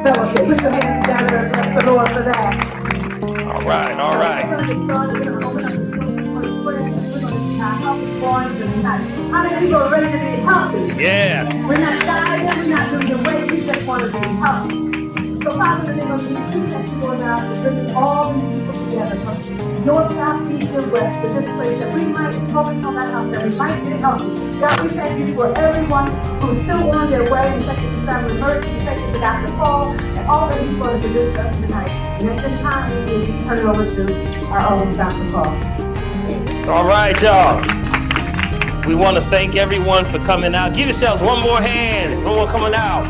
fellowship. Put your hands together and bless the Lord for that. All right, all right. We're going to get started. We're going to open up the prayer. We're going to see how healthy born tonight. How many people are ready to be healthy? Yeah. We're not dieting. We're not losing weight. We just want to be healthy. So Father, in the name of Jesus, we thank you, Lord God, for bringing all these people together from north, south, east, and west to this place that we might focus on that health, that we might get healthy. God, we thank you for everyone who is still on their way. We thank you for Family Mercy. We thank you for Dr. Paul and all that he's going to do with us tonight. And at this time, we will turn it over to our own Dr. Paul. All right, y'all. We want to thank everyone for coming out. Give yourselves one more hand. One more coming out.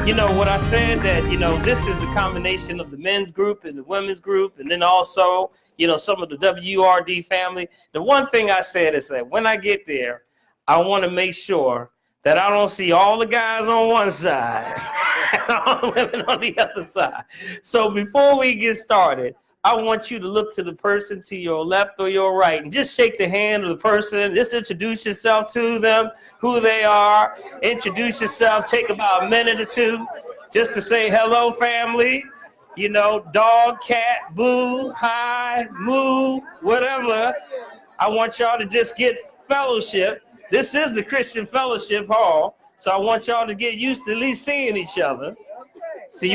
You know what I said, that, this is the combination of the men's group and the women's group, and then also, some of the WRD family. The one thing I said is that when I get there, I want to make sure that I don't see all the guys on one side and all the women on the other side. So before we get started, I want you to look to the person to your left or your right and just shake the hand of the person. Just introduce yourself to them, who they are. Introduce yourself. Take about a minute or two just to say hello, family. Dog, cat, boo, hi, moo, whatever. I want y'all to just get fellowship. This is the Christian Fellowship Hall, so I want y'all to get used to at least seeing each other. So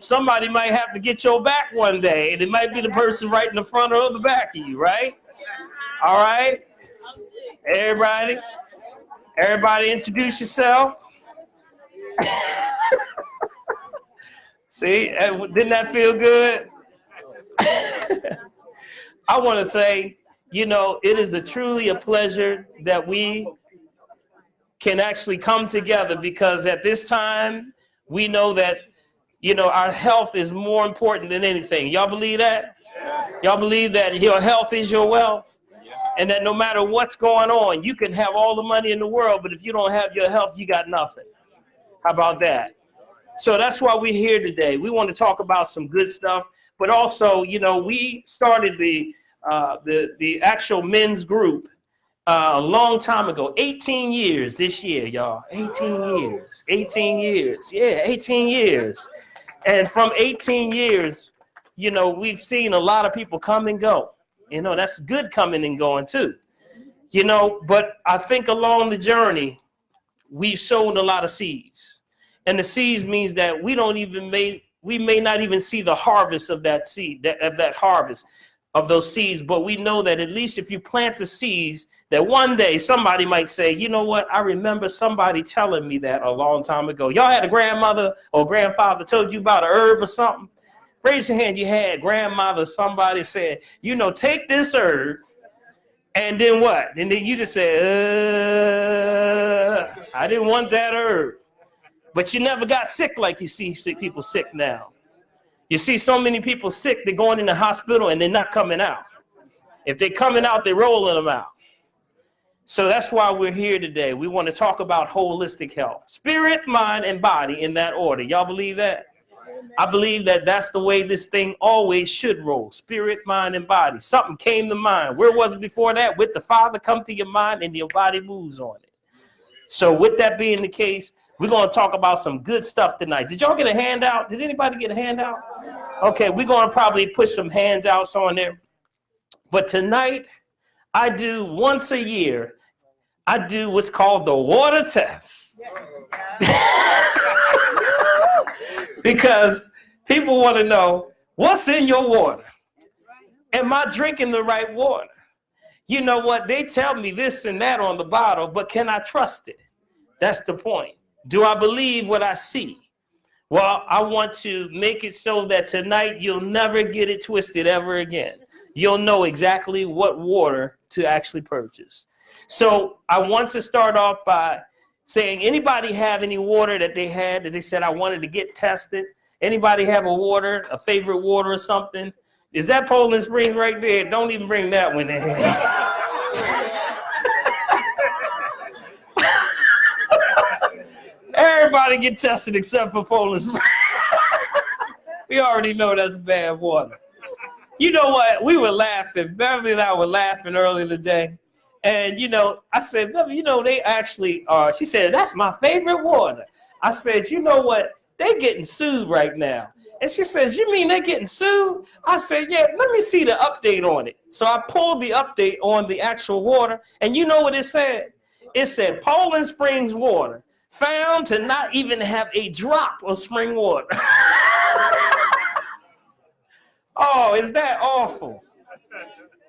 somebody might have to get your back one day, and it might be the person right in the front or the back of you, right? All right? Everybody introduce yourself. See, didn't that feel good? I want to say, it is truly a pleasure that we can actually come together, because at this time, we know that our health is more important than anything. Y'all believe that? Y'all believe that your health is your wealth? And that no matter what's going on, you can have all the money in the world, but if you don't have your health, you got nothing. How about that? So that's why we're here today. We want to talk about some good stuff, but also, we started the actual men's group a long time ago, 18 years this year, y'all. 18 years. Yeah, 18 years. And from 18 years, we've seen a lot of people come and go. That's good coming and going too. But I think along the journey, we've sown a lot of seeds. And the seeds means that we may not even see the harvest of that seed, of that harvest of those seeds, but we know that at least if you plant the seeds, that one day somebody might say, you know what, I remember somebody telling me that a long time ago. Y'all had a grandmother or grandfather told you about a herb or something? Raise your hand. You had grandmother, somebody said, take this herb, and then what? And then you just said, I didn't want that herb. But you never got sick like you see sick people sick now. You see so many people sick, they're going in the hospital and they're not coming out. If they're coming out, they're rolling them out. So that's why we're here today. We want to talk about holistic health, spirit, mind, and body in that order. Y'all believe that? I believe that that's the way this thing always should roll. Spirit, mind, and body. Something came to mind. Where was it before that? With the Father, come to your mind and your body moves on it. So with that being the case, we're going to talk about some good stuff tonight. Did y'all get a handout? Did anybody get a handout? Okay, we're going to probably put some handouts on there. But tonight, I do once a year, I do what's called the water test. Because people want to know, what's in your water? Am I drinking the right water? You know what? They tell me this and that on the bottle, but can I trust it? That's the point. Do I believe what I see? Well, I want to make it so that tonight you'll never get it twisted ever again. You'll know exactly what water to actually purchase. So I want to start off by saying, anybody have any water that they had that they said I wanted to get tested? Anybody have a favorite water or something? Is that Poland Springs right there? Don't even bring that one in. Everybody get tested except for Poland Springs. We already know that's bad water. You know what? We were laughing. Beverly and I were laughing earlier today. And, I said, Beverly, they actually are. She said, that's my favorite water. I said, you know what? They getting sued right now. And she says, you mean they're getting sued? I said, yeah, let me see the update on it. So I pulled the update on the actual water. And you know what it said? It said Poland Springs water found to not even have a drop of spring water. Oh, is that awful?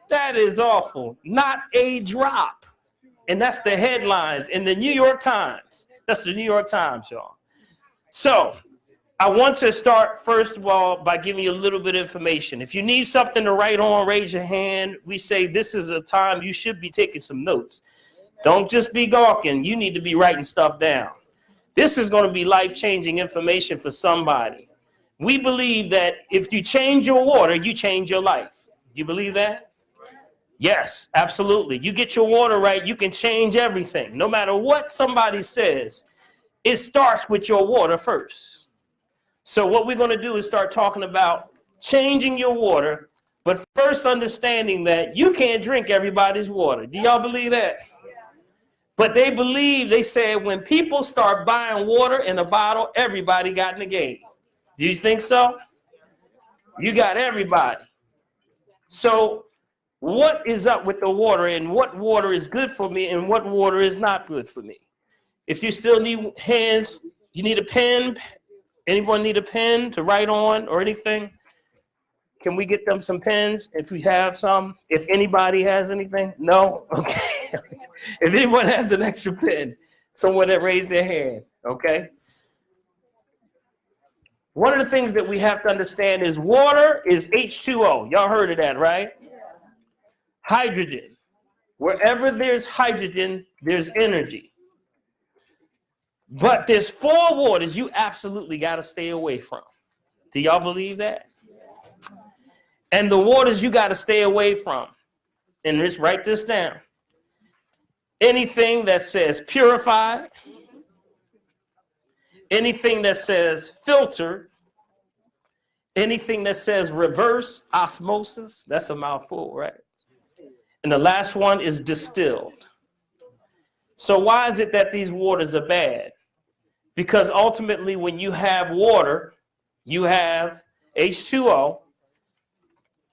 That is awful. Not a drop. And that's the headlines in the New York Times. That's the New York Times, y'all. So I want to start, first of all, by giving you a little bit of information. If you need something to write on, raise your hand. We say this is a time you should be taking some notes. Don't just be gawking. You need to be writing stuff down. This is going to be life-changing information for somebody. We believe that if you change your water, you change your life. You believe that? Yes, absolutely. You get your water right, you can change everything. No matter what somebody says, it starts with your water first. So what we're going to do is start talking about changing your water, but first understanding that you can't drink everybody's water. Do y'all believe that? But they believe, they said when people start buying water in a bottle, everybody got in the game. Do you think so? You got everybody. So what is up with the water, and what water is good for me and what water is not good for me? If you still need hands, you need a pen. Anyone need a pen to write on or anything? Can we get them some pens if we have some? If anybody has anything? No? Okay. If anyone has an extra pen, someone that raised their hand, okay? One of the things that we have to understand is water is H2O. Y'all heard of that, right? Hydrogen. Wherever there's hydrogen, there's energy. But there's 4 waters you absolutely got to stay away from. Do y'all believe that? And the waters you got to stay away from, and just write this down. Anything that says purified, anything that says filtered, anything that says reverse osmosis, that's a mouthful, right? And the last one is distilled. So why is it that these waters are bad? Because ultimately when you have water, you have H2O.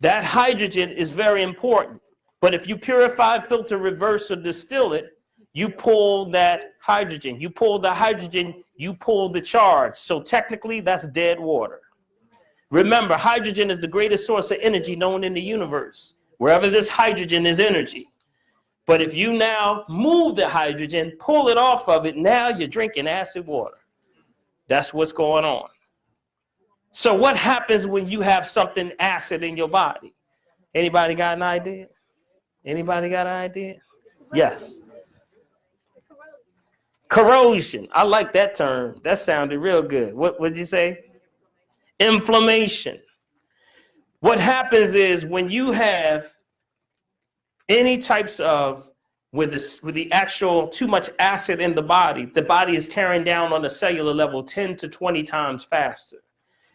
That hydrogen is very important. But if you purify, filter, reverse, or distill it, you pull that hydrogen. You pull the hydrogen, you pull the charge. So technically, that's dead water. Remember, hydrogen is the greatest source of energy known in the universe. Wherever there's hydrogen is energy. But if you now move the hydrogen, pull it off of it, now you're drinking acid water. That's what's going on. So what happens when you have something acid in your body? Anybody got an idea? Anybody got an idea? Yes. Corrosion. I like that term. That sounded real good. What did you say? Inflammation. What happens is when you have any types of, with the actual too much acid in the body is tearing down on the cellular level 10 to 20 times faster.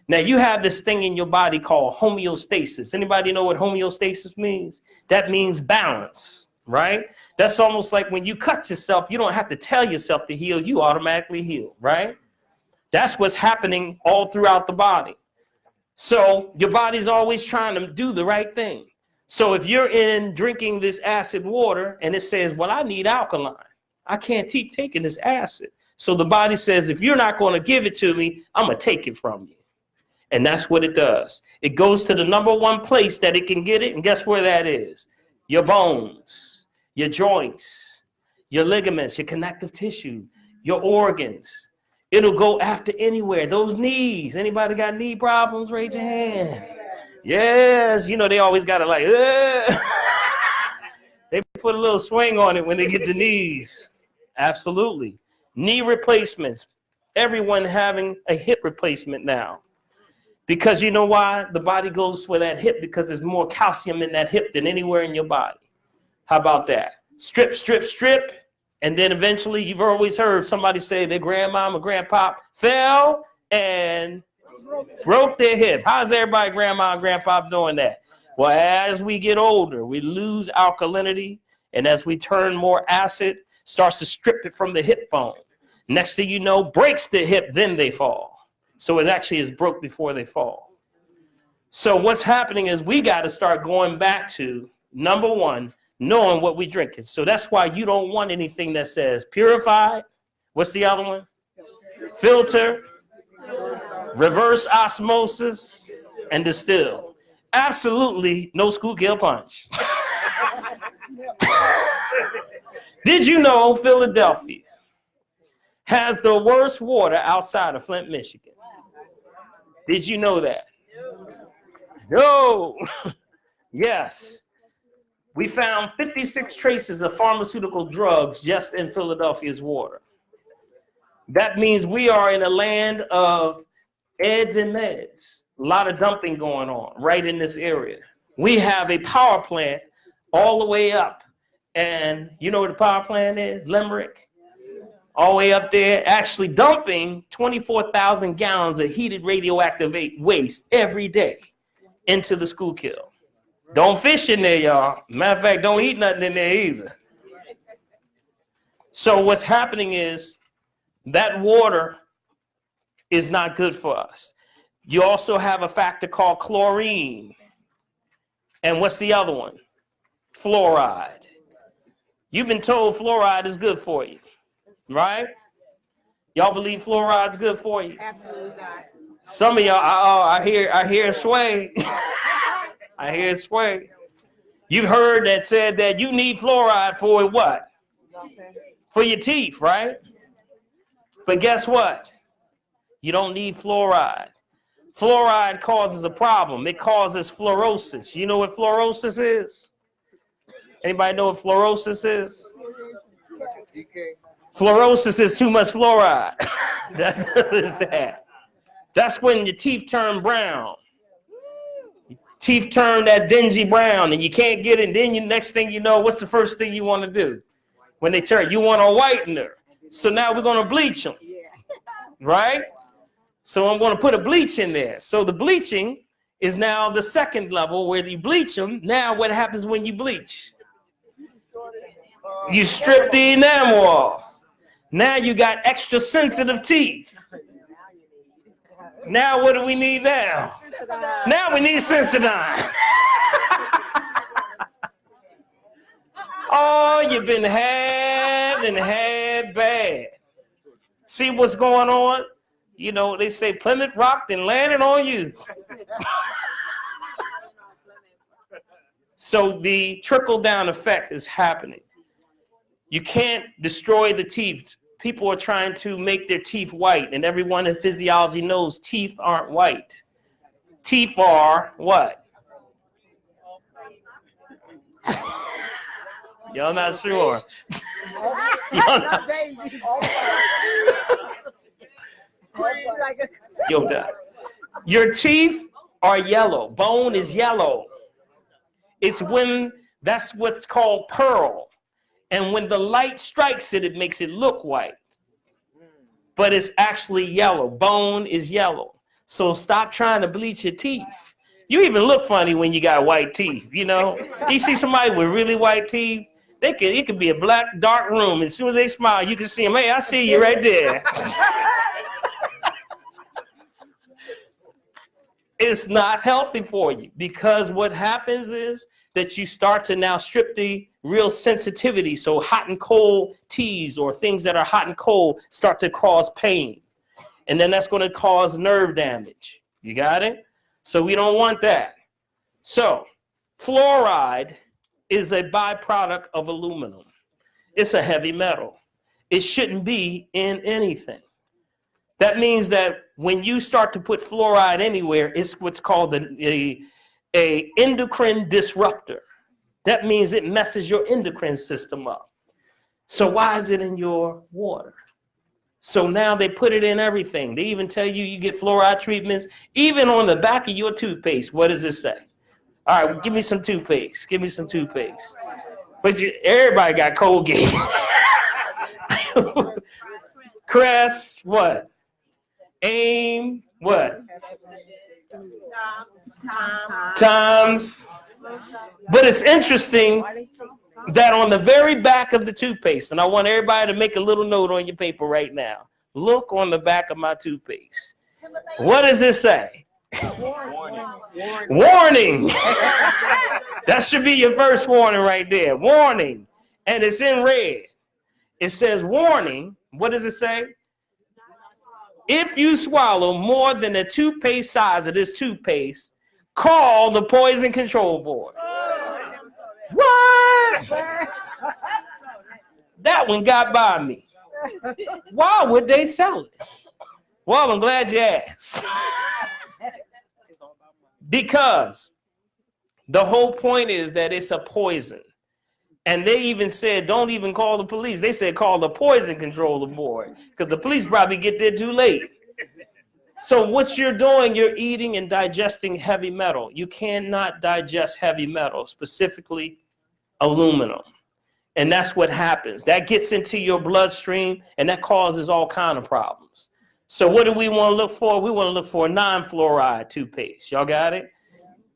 Now you have this thing in your body called homeostasis. Anybody know what homeostasis means? That means balance, right? That's almost like when you cut yourself, you don't have to tell yourself to heal, you automatically heal, right? That's what's happening all throughout the body. So your body's always trying to do the right thing. So if you're in drinking this acid water and it says, well, I need alkaline, I can't keep taking this acid. So the body says, if you're not going to give it to me, I'm going to take it from you. And that's what it does. It goes to the number one place that it can get it. And guess where that is? Your bones, your joints, your ligaments, your connective tissue, your organs. It'll go after anywhere. Those knees. Anybody got knee problems? Raise your hand. Yes. You know, they always got to like, they put a little swing on it when they get the knees. Absolutely. Knee replacements. Everyone having a hip replacement now. Because you know why? The body goes for that hip because there's more calcium in that hip than anywhere in your body. How about that? Strip, strip, strip. And then eventually you've always heard somebody say their grandmom or grandpop fell and broke their hip. How's everybody, grandma and grandpop, doing that? Well, as we get older, we lose alkalinity. And as we turn more acid, starts to strip it from the hip bone. Next thing you know, breaks the hip, then they fall. So it actually is broke before they fall. So what's happening is we got to start going back to, number one, knowing what we're drinking. So that's why you don't want anything that says purified. What's the other one? Filter, reverse osmosis, and distill. Absolutely no Schuylkill punch. Did you know Philadelphia has the worst water outside of Flint, Michigan? Did you know that? No. Yes. We found 56 traces of pharmaceutical drugs just in Philadelphia's water. That means we are in a land of eds and meds. A lot of dumping going on right in this area. We have a power plant all the way up. And you know where the power plant is? Limerick. All the way up there, actually dumping 24,000 gallons of heated radioactive waste every day into the Schuylkill. Don't fish in there, y'all. Matter of fact, don't eat nothing in there either. So what's happening is that water is not good for us. You also have a factor called chlorine. And what's the other one? Fluoride. You've been told fluoride is good for you, right? Y'all believe fluoride's good for you? Absolutely not. Some of y'all, I hear sway. I hear sway. You've heard that said that you need fluoride for what? For your teeth, right? But guess what? You don't need fluoride. Fluoride causes a problem. It causes fluorosis. You know what fluorosis is? Anybody know what fluorosis is? Fluorosis is too much fluoride. That's what is that. That's when your teeth turn brown. Teeth turn that dingy brown and you can't get it. And then next thing you know, what's the first thing you want to do? When they turn, you want a whitener. So now we're going to bleach them. Right? So I'm going to put a bleach in there. So the bleaching is now the second level where you bleach them. Now what happens when you bleach? You strip the enamel off. Now you got extra sensitive teeth. Now what do we need now? Now we need Sensodyne. Oh, you've been had and had bad. See what's going on? You know, they say Plymouth rocked and landed on you. So the trickle-down effect is happening. You can't destroy the teeth. People are trying to make their teeth white, and everyone in physiology knows teeth aren't white. Teeth are what? Y'all not sure. Y'all not Yo, your teeth are yellow. Bone is yellow. It's when, that's what's called pearl. And when the light strikes it, it makes it look white. But it's actually yellow. Bone is yellow. So stop trying to bleach your teeth. You even look funny when you got white teeth, you know? You see somebody with really white teeth, it could be a black, dark room. As soon as they smile, you can see them. Hey, I see you right there. It's not healthy for you, because what happens is that you start to now strip the real sensitivity. So hot and cold teas or things that are hot and cold start to cause pain. And then that's going to cause nerve damage. You got it? So we don't want that. So fluoride is a byproduct of aluminum. It's a heavy metal. It shouldn't be in anything. That means that when you start to put fluoride anywhere, it's what's called a endocrine disruptor. That means it messes your endocrine system up. So why is it in your water? So now they put it in everything. They even tell you you get fluoride treatments, even on the back of your toothpaste. What does it say? All right, give me some toothpaste. Give me some toothpaste. But everybody got Colgate. Crest, what? Aim, what? Times. But it's interesting that on the very back of the toothpaste, and I want everybody to make a little note on your paper right now. Look on the back of my toothpaste. What does it say? Warning. That should be your first warning right there. Warning. And it's in red. It says warning. What does it say? If you swallow more than the toothpaste size of this toothpaste, call the Poison Control Board. What? That one got by me. Why would they sell it? Well, I'm glad you asked. Because the whole point is that it's a poison. And they even said, don't even call the police. They said, call the Poison Control Board, because the police probably get there too late. So what you're doing, you're eating and digesting heavy metal. You cannot digest heavy metal, specifically aluminum. And that's what happens. That gets into your bloodstream, and that causes all kinds of problems. So what do we want to look for? We want to look for a non-fluoride toothpaste. Y'all got it?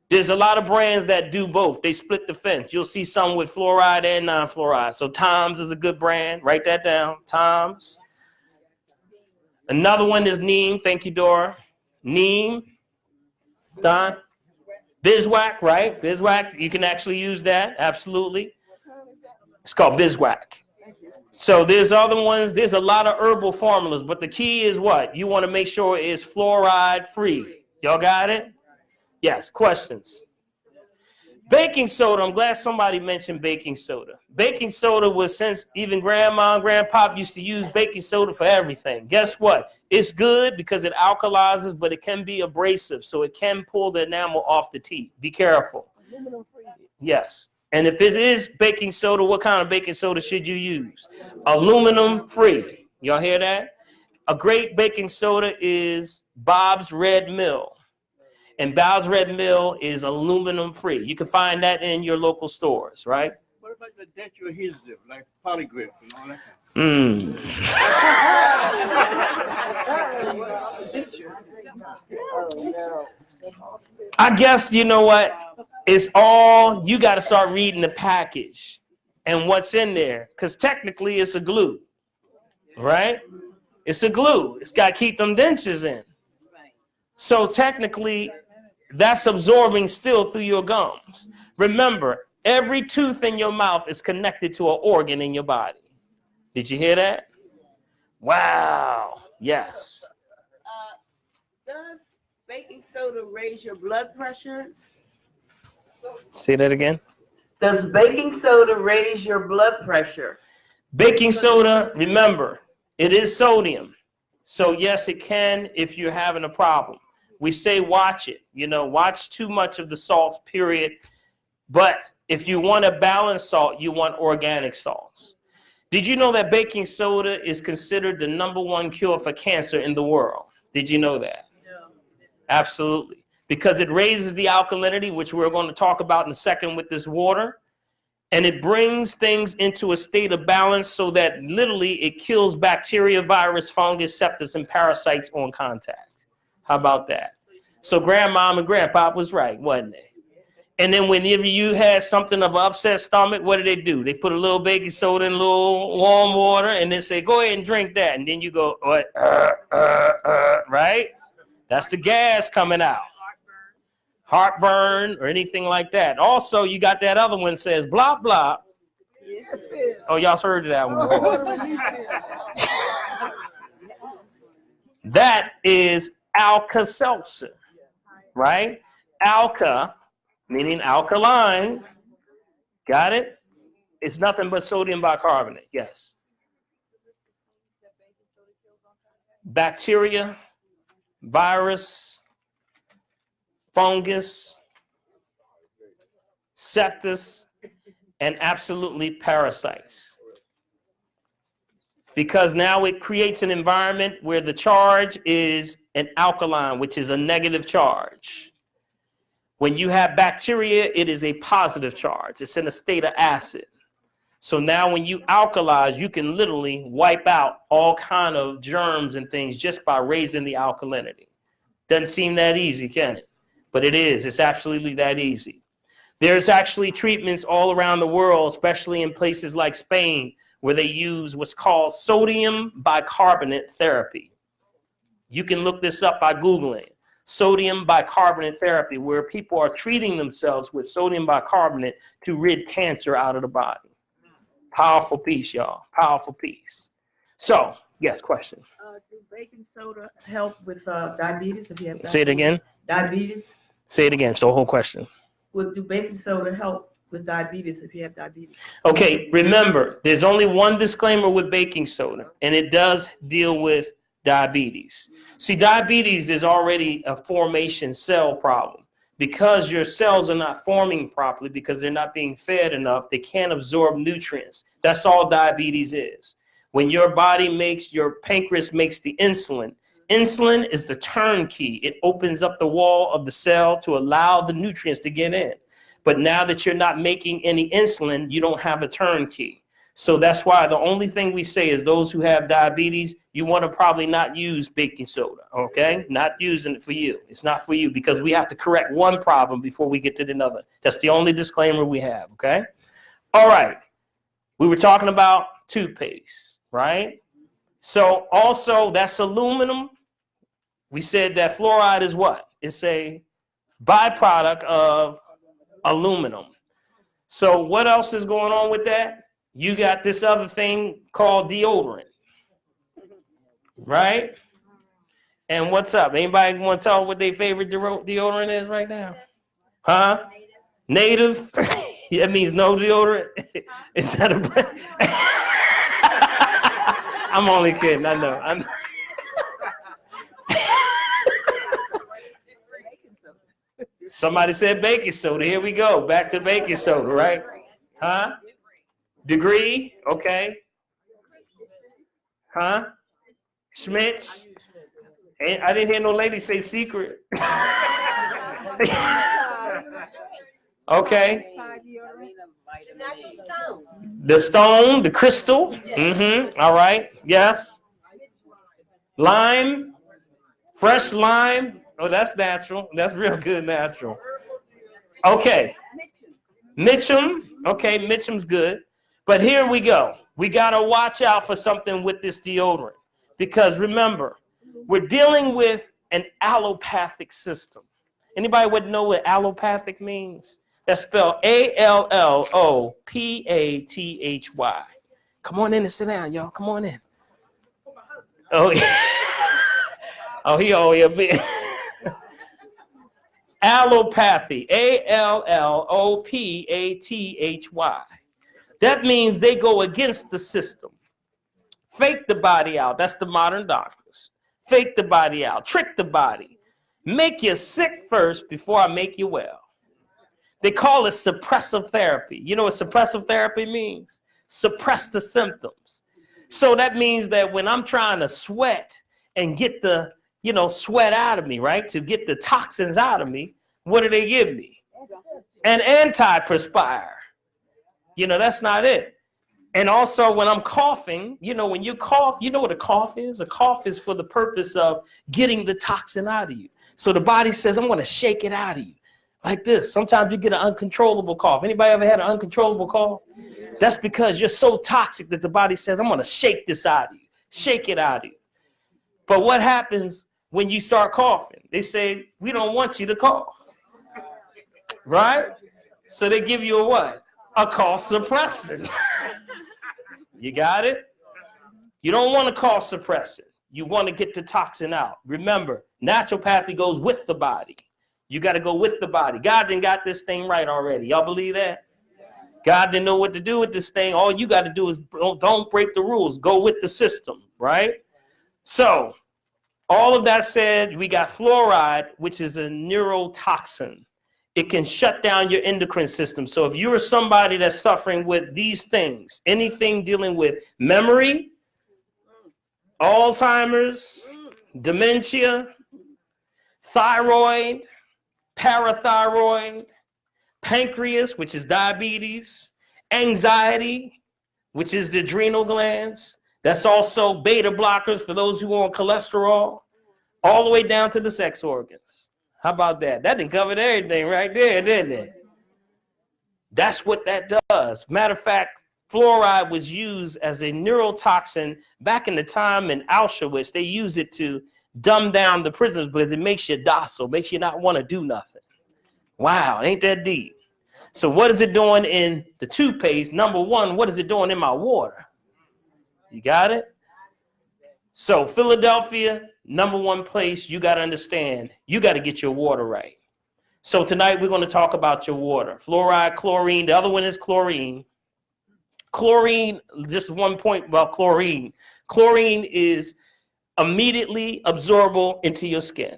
There's a lot of brands that do both. They split the fence. You'll see some with fluoride and non-fluoride. So Tom's is a good brand. Write that down. Tom's. Another one is Neem. Thank you, Dora. Neem. Don. Biswack, right? Biswack. You can actually use that. Absolutely. It's called Biswack. So there's other ones. There's a lot of herbal formulas. But the key is what? You want to make sure it's fluoride free. Y'all got it? Yes, questions. Baking soda, I'm glad somebody mentioned baking soda. Baking soda was, since even grandma and grandpop used to use baking soda for everything. Guess what? It's good because it alkalizes, but it can be abrasive, so it can pull the enamel off the teeth. Be careful. Yes. And if it is baking soda, what kind of baking soda should you use? Aluminum free. Y'all hear that? A great baking soda is Bob's Red Mill. And Bow's Red Mill is aluminum free. You can find that in your local stores, right? What about the denture adhesive, like polygraph and all that? I guess, you know what? It's all, you got to start reading the package and what's in there. Because technically it's a glue, right? It's a glue. It's got to keep them dentures in. So technically, that's absorbing still through your gums. Remember, every tooth in your mouth is connected to an organ in your body. Did you hear that? Wow. Yes. Does baking soda raise your blood pressure? Say that again. Does baking soda raise your blood pressure? Baking soda, remember, it is sodium. So yes, it can if you're having a problem. We say watch it, watch too much of the salts, period. But if you want a balanced salt, you want organic salts. Did you know that baking soda is considered the #1 cure for cancer in the world? Did you know that? No. Absolutely. Because it raises the alkalinity, which we're going to talk about in a second with this water. And it brings things into a state of balance so that literally it kills bacteria, virus, fungus, sepsis, and parasites on contact. How about that? So grandmom and grandpop was right, wasn't they? And then whenever you had something of an upset stomach, what do? They put a little baking soda in a little warm water and then say, go ahead and drink that. And then you go, what? Right? That's the gas coming out. Heartburn or anything like that. Also, you got that other one that says, blah, blah. Yes, oh, y'all heard that one before. That is Alka-Seltzer, right? Alka, meaning alkaline. Got it? It's nothing but sodium bicarbonate, yes. Bacteria, virus, fungus, sepsis, and absolutely parasites. Because now it creates an environment where the charge is an alkaline, which is a negative charge. When you have bacteria, it is a positive charge. It's in a state of acid. So now when you alkalize, you can literally wipe out all kind of germs and things just by raising the alkalinity. Doesn't seem that easy, can it? But it is. It's absolutely that easy. There's actually treatments all around the world, especially in places like Spain, where they use what's called sodium bicarbonate therapy. You can look this up by Googling sodium bicarbonate therapy, where people are treating themselves with sodium bicarbonate to rid cancer out of the body. Powerful piece, y'all. Powerful piece. So, yes, question. Do baking soda help with diabetes if you have diabetes? Say it again. Diabetes? Say it again. So, whole question. Do baking soda help with diabetes if you have diabetes? Okay, remember, there's only one disclaimer with baking soda, and it does deal with diabetes. See, diabetes is already a formation cell problem. Because your cells are not forming properly, because they're not being fed enough, they can't absorb nutrients. That's all diabetes is. When your body your pancreas makes the insulin, insulin is the turnkey. It opens up the wall of the cell to allow the nutrients to get in. But now that you're not making any insulin, you don't have a turnkey. So that's why the only thing we say is those who have diabetes, you want to probably not use baking soda, okay? Not using it for you. It's not for you, because we have to correct one problem before we get to another. That's the only disclaimer we have, okay? All right. We were talking about toothpaste, right? So also that's aluminum. We said that fluoride is what? It's a byproduct of aluminum. So what else is going on with that? You got this other thing called deodorant, right? And what's up? Anybody want to tell what their favorite deodorant is right now? Huh? Native? That means no deodorant? Is that a brand? I'm only kidding. I know. Somebody said baking soda. Here we go. Back to baking soda, right? Huh? Degree, okay. Huh? Schmitz. And I didn't hear no lady say secret. Okay. The stone, the crystal. All right. Yes. Lime. Fresh lime. Oh, that's natural. That's real good natural. Okay. Mitchum. Okay, Mitchum's good. But here we go. We got to watch out for something with this deodorant. Because remember, we're dealing with an allopathic system. Anybody would know what allopathic means? That's spelled A-L-L-O-P-A-T-H-Y. Come on in and sit down, y'all. Come on in. Oh, yeah. Oh, he always a bit. Allopathy. A-L-L-O-P-A-T-H-Y. That means they go against the system. Fake the body out. That's the modern doctors. Fake the body out. Trick the body. Make you sick first before I make you well. They call it suppressive therapy. You know what suppressive therapy means? Suppress the symptoms. So that means that when I'm trying to sweat and get the, sweat out of me, right? To get the toxins out of me, what do they give me? An anti-perspire. That's not it. And also when I'm coughing, when you cough, you know what a cough is? A cough is for the purpose of getting the toxin out of you. So the body says, I'm going to shake it out of you. Like this. Sometimes you get an uncontrollable cough. Anybody ever had an uncontrollable cough? That's because you're so toxic that the body says, I'm going to shake this out of you. Shake it out of you. But what happens when you start coughing? They say, we don't want you to cough. Right? So they give you a what? A cough suppressant. You got it? You don't want a cough suppressant. You want to get the toxin out. Remember, naturopathy goes with the body. You got to go with the body. God done got this thing right already. Y'all believe that? God didn't know what to do with this thing. All you got to do is don't break the rules. Go with the system, right? So, all of that said, we got fluoride, which is a neurotoxin. It can shut down your endocrine system. So if you're somebody that's suffering with these things, anything dealing with memory, Alzheimer's, dementia, thyroid, parathyroid, pancreas, which is diabetes, anxiety, which is the adrenal glands. That's also beta blockers for those who are on cholesterol, all the way down to the sex organs. How about that? That didn't cover everything right there, didn't it? That's what that does. Matter of fact, fluoride was used as a neurotoxin back in the time in Auschwitz. They use it to dumb down the prisoners because it makes you docile, makes you not want to do nothing. Wow, ain't that deep? So what is it doing in the toothpaste? Number one, what is it doing in my water? You got it? So Philadelphia, number one place, you got to understand, you got to get your water right. So tonight we're going to talk about your water. Fluoride, chlorine, the other one is chlorine. Chlorine, just one point about chlorine. Chlorine is immediately absorbable into your skin.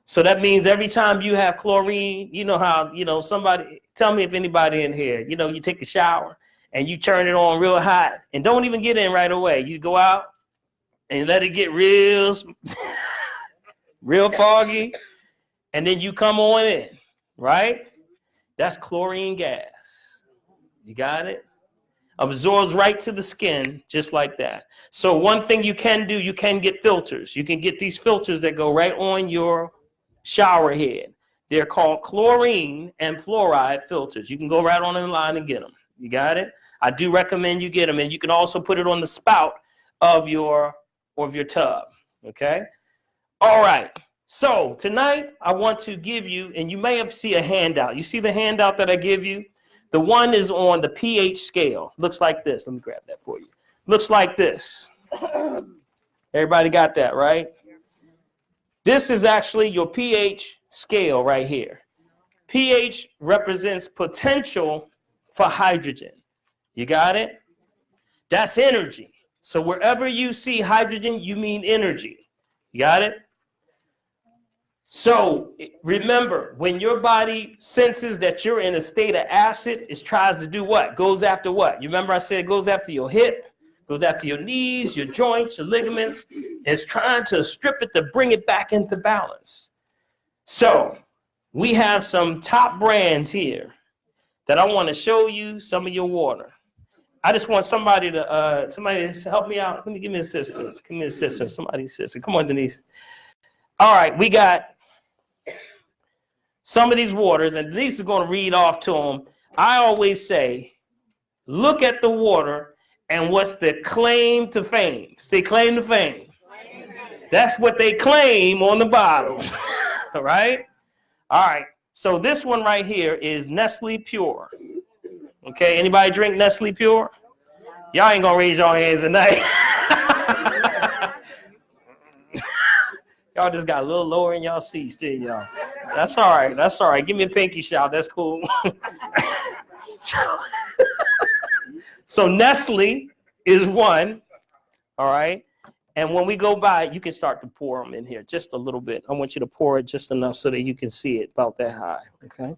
So that means every time you have chlorine, you know how, somebody, tell me if anybody in here, you take a shower and you turn it on real hot and don't even get in right away. You go out and let it get real foggy, and then you come on in, right? That's chlorine gas. You got it? Absorbs right to the skin, just like that. So one thing you can do, you can get filters. You can get these filters that go right on your shower head. They're called chlorine and fluoride filters. You can go right on in line and get them. You got it? I do recommend you get them, and you can also put it on the spout of your tub. Okay? All right. So tonight I want to give you, and you may have seen a handout. You see the handout that I give you? The one is on the pH scale. Looks like this. Let me grab that for you. Looks like this. Everybody got that, right? This is actually your pH scale right here. pH represents potential for hydrogen. You got it? That's energy. So wherever you see hydrogen, you mean energy. You got it? So remember, when your body senses that you're in a state of acid, it tries to do what? Goes after what? You remember I said it goes after your hip, goes after your knees, your joints, your ligaments. It's trying to strip it to bring it back into balance. So we have some top brands here that I want to show you some of your water. I just want somebody to help me out. Give me assistance. Give me an assistant. Somebody assistant. Come on, Denise. All right, we got some of these waters, and Denise is going to read off to them. I always say, look at the water and what's the claim to fame. Say claim to fame. That's what they claim on the bottle. All right? All right. So this one right here is Nestle Pure. Okay, anybody drink Nestle Pure? Y'all ain't gonna raise your hands tonight. Y'all just got a little lower in y'all seats, didn't y'all? That's all right. That's all right. Give me a pinky shout. That's cool. So Nestle is one. All right. And when we go by, you can start to pour them in here just a little bit. I want you to pour it just enough so that you can see it about that high. Okay.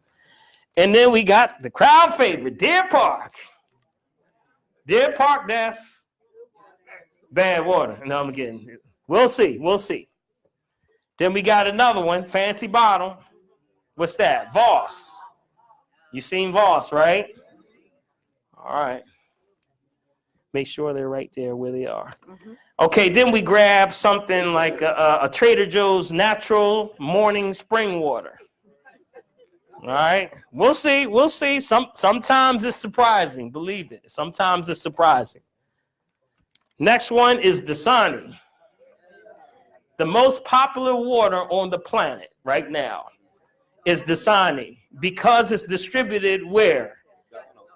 And then we got the crowd favorite, Deer Park. Deer Park, that's bad water. No, I'm kidding. We'll see. We'll see. Then we got another one, fancy bottle. What's that? Voss. You seen Voss, right? All right. Make sure they're right there where they are. Mm-hmm. Okay, then we grab something like a Trader Joe's natural morning spring water. All right. We'll see. We'll see. Sometimes it's surprising. Believe it. Sometimes it's surprising. Next one is Dasani. The most popular water on the planet right now is Dasani because it's distributed where?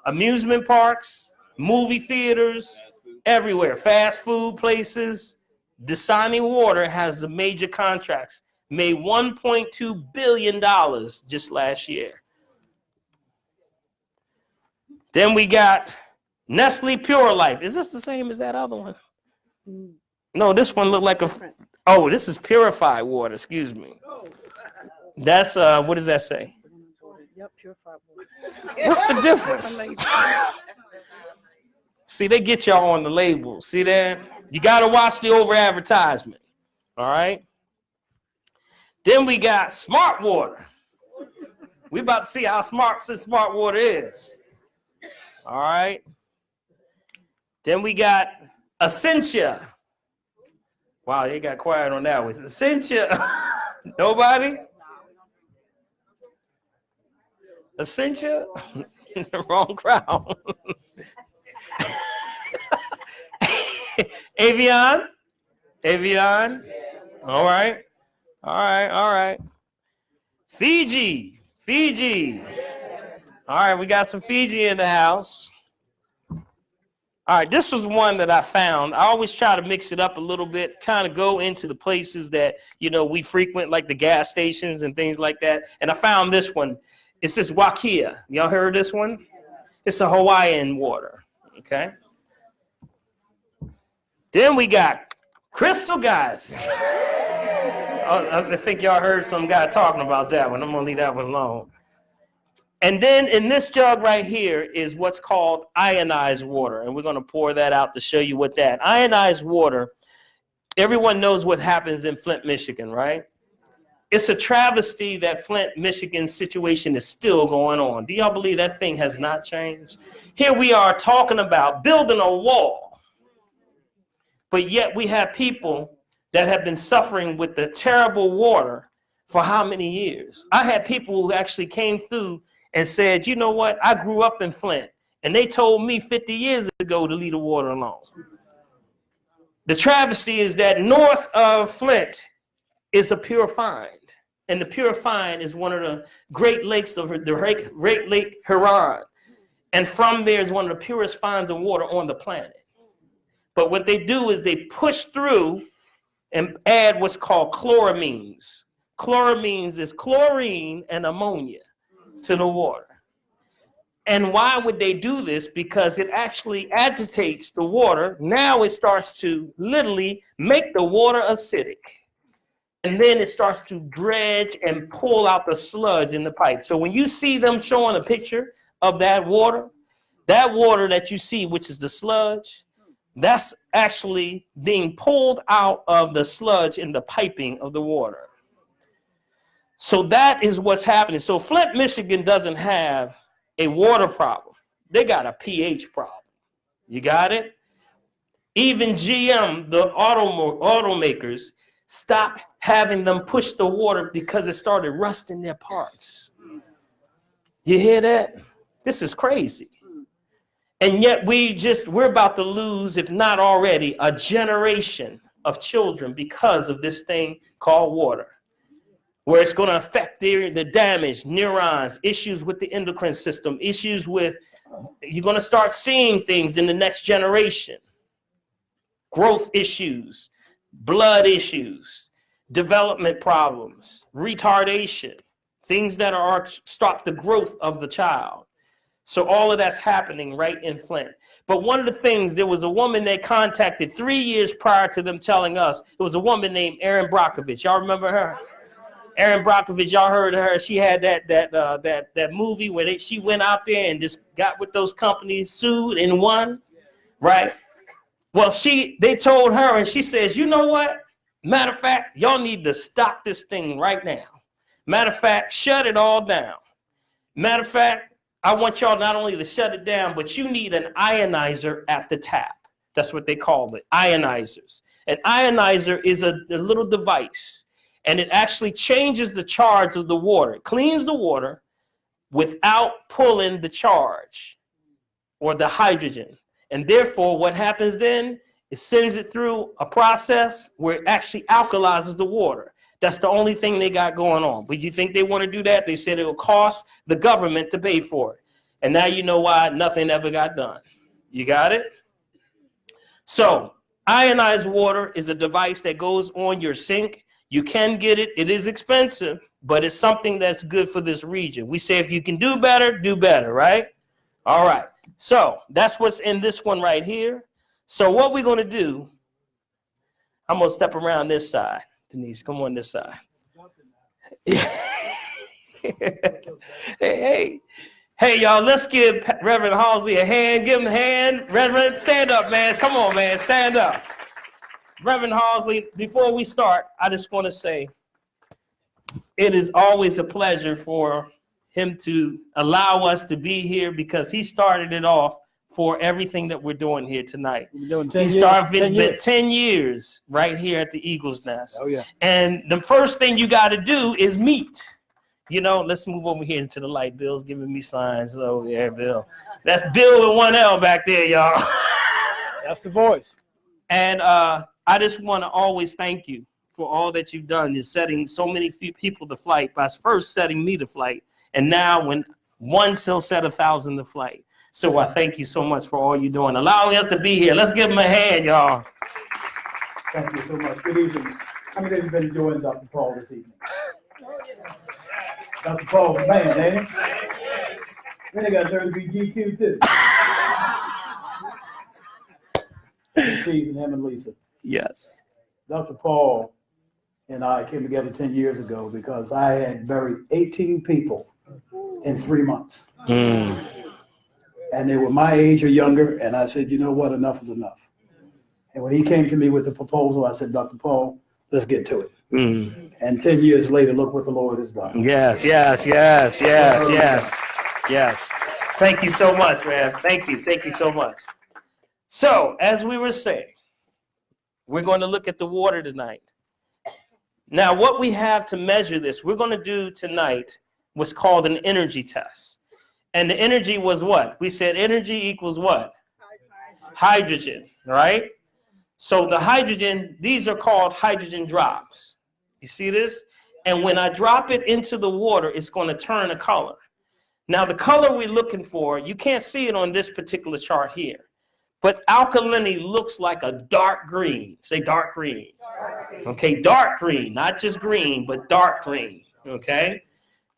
Amusement parks, movie theaters, everywhere, fast food places. Dasani water has the major contracts. Made $1.2 billion just last year. Then we got Nestle Pure Life. Is this the same as that other one? No, this one looked like oh, this is purified water, excuse me. That's, what does that say? Yep, purified water. What's the difference? See, they get y'all on the label. See that? You got to watch the over advertisement. All right? Then we got Smart Water. We about to see how smart water is. All right. Then we got Essentia. Wow, they got quiet on that one. Essentia. Nobody? Essentia? The wrong crowd. Avion? Avion? All right. All right. All right. Fiji. Fiji. All right. We got some Fiji in the house. All right. This was one that I found. I always try to mix it up a little bit, kind of go into the places that, you know, we frequent, like the gas stations and things like that. And I found this one. It says Wakia. Y'all heard this one? It's a Hawaiian water. Okay. Then we got Crystal, guys. I think y'all heard some guy talking about that one. I'm going to leave that one alone. And then in this jug right here is what's called ionized water. And we're going to pour that out to show you what that. Ionized water, everyone knows what happens in Flint, Michigan, right? It's a travesty that Flint, Michigan situation is still going on. Do y'all believe that thing has not changed? Here we are talking about building a wall. But yet we have people that have been suffering with the terrible water for how many years? I had people who actually came through and said, you know what? I grew up in Flint, and they told me 50 years ago to leave the water alone. The travesty is that north of Flint is a pure find, and the pure find is one of the Great Lakes of the Great Lake Huron, and from there is one of the purest finds of water on the planet. But what they do is they push through and add what's called chloramines. Chloramines is chlorine and ammonia to the water. And why would they do this? Because it actually agitates the water. Now it starts to literally make the water acidic. And then it starts to dredge and pull out the sludge in the pipe. So when you see them showing a picture of that water that you see, which is the sludge, that's actually being pulled out of the sludge in the piping of the water. So that is what's happening. So Flint, Michigan doesn't have a water problem. They got a pH problem. You got it? Even GM, the automakers, stopped having them push the water because it started rusting their parts. You hear that? This is crazy. And yet we're about to lose, if not already, a generation of children because of this thing called water, where it's going to affect the damage, neurons, issues with the endocrine system, issues with, you're going to start seeing things in the next generation, growth issues, blood issues, development problems, retardation, things that are stop the growth of the child. So all of that's happening right in Flint. But one of the things, there was a woman they contacted 3 years prior to them telling us. It was a woman named Erin Brockovich. Y'all remember her? Erin Brockovich, y'all heard of her. She had that movie where she went out there and just got with those companies, sued and won, right? Well, they told her, and she says, you know what? Matter of fact, y'all need to stop this thing right now. Matter of fact, shut it all down. Matter of fact, I want y'all not only to shut it down, but you need an ionizer at the tap. That's what they call it, ionizers. An ionizer is a little device, and it actually changes the charge of the water. It cleans the water without pulling the charge or the hydrogen. And therefore, what happens then, it sends it through a process where it actually alkalizes the water. That's the only thing they got going on. But you think they want to do that? They said it will cost the government to pay for it. And now you know why nothing ever got done. You got it? So ionized water is a device that goes on your sink. You can get it. It is expensive, but it's something that's good for this region. We say if you can do better, right? All right. So that's what's in this one right here. So what we're going to do, I'm going to step around this side. Denise, come on this side. Hey, y'all, let's give Reverend Halsey a hand. Give him a hand. Reverend, stand up, man. Come on, man. Stand up. Reverend Halsey, before we start, I just want to say it is always a pleasure for him to allow us to be here because he started it off for everything that we're doing here tonight. He started 10 years right here at the Eagle's Nest. Oh, yeah. And the first thing you got to do is meet. You know, let's move over here into the light. Bill's giving me signs. Oh, yeah, Bill. That's Bill with one L back there, y'all. That's the voice. And I just want to always thank you for all that you've done in setting so many people to flight by first setting me to flight. And now when one shall set 1,000 to flight. So I thank you so much for all you're doing, allowing us to be here. Let's give them a hand, y'all. Thank you so much. Good evening. How many of you been enjoying Dr. Paul this evening? Dr. Paul's a man, ain't he? Then they got there to be GQ too. Teasing him and Lisa. Yes. Dr. Paul and I came together 10 years ago because I had buried 18 people in 3 months. Mm. And they were my age or younger. And I said, you know what? Enough is enough. And when he came to me with the proposal, I said, Dr. Paul, let's get to it. Mm. And 10 years later, look what the Lord has done. Yes. Thank you so much, man. Thank you so much. So, as we were saying, we're going to look at the water tonight. Now, what we have to measure this, we're going to do tonight what's called an energy test. And the energy was what? We said energy equals what? Hydrogen, right? So the hydrogen, these are called hydrogen drops. You see this? And when I drop it into the water, it's going to turn a color. Now, the color we're looking for, you can't see it on this particular chart here. But alkalinity looks like a dark green. Say dark green. Okay, dark green, not just green, but dark green. Okay?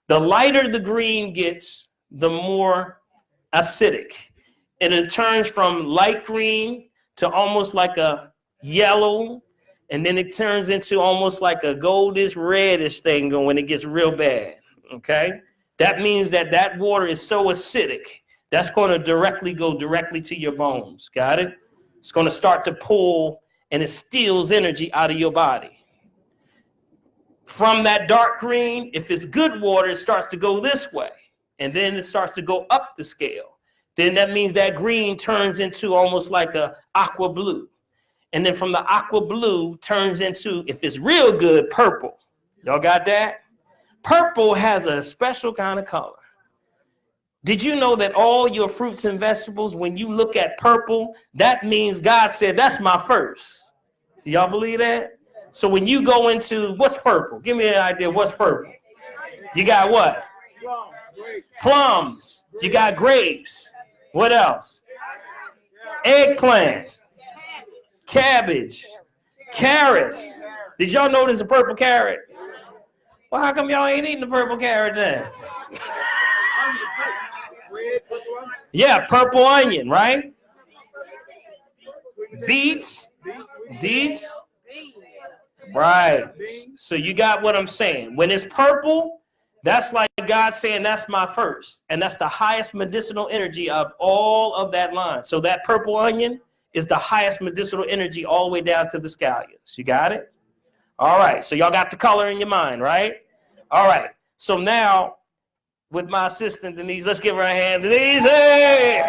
The lighter the green gets, the more acidic. And it turns from light green to almost like a yellow, and then it turns into almost like a goldish reddish thing when it gets real bad. Okay? That means that that water is so acidic. That's going to go directly to your bones. Got it? It's going to start to pull, and it steals energy out of your body. From that dark green, if it's good water, it starts to go this way. And then it starts to go up the scale. Then that means that green turns into almost like a aqua blue. And then from the aqua blue turns into, if it's real good, purple. Y'all got that? Purple has a special kind of color. Did you know that all your fruits and vegetables, when you look at purple, that means God said, that's my first. Do y'all believe that? So when you go into, what's purple? Give me an idea, what's purple? You got what? Plums. You got grapes. What else? Eggplant. Cabbage. Carrots. Did y'all notice a purple carrot? Well, how come y'all ain't eating the purple carrot then? Yeah, purple onion, right? Beets. Right. So you got what I'm saying. When it's purple, that's like God saying that's my first. And that's the highest medicinal energy of all of that line. So that purple onion is the highest medicinal energy all the way down to the scallions. You got it? All right. So y'all got the color in your mind, right? All right. So now, with my assistant, Denise, let's give her a hand. Denise, hey!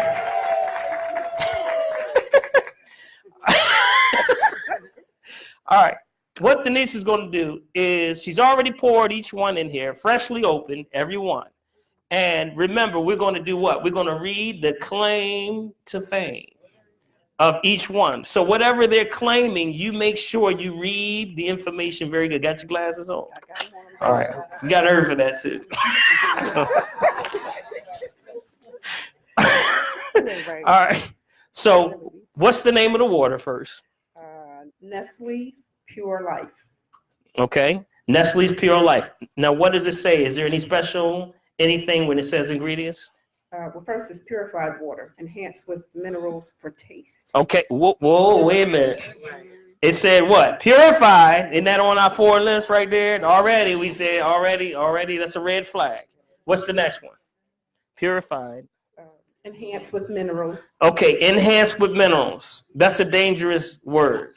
All right. What Denise is going to do is she's already poured each one in here, freshly opened, every one. And remember, we're going to do what? We're going to read the claim to fame of each one. So whatever they're claiming, you make sure you read the information very good. Got your glasses on? All right. You got her for that too. All right. So what's the name of the water first? Nestle's Pure Life. Okay. Nestle's Pure Life. Now, what does it say? Is there any special anything when it says ingredients? Well, first is purified water, enhanced with minerals for taste. Okay. Whoa, wait a minute. It said what? Purified. Isn't that on our 4 list right there? Already, we said already, that's a red flag. What's the next one? Purified. Enhanced with minerals. Okay, enhanced with minerals. That's a dangerous word.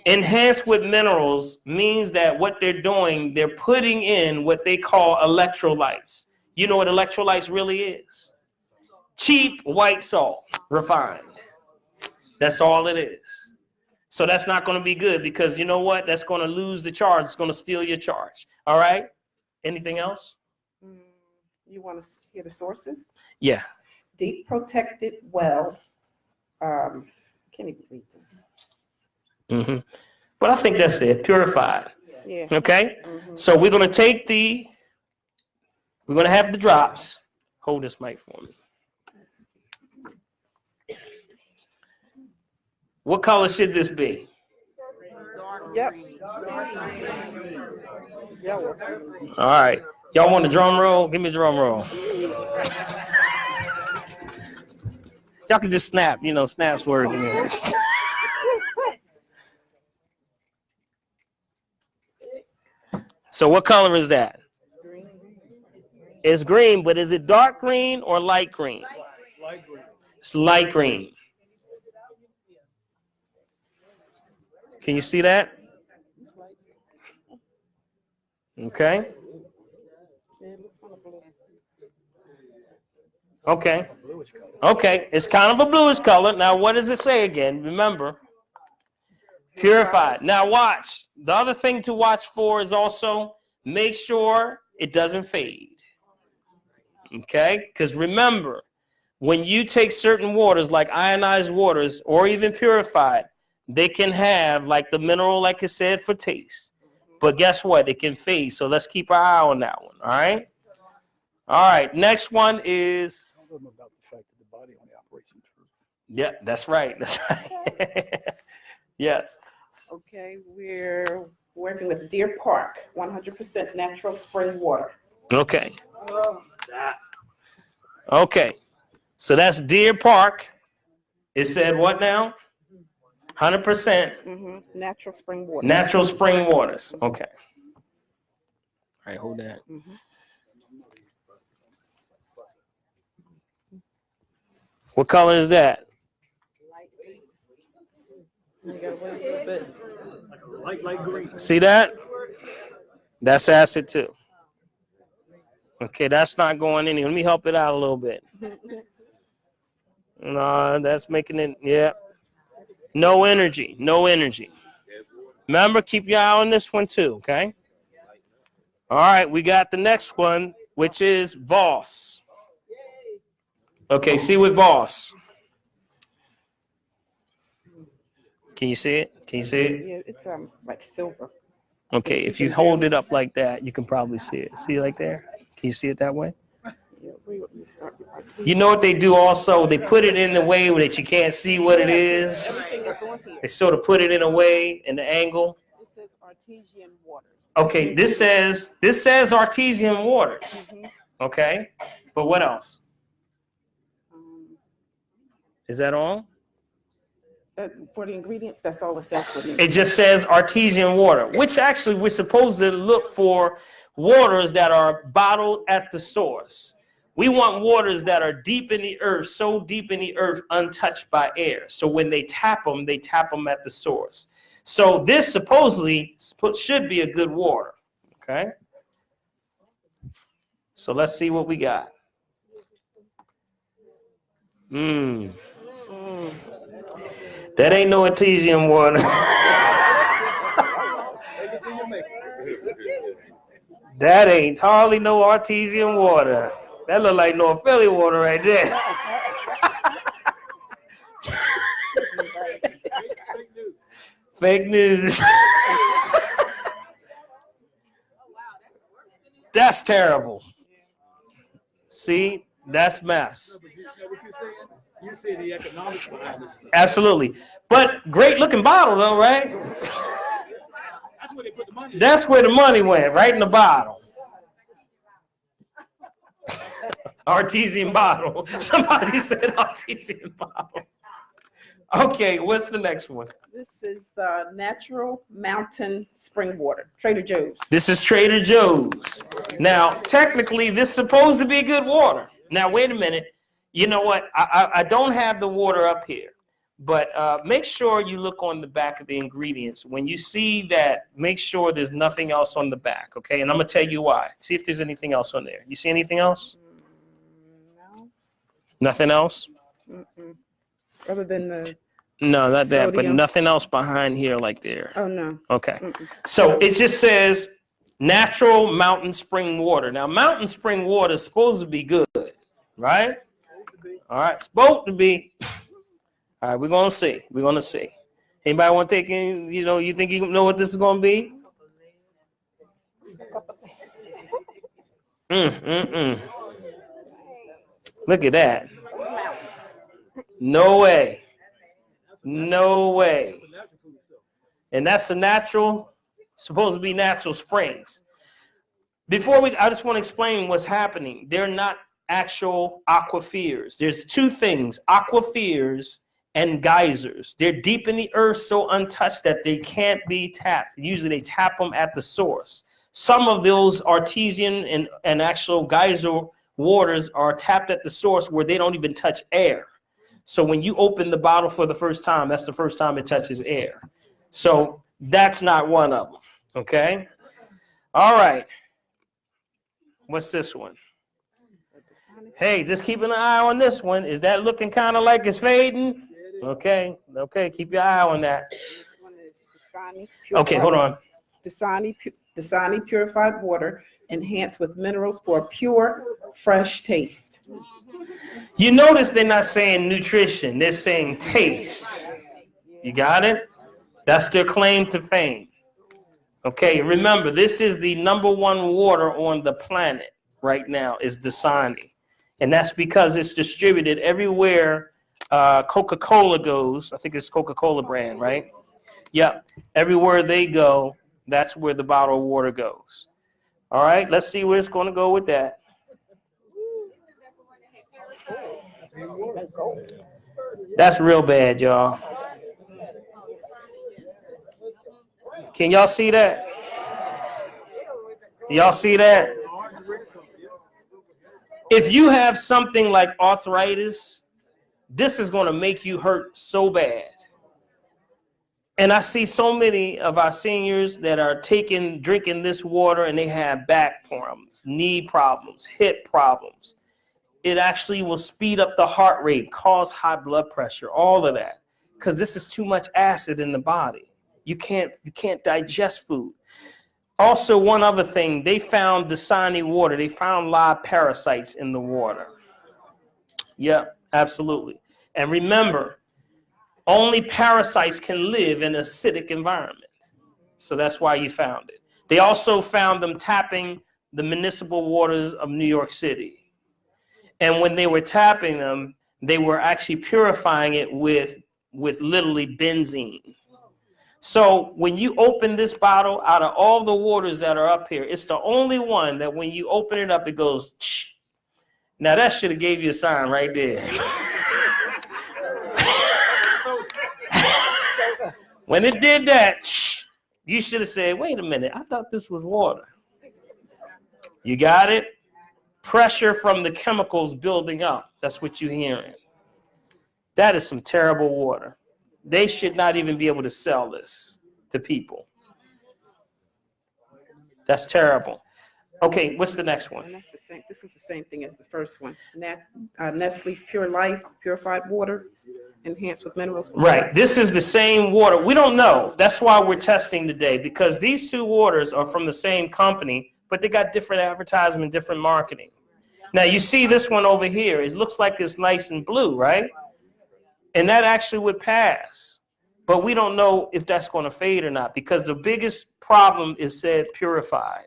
Enhanced with minerals means that what they're doing, they're putting in what they call electrolytes. You know what electrolytes really is? Cheap white salt, refined. That's all it is. So that's not going to be good because you know what? That's going to lose the charge. It's going to steal your charge. All right? Anything else? You want to hear the sources? Yeah. Deep protected well. Can't even read this. Mm-hmm. But I think that's it. Purified. Yeah. Okay. Mhm. So we're gonna we're gonna have the drops. Hold this mic for me. What color should this be? Yep. Yellow. All right. Y'all want a drum roll? Give me a drum roll. Y'all can just snap. You know, snaps work. So what color is that? It's green, but is it dark green or light green? Light green. It's light green. Can you see that? Okay. Okay. Okay. It's kind of a bluish color. Now, what does it say again? Remember, purified. Now, watch. The other thing to watch for is also make sure it doesn't fade. Okay? Because remember, when you take certain waters like ionized waters or even purified, they can have like the mineral, like I said, for taste. But guess what? It can fade. So let's keep our eye on that one. All right. All right. Next one is. Tell them about the fact that the body only operates in truth. Yeah, that's right. That's right. Yes. Okay, we're working with Deer Park, 100% natural spring water. Okay. Okay. So that's Deer Park. It said what now? 100% Natural spring water. natural spring waters. Okay. All right, hold that. What color is that? You gotta wait a little bit. Like a light green. See that? That's acid too. Okay, that's not going in here. Let me help it out a little bit. No, that's making it, yeah. No energy, no energy. Remember, keep your eye on this one too, okay? All right, we got the next one, which is Voss. Okay, see with Voss. Can you see it? Can you see it? Yeah, it's like silver. Okay, if you hold it up like that, you can probably see it. See it like there? Can you see it that way? Yeah, we start with our teeth. You know what they do also? They put it in a way that you can't see what it is. Everything that's on here. They sort of put it in a way, in the angle. It says artesian waters. Okay, this says artesian waters. Okay, but what else? Is that all? For the ingredients, that's all it says for the It just says artesian water, which actually we're supposed to look for waters that are bottled at the source. We want waters that are deep in the earth, so deep in the earth, untouched by air. So when they tap them at the source. So this supposedly should be a good water. Okay. So let's see what we got. That ain't no artesian water. That ain't hardly no artesian water. That look like North Philly water right there. Fake news. That's terrible. See, that's mess. You see the economics behind this. Absolutely. But great looking bottle though, right? That's where they put the money. That's where the money went, right in the bottle. Artesian bottle. Somebody said artesian bottle. Okay, what's the next one? This is natural mountain spring water, Trader Joe's. This is Trader Joe's. Now, technically, this is supposed to be good water. Now, wait a minute. You know what? I don't have the water up here, but make sure you look on the back of the ingredients. When you see that, make sure there's nothing else on the back, okay? And I'm going to tell you why. See if there's anything else on there. You see anything else? No. Nothing else? Other than the. No, not that, but Sodium. nothing else behind here like there. Oh no. Okay. So it just says Natural mountain spring water. Now, mountain spring water is supposed to be good, right? All right, supposed to be. All right, we're going to see. We're going to see. Anybody want to take in, you think you know what this is going to be? Look at that. No way. No way. And that's supposed to be natural springs. I just want to explain what's happening. They're not actual aquifers. There's two things, aquifers and geysers. They're deep in the earth, so untouched that they can't be tapped. Usually they tap them at the source. Some of those artesian and actual geyser waters are tapped at the source where they don't even touch air. So when you open the bottle for the first time, that's the first time it touches air. So that's not one of them, okay? All right. What's this one? Hey, just keeping an eye on this one. Is that looking kind of like it's fading? Okay, keep your eye on that. This one is Okay, hold on. Dasani purified water enhanced with minerals for a pure, fresh taste. You notice they're not saying nutrition, they're saying taste. You got it? That's their claim to fame. Okay, remember, this is the number one water on the planet right now is Dasani. And that's because it's distributed everywhere Coca-Cola goes. I think it's Coca-Cola brand, right? Yeah, everywhere they go, that's where the bottled water goes. All right, let's see where it's going to go with that. That's real bad, y'all. Can y'all see that? Y'all see that? If you have something like arthritis, this is going to make you hurt so bad. And I see so many of our seniors that are drinking this water, and they have back problems, knee problems, hip problems. It actually will speed up the heart rate, cause high blood pressure, all of that, because this is too much acid in the body. You can't digest food. Also, one other thing, they found Dasani water. They found live parasites in the water. Yeah, absolutely. And remember, only parasites can live in an acidic environment. So that's why you found it. They also found them tapping the municipal waters of New York City. And when they were tapping them, they were actually purifying it with literally benzene. So when you open this bottle, out of all the waters that are up here, it's the only one that when you open it up, it goes, shh. Now that should have gave you a sign right there. When it did that, shh, you should have said, wait a minute, I thought this was water. You got it? Pressure from the chemicals building up. That's what you're hearing. That is some terrible water. They should not even be able to sell this to people. That's terrible. Okay, what's the next one? And that's the same. This was the same thing as the first one. Nestle's Pure Life purified water enhanced with minerals. Right. This is the same water. We don't know. That's why we're testing today, because these two waters are from the same company, but they got different advertisement, different marketing. Now you see this one over here. It looks like it's nice and blue, right? And that actually would pass. But we don't know if that's going to fade or not, because the biggest problem is said purified.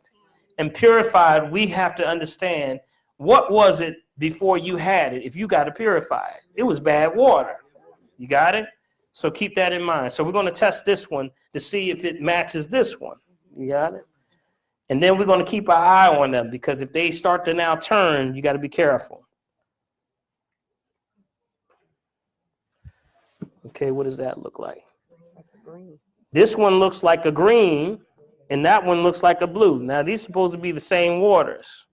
And purified, we have to understand, what was it before you had it if you got it purified? It was bad water. You got it? So keep that in mind. So we're going to test this one to see if it matches this one. You got it? And then we're going to keep our eye on them, because if they start to now turn, you got to be careful. Okay, what does that look like? This one looks like a green, and that one looks like a blue. Now, these are supposed to be the same waters.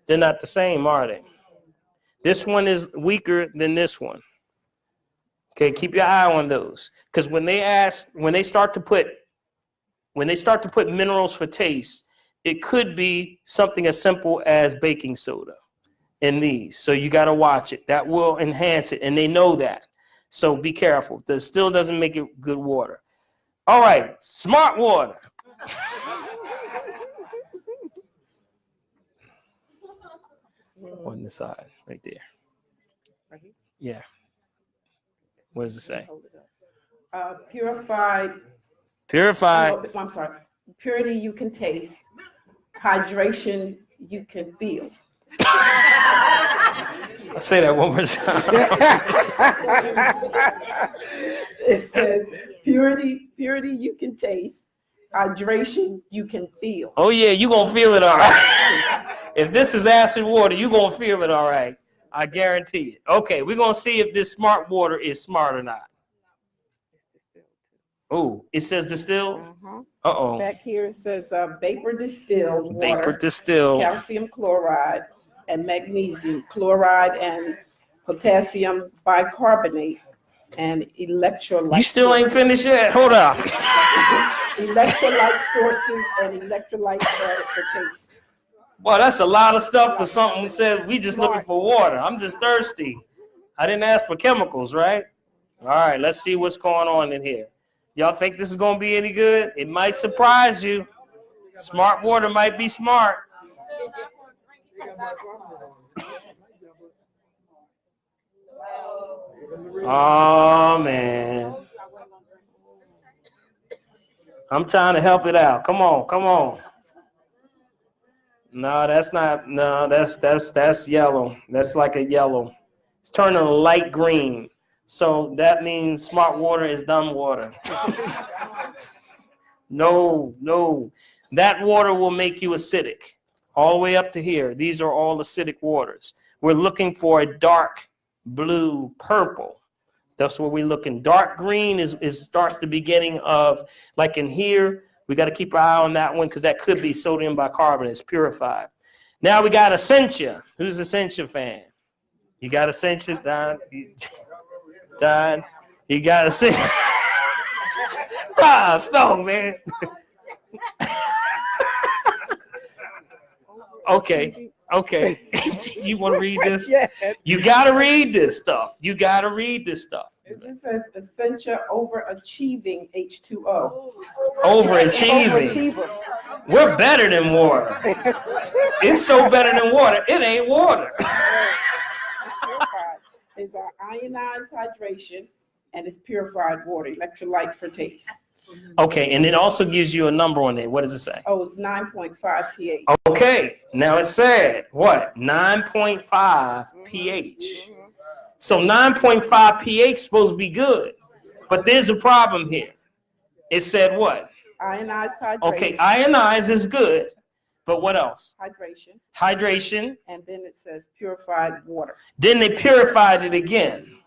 They're not the same, are they? This one is weaker than this one. Okay, keep your eye on those, because when they start to put minerals for taste, it could be something as simple as baking soda in these. So you got to watch it. That will enhance it, and they know that. So be careful. That still doesn't make it good water. All right, smart water. On the side, right there. Right here? Yeah. What does it say? Hold it up. Purified. Purified. No, I'm sorry. Purity you can taste. Hydration you can feel. I'll say that one more time. It says purity you can taste. Hydration you can feel. Oh yeah, you gonna feel it all right. If this is acid water, you gonna feel it all right. I guarantee it. Okay, we're gonna see if this smart water is smart or not. Oh, it says distilled. Uh-oh. Back here it says vapor distilled water, Vapor distilled. calcium chloride and magnesium chloride and potassium bicarbonate and electrolyte. You still ain't finished yet? Hold up. Electrolyte sources and electrolyte added for taste. Boy, that's a lot of stuff for something that said we just looking for water. I'm just thirsty. I didn't ask for chemicals, right? All right, let's see what's going on in here. Y'all think this is going to be any good? It might surprise you. Smart water might be smart. Oh, man. I'm trying to help it out. Come on, come on. No, that's not. No, that's yellow. That's like a yellow. It's turning a light green. So that means smart water is dumb water. No. That water will make you acidic. All the way up to here. These are all acidic waters. We're looking for a dark blue, purple. That's what we're looking. Dark green is starts the beginning of, like in here, we got to keep our eye on that one because that could be sodium bicarbonate. It's purified. Now we got Essentia. Who's Essentia fan? You got Essentia, Don? Don, you got Essentia? Stone, man. Okay. You want to read this? Yes. You got to read this stuff. It says Essentia overachieving H2O. Overachieving. We're better than water. It's so better than water. It ain't water. It's our ionized hydration and it's purified water, electrolyte for taste. Okay, and it also gives you a number on it. What does it say? Oh, it's 9.5 pH. Okay, now it said what? 9.5 pH. So 9.5 pH is supposed to be good, but there's a problem here. It said what? Ionized hydration. Okay, ionized is good, but what else? Hydration. Hydration. And then it says purified water. Then they purified it again.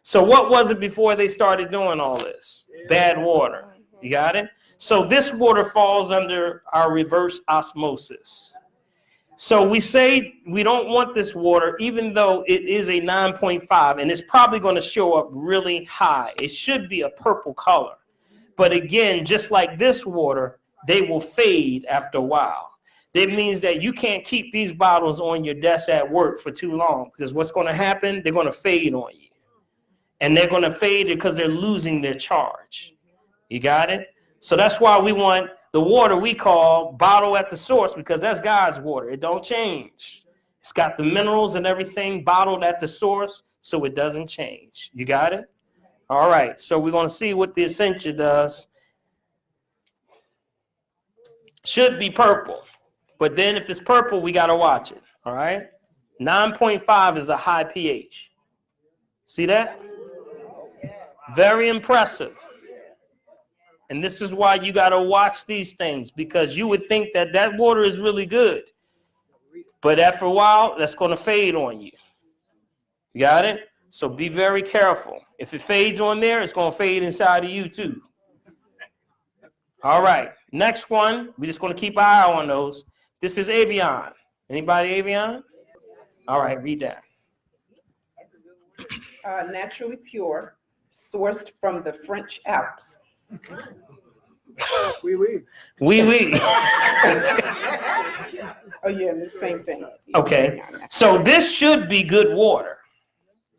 So what was it before they started doing all this? Bad water. You got it? So this water falls under our reverse osmosis. So we say we don't want this water, even though it is a 9.5, and it's probably going to show up really high. It should be a purple color. But again, just like this water, they will fade after a while. That means that you can't keep these bottles on your desk at work for too long, because what's going to happen, they're going to fade on you. And they're going to fade because they're losing their charge. You got it? So that's why we want the water we call bottle at the source, because that's God's water. It don't change. It's got the minerals and everything bottled at the source, so it doesn't change. You got it? All right. So we're going to see what the Essentia does. Should be purple. But then if it's purple, we got to watch it. All right? 9.5 is a high pH. See that? Very impressive. And this is why you got to watch these things, because you would think that that water is really good. But after a while, that's going to fade on you. You got it? So be very careful. If it fades on there, it's going to fade inside of you too. All right. Next one, we're just going to keep an eye on those. This is Avion. Anybody Avion? All right, read that. Naturally pure, sourced from the French Alps. Oui. Oui. Oh yeah, the same thing. Okay. So this should be good water,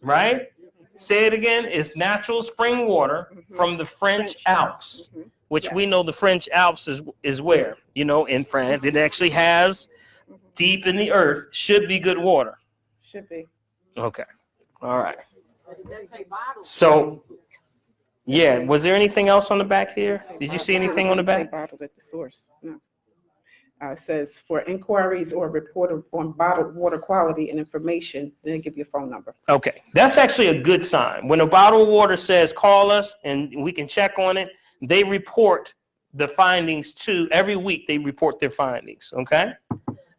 right? Say it again. It's natural spring water from the French Alps, which we know the French Alps is where? You know, in France. It actually has deep in the earth should be good water. Should be. Okay. All right. So, yeah, was there anything else on the back here? Did you see anything on the back? Bottled at the source. No. It says for inquiries or report on bottled water quality and information, then give your phone number. Okay, that's actually a good sign. When a bottle of water says call us and we can check on it, they report the findings to, every week they report their findings, okay?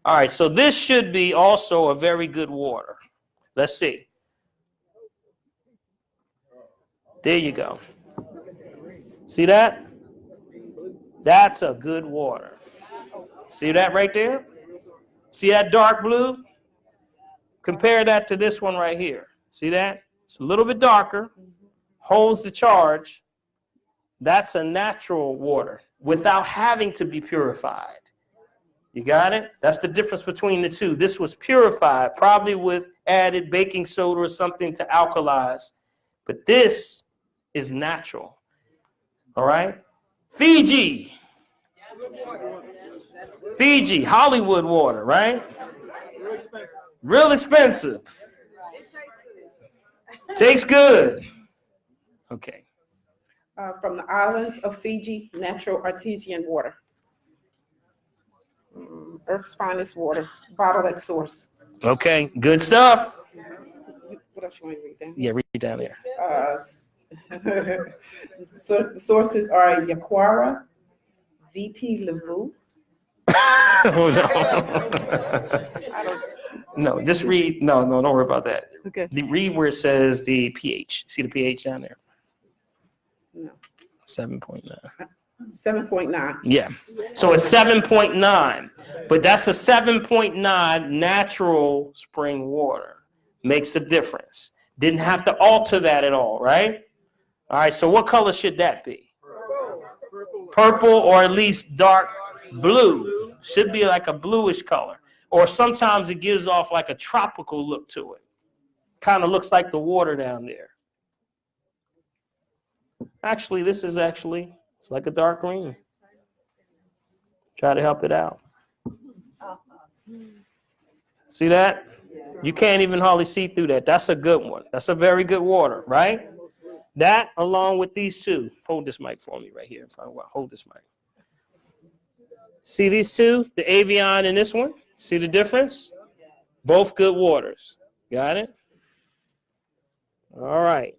All right, so this should be also a very good water. Let's see. There you go. See that? That's a good water. See that right there? See that dark blue? Compare that to this one right here. See that? It's a little bit darker, holds the charge. That's a natural water without having to be purified. You got it? That's the difference between the two. This was purified, probably with added baking soda or something to alkalize. But this is natural. All right? Fiji. Fiji, Hollywood water, right? Real expensive. Tastes good. Okay. From the islands of Fiji, natural artesian water. Earth's finest water, bottled at source. Okay, good stuff. What else you want to read down? Yeah, read down there. The sources are Yaquara, VT Levu. Oh, no. No, just read. No, don't worry about that. Okay. Read where it says the pH. See the pH down there? No. 7.9. 7.9. Yeah. So it's 7.9, but that's a 7.9 natural spring water. Makes a difference. Didn't have to alter that at all, right? All right, so what color should that be? Purple or at least dark blue. Should be like a bluish color. Or sometimes it gives off like a tropical look to it. Kind of looks like the water down there. Actually, this is actually, it's like a dark green. Try to help it out. See that? You can't even hardly see through that. That's a good one. That's a very good water, right? That along with these two. Hold this mic for me right here. Hold this mic. See these two? The Avion and this one? See the difference? Both good waters. Got it? All right.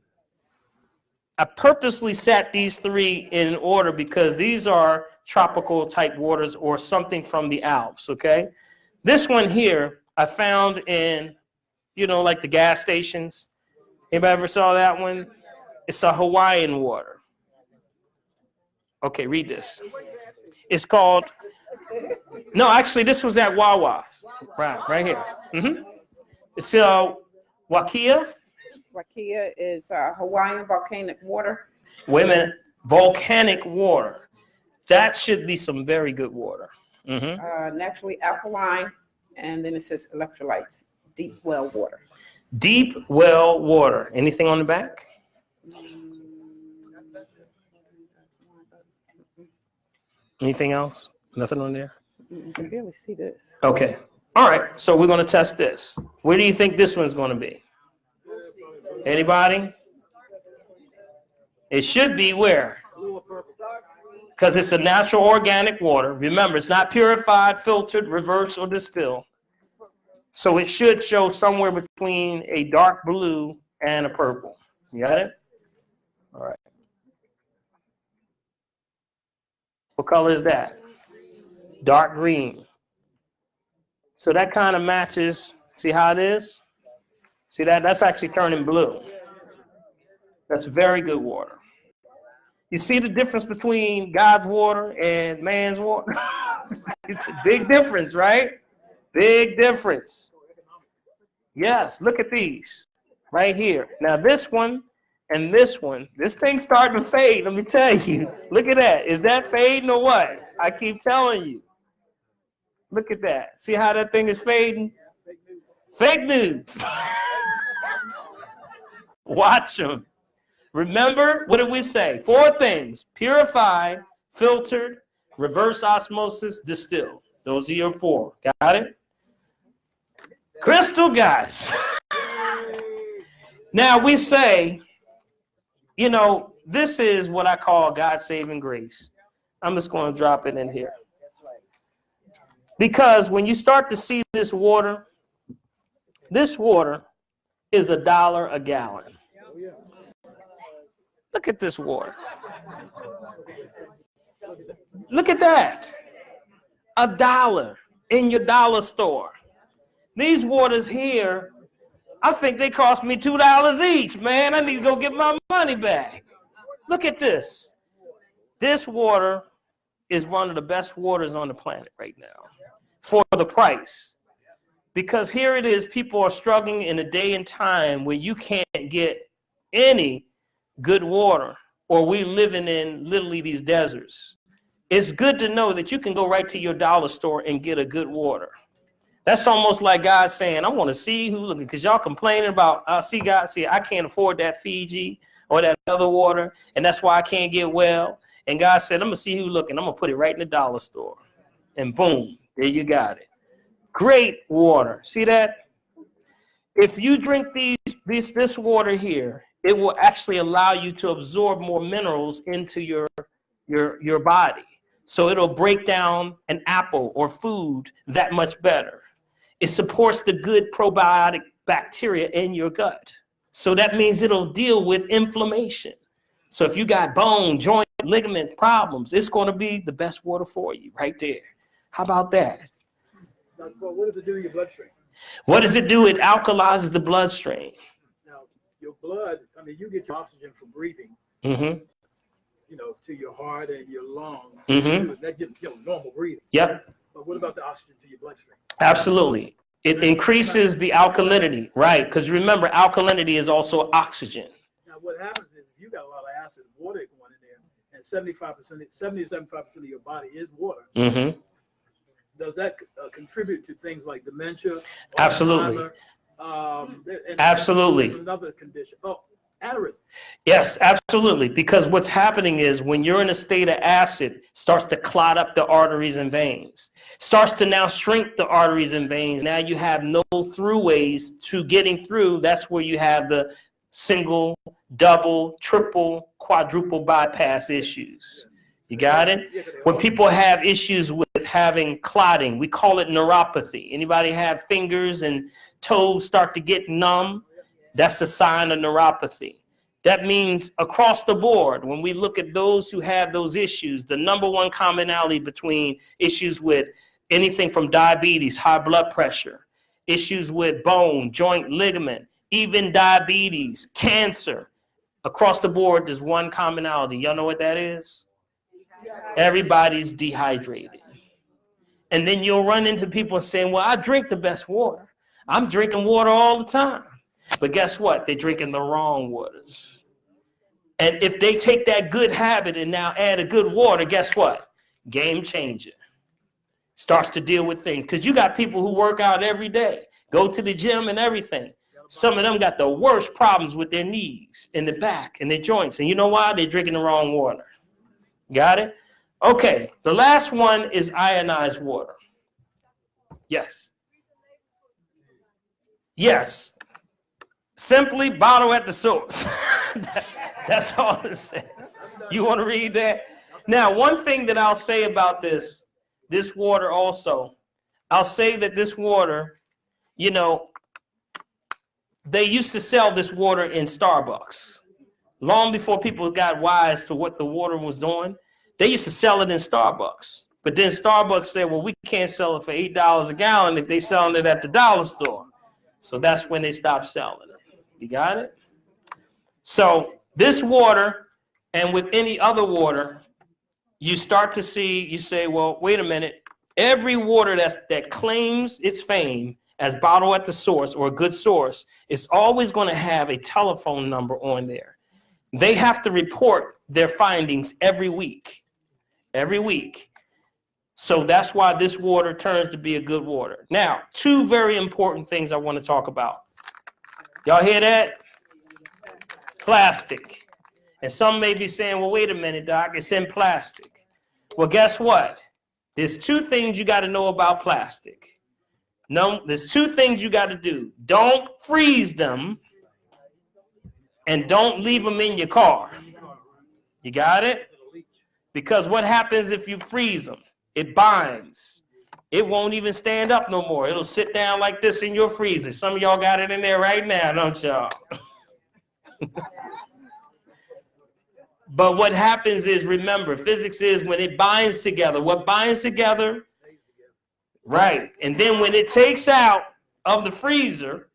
I purposely set these three in order because these are tropical type waters or something from the Alps, okay? This one here I found in, like the gas stations. Anybody ever saw that one? It's a Hawaiian water. Okay, read this. It's called, no, actually this was at Wawa's, right here. It's Wakia. Wakia is Hawaiian volcanic water. Wait a minute, volcanic water. That should be some very good water. Naturally alkaline, and then it says electrolytes, deep well water. Deep well water. Anything on the back? Anything else? Nothing on there? You can barely see this. Okay. All right. So we're going to test this. Where do you think this one's going to be? Anybody? It should be where? Because it's a natural organic water. Remember, it's not purified, filtered, reversed, or distilled. So it should show somewhere between a dark blue and a purple. You got it? All right. What color is that? Dark green. So that kind of matches. See how it is? See that? That's actually turning blue. That's very good water. You see the difference between God's water and man's water? It's a big difference, right? Big difference. Yes, look at these right here. Now this one and this one, this thing's starting to fade, let me tell you. Look at that. Is that fading or what? I keep telling you. Look at that. See how that thing is fading? Fake news. Watch them. Remember, what did we say? 4 things: purified, filtered, reverse osmosis, distilled. Those are your 4. Got it? Crystal, guys. Now we say, you know, this is what I call God's saving grace. I'm just going to drop it in here. Because when you start to see this water is $1 a gallon. Look at this water. Look at that. $1 in your dollar store. These waters here, I think they cost me $2 each, man. I need to go get my money back. Look at this. This water is one of the best waters on the planet right now for the price. Because here it is, people are struggling in a day and time where you can't get any good water, or we living in literally these deserts. It's good to know that you can go right to your dollar store and get a good water. That's almost like God saying, I want to see who's looking, because y'all complaining about, see, God, see, I can't afford that Fiji or that other water, and that's why I can't get well. And God said, I'm going to see who's looking. I'm going to put it right in the dollar store. And boom, there you got it. Great water. See that? If you drink this water here, it will actually allow you to absorb more minerals into your body. So it'll break down an apple or food that much better. It supports the good probiotic bacteria in your gut. So that means it'll deal with inflammation. So if you got bone, joint, ligament problems, it's going to be the best water for you right there. How about that? Well, what does it do to your bloodstream? What does it do? It alkalizes the bloodstream. Now, your blood, I mean, you get your oxygen from breathing, Mm-hmm. you know, to your heart and your lungs. Mm-hmm. That gives, you know, normal breathing. Yep. But what about the oxygen to your bloodstream? Absolutely. It increases the alkalinity, right? Because remember, alkalinity is also oxygen. Now, what happens is if you got a lot of acid water going in there, and 70 to 75% of your body is water, Mm-hmm. does that contribute to things like dementia? Absolutely. And Absolutely. Another condition. Oh, aneurysm. Yes, absolutely. Because what's happening is when you're in a state of acid, starts to clot up the arteries and veins, starts to now shrink the arteries and veins. Now you have no throughways to getting through. That's where you have the single, double, triple, quadruple bypass issues. You got it? When people have issues with having clotting, we call it neuropathy. Anybody have fingers and toes start to get numb? That's a sign of neuropathy. That means across the board, when we look at those who have those issues, the number one commonality between issues with anything from diabetes, high blood pressure, issues with bone, joint, ligament, even diabetes, cancer, across the board, there's one commonality. Y'all know what that is? Everybody's dehydrated. And then you'll run into people saying, well, I drink the best water. I'm drinking water all the time. But guess what? They're drinking the wrong waters. And if they take that good habit and now add a good water, guess what? Game changer. Starts to deal with things. Because you got people who work out every day, go to the gym and everything. Some of them got the worst problems with their knees and the back and their joints. And you know why? They're drinking the wrong water. Got it? Okay, the last one is ionized water. Yes. Yes. Simply bottle at the source. That's all it says. You want to read that? Now, one thing that I'll say about this water also, I'll say that this water, you know, they used to sell this water in Starbucks. Long before people got wise to what the water was doing, they used to sell it in Starbucks. But then Starbucks said, well, we can't sell it for $8 a gallon if they're selling it at the dollar store. So that's when they stopped selling it. You got it? So this water, and with any other water, you start to see, you say, well, wait a minute. Every water that claims its fame as bottled at the source or a good source is always going to have a telephone number on there. They have to report their findings every week. Every week. So that's why this water turns to be a good water. Now, two very important things I want to talk about. Y'all hear that? Plastic. And some may be saying, well, wait a minute, Doc, it's in plastic. Well, guess what? There's two things you got to know about plastic. No, there's two things you got to do. Don't freeze them and don't leave them in your car. You got it? Because what happens if you freeze them? It binds. It won't even stand up no more. It'll sit down like this in your freezer. Some of y'all got it in there right now, don't y'all? But what happens is, remember, physics is when it binds together. What binds together? Right. And then when it takes out of the freezer,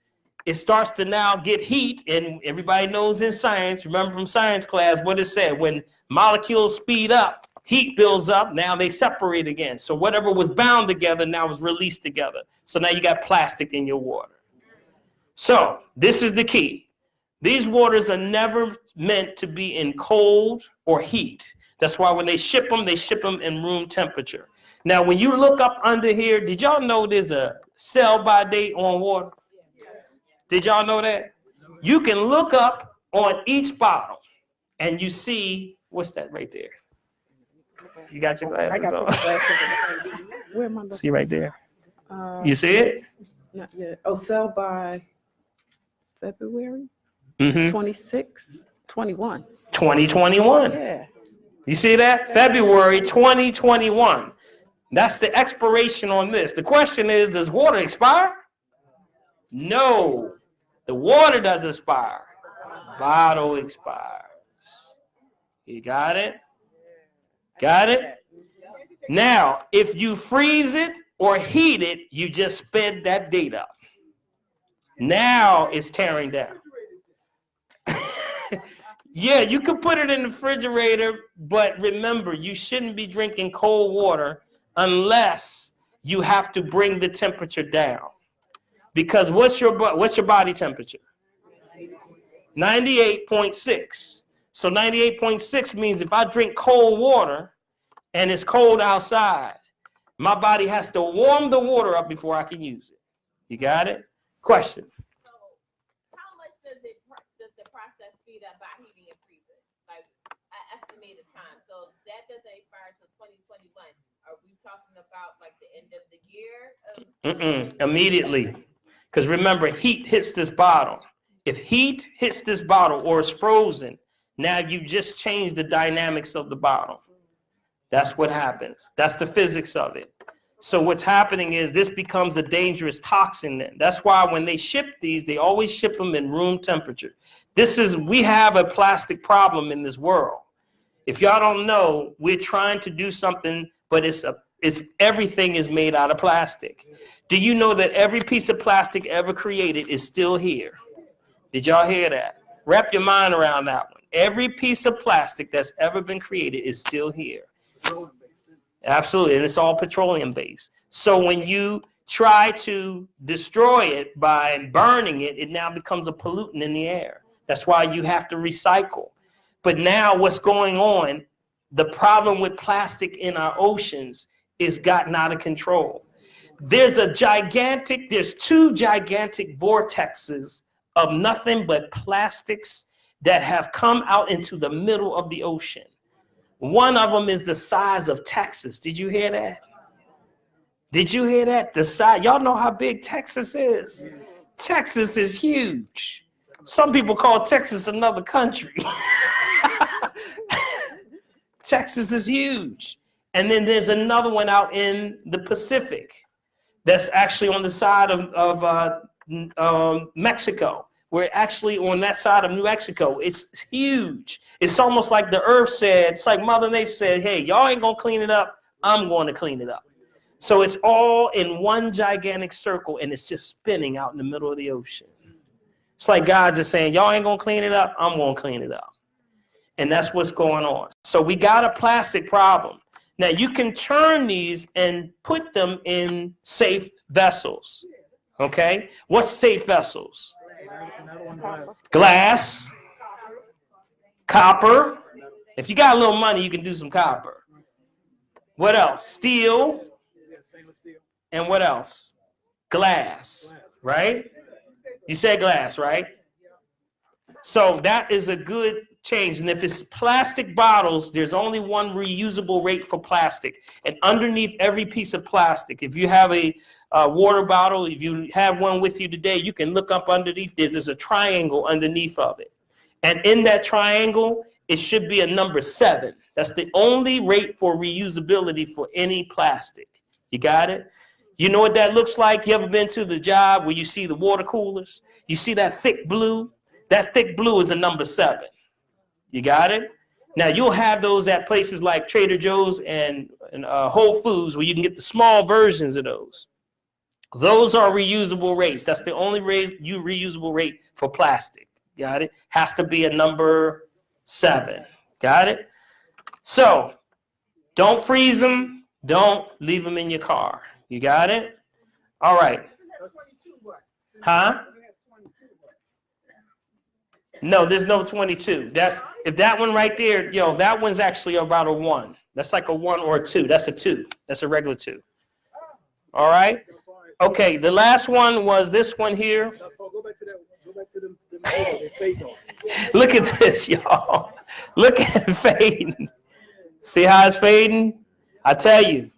it starts to now get heat. And everybody knows in science, remember from science class, what it said, when molecules speed up, heat builds up, now they separate again. So whatever was bound together now is released together. So now you got plastic in your water. So this is the key. These waters are never meant to be in cold or heat. That's why when they ship them in room temperature. Now, when you look up under here, did y'all know there's a sell-by date on water? Did y'all know that? You can look up on each bottle and you see, what's that right there? You got your glasses I got on? the glasses on. Where am I looking? See right there? You see it? Not yet. Oh, sell by February Mm-hmm. 26, 21. 2021. Yeah. You see that? February 2021. That's the expiration on this. The question is, does water expire? No. The water doesn't expire. Bottle expires. You got it? Got it? Now, if you freeze it or heat it, you just sped that date up. Now it's tearing down. Yeah, you could put it in the refrigerator, but remember, you shouldn't be drinking cold water unless you have to bring the temperature down. Because what's your body temperature? 98.6. So 98.6 means if I drink cold water and it's cold outside, my body has to warm the water up before I can use it. You got it? Question. How much does the process speed up by heating and freezing? Like an estimated time. So that doesn't expire until 2021. Are we talking about like the end of the year? Immediately. Because remember, heat hits this bottle. If heat hits this bottle or it's frozen, now you just changed the dynamics of the bottle. That's what happens. That's the physics of it. So what's happening is this becomes a dangerous toxin then. That's why when they ship these, they always ship them in room temperature. We have a plastic problem in this world. If y'all don't know, we're trying to do something, but everything is made out of plastic. Do you know that every piece of plastic ever created is still here? Did y'all hear that? Wrap your mind around that one. Every piece of plastic that's ever been created is still here. Absolutely, and it's all petroleum based. So when you try to destroy it by burning it, it now becomes a pollutant in the air. That's why you have to recycle. But now what's going on, the problem with plastic in our oceans is gotten out of control. There's two gigantic vortexes of nothing but plastics that have come out into the middle of the ocean. One of them is the size of Texas. Did you hear that? Did you hear that? The size, y'all know how big Texas is? Texas is huge. Some people call Texas another country. Texas is huge. And then there's another one out in the Pacific that's actually on the side of Mexico. We're actually on that side of New Mexico. It's huge. It's almost like the earth said, it's like Mother Nature said, hey, y'all ain't gonna clean it up. I'm going to clean it up. So it's all in one gigantic circle and it's just spinning out in the middle of the ocean. It's like God's just saying, y'all ain't gonna clean it up. I'm gonna clean it up. And that's what's going on. So we got a plastic problem. Now you can turn these and put them in safe vessels. Okay? What's safe vessels? Glass, copper. If you got a little money, you can do some copper. What else? Steel. And what else? Glass, right? You said glass, right? So that is a good changed. And if it's plastic bottles, there's only one reusable rate for plastic. And underneath every piece of plastic, if you have a water bottle, if you have one with you today, you can look up underneath. There's a triangle underneath of it. And in that triangle, it should be a number 7. That's the only rate for reusability for any plastic. You got it? You know what that looks like? You ever been to the job where you see the water coolers? You see that thick blue? That thick blue is a number 7. You got it? Now, you'll have those at places like Trader Joe's and Whole Foods where you can get the small versions of those. Those are reusable rates. That's the only reusable rate for plastic. Got it? Has to be a number 7. Got it? So, don't freeze them. Don't leave them in your car. You got it? All right. Huh? No, there's no 22. That's if that one right there, that one's actually about a 1. That's like a 1 or a 2. That's a 2. That's a regular 2. All right. Okay. The last one was this one here. Go back to that. Go back to them. Look at this, y'all. Look at it fading. See how it's fading? I tell you,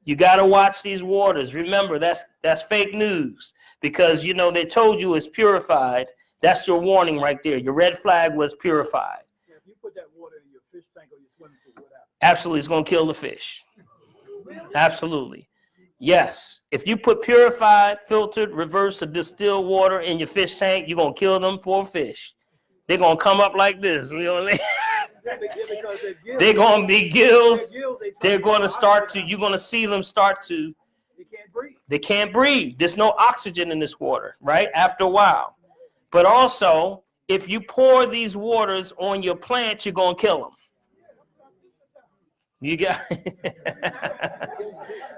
you got to watch these waters. Remember, that's fake news because, they told you it's purified. That's your warning right there. Your red flag was purified. If you put that water in your fish tank or your swimming pool, what happens? Absolutely, it's going to kill the fish. Absolutely. Yes. If you put purified, filtered, reverse, or distilled water in your fish tank, you're going to kill them for fish. They're going to come up like this. You know what I mean? They're going to be gills. They're going to start to, you're going to see them start to. They can't breathe. There's no oxygen in this water, right? After a while. But also, if you pour these waters on your plants, you're going to kill them. You got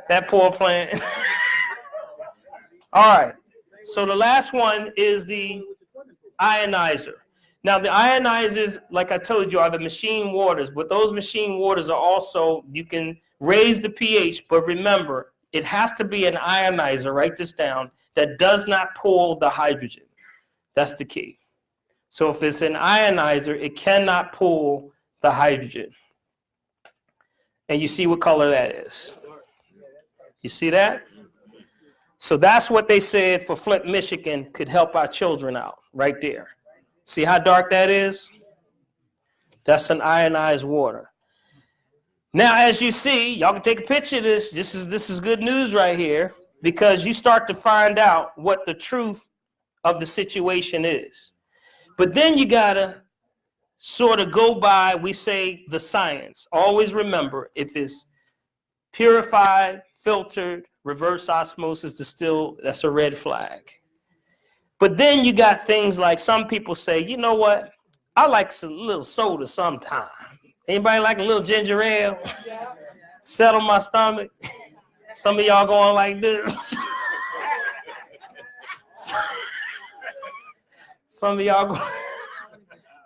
that poor plant. All right. So the last one is the ionizer. Now, the ionizers, like I told you, are the machine waters. But those machine waters are also, you can raise the pH. But remember, it has to be an ionizer, write this down, that does not pull the hydrogen. That's the key. So if it's an ionizer, it cannot pull the hydrogen. And you see what color that is. You see that? So that's what they said for Flint, Michigan could help our children out right there. See how dark that is? That's an ionized water. Now, as you see, y'all can take a picture of this. This is good news right here because you start to find out what the truth of the situation is. But then you gotta sort of go by, we say, the science. Always remember, if it's purified, filtered, reverse osmosis, distilled, that's a red flag. But then you got things like some people say, you know what? I like a little soda sometime. Anybody like a little ginger ale? Settle my stomach. Some of y'all going like this. Some of y'all go,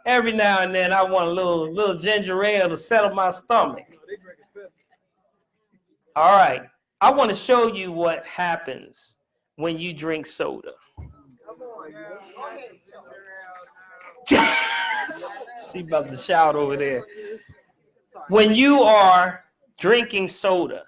every now and then I want a little ginger ale to settle my stomach. All right. I want to show you what happens when you drink soda. See about to shout over there. When you are drinking soda,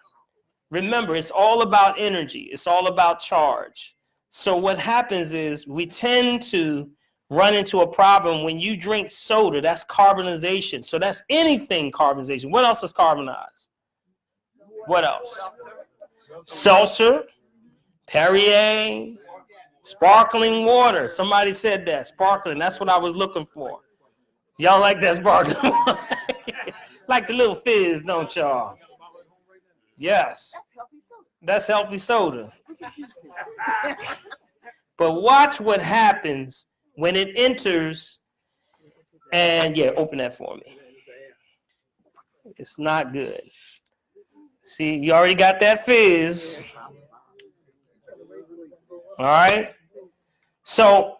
remember, it's all about energy. It's all about charge. So what happens is we tend to run into a problem when you drink soda. That's carbonization. So that's anything carbonization. What else is carbonized? What else? Seltzer, Perrier, sparkling water. Somebody said that. Sparkling. That's what I was looking for. Y'all like that sparkling water? Like the little fizz, don't y'all? Yes. That's healthy soda. But watch what happens when it enters. And yeah, open that for me. It's not good. See, you already got that fizz. All right. So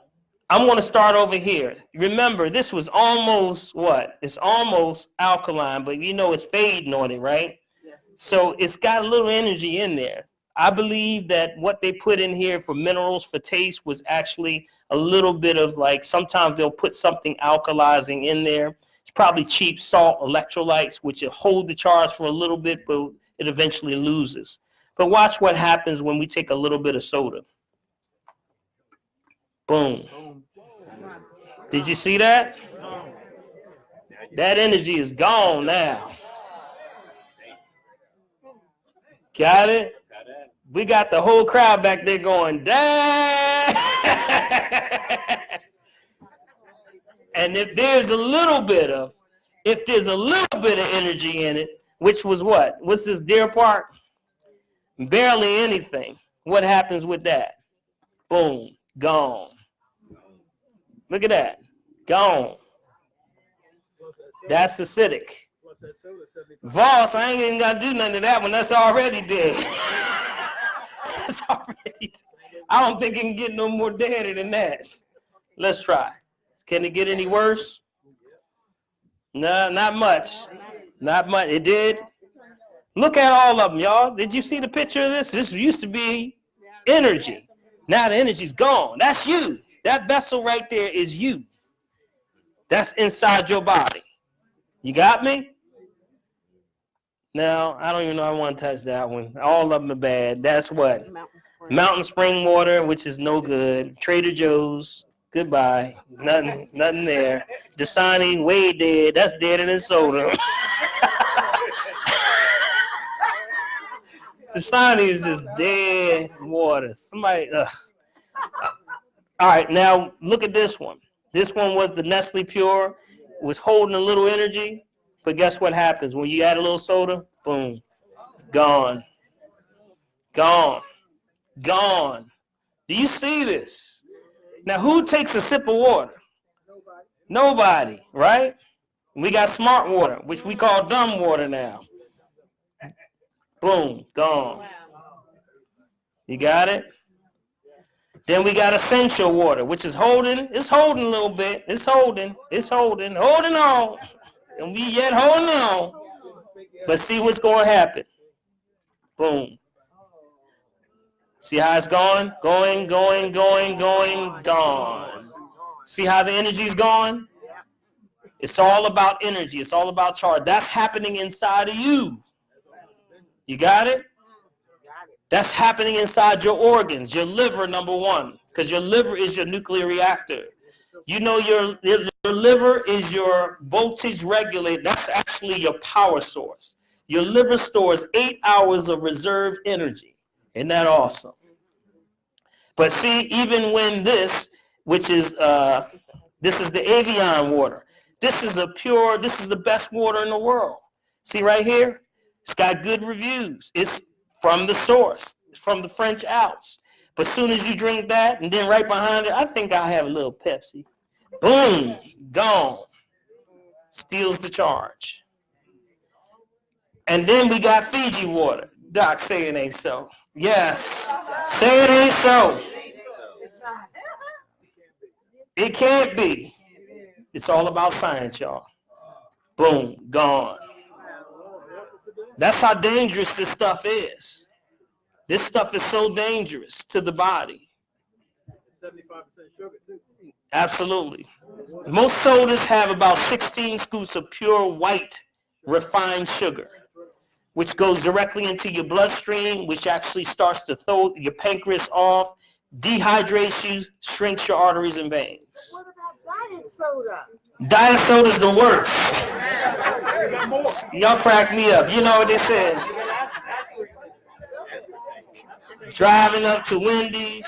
I'm going to start over here. Remember, this was almost what? It's almost alkaline, but you know it's fading on it, right? So it's got a little energy in there. I believe that what they put in here for minerals, for taste, was actually a little bit of like, sometimes they'll put something alkalizing in there. It's probably cheap salt electrolytes, which will hold the charge for a little bit, but it eventually loses. But watch what happens when we take a little bit of soda. Boom. Did you see that? That energy is gone now. Got it? We got the whole crowd back there going, dang! And if there's a little bit of energy in it, which was what? What's this Deer Park? Barely anything. What happens with that? Boom, gone. Look at that, gone. That's acidic. Voss, I ain't even gotta do nothing to that one. That's already dead. That's already dead. I don't think it can get no more deader than that. Let's try. Can it get any worse? No, not much. Not much. It did. Look at all of them, y'all. Did you see the picture of this? This used to be energy. Now the energy's gone. That's you. That vessel right there is you. That's inside your body. You got me? Now, I don't even know I want to touch that one. All of them are bad. That's what? Mountain Spring water, which is no good. Trader Joe's, goodbye. Nothing there. Dasani, way dead. That's deader than soda. Dasani is just dead water. Somebody, All right, now look at this one. This one was the Nestle Pure. It was holding a little energy, but guess what happens? When you add a little soda, boom, gone. Gone. Gone. Do you see this? Now, who takes a sip of water? Nobody, right? We got smart water, which we call dumb water now. Boom, gone. You got it? Then we got essential water, which is holding. It's holding a little bit. It's holding on. And we yet holding on. But see what's going to happen. Boom. See how it's going? Going, gone. See how the energy's gone? It's all about energy. It's all about charge. That's happening inside of you. You got it? That's happening inside your organs, your liver, number one, because your liver is your nuclear reactor. You know your liver is your voltage regulator. That's actually your power source. Your liver stores 8 hours of reserve energy. Isn't that awesome? But see, even when this is the Avion water. This is the best water in the world. See right here? It's got good reviews. It's from the source. It's from the French Alps. But as soon as you drink that, and then right behind it, I think I'll have a little Pepsi. Boom, gone. Steals the charge. And then we got Fiji water. Doc, say it ain't so. Yes, say it ain't so. It can't be. It's all about science, y'all. Boom, gone. That's how dangerous this stuff is. This stuff is so dangerous to the body. 75% sugar too. Absolutely. Most sodas have about 16 scoops of pure white refined sugar, which goes directly into your bloodstream, which actually starts to throw your pancreas off, dehydrates you, shrinks your arteries and veins. What about diet soda? Diet soda's the worst. Y'all crack me up. You know what they said? Driving up to Wendy's.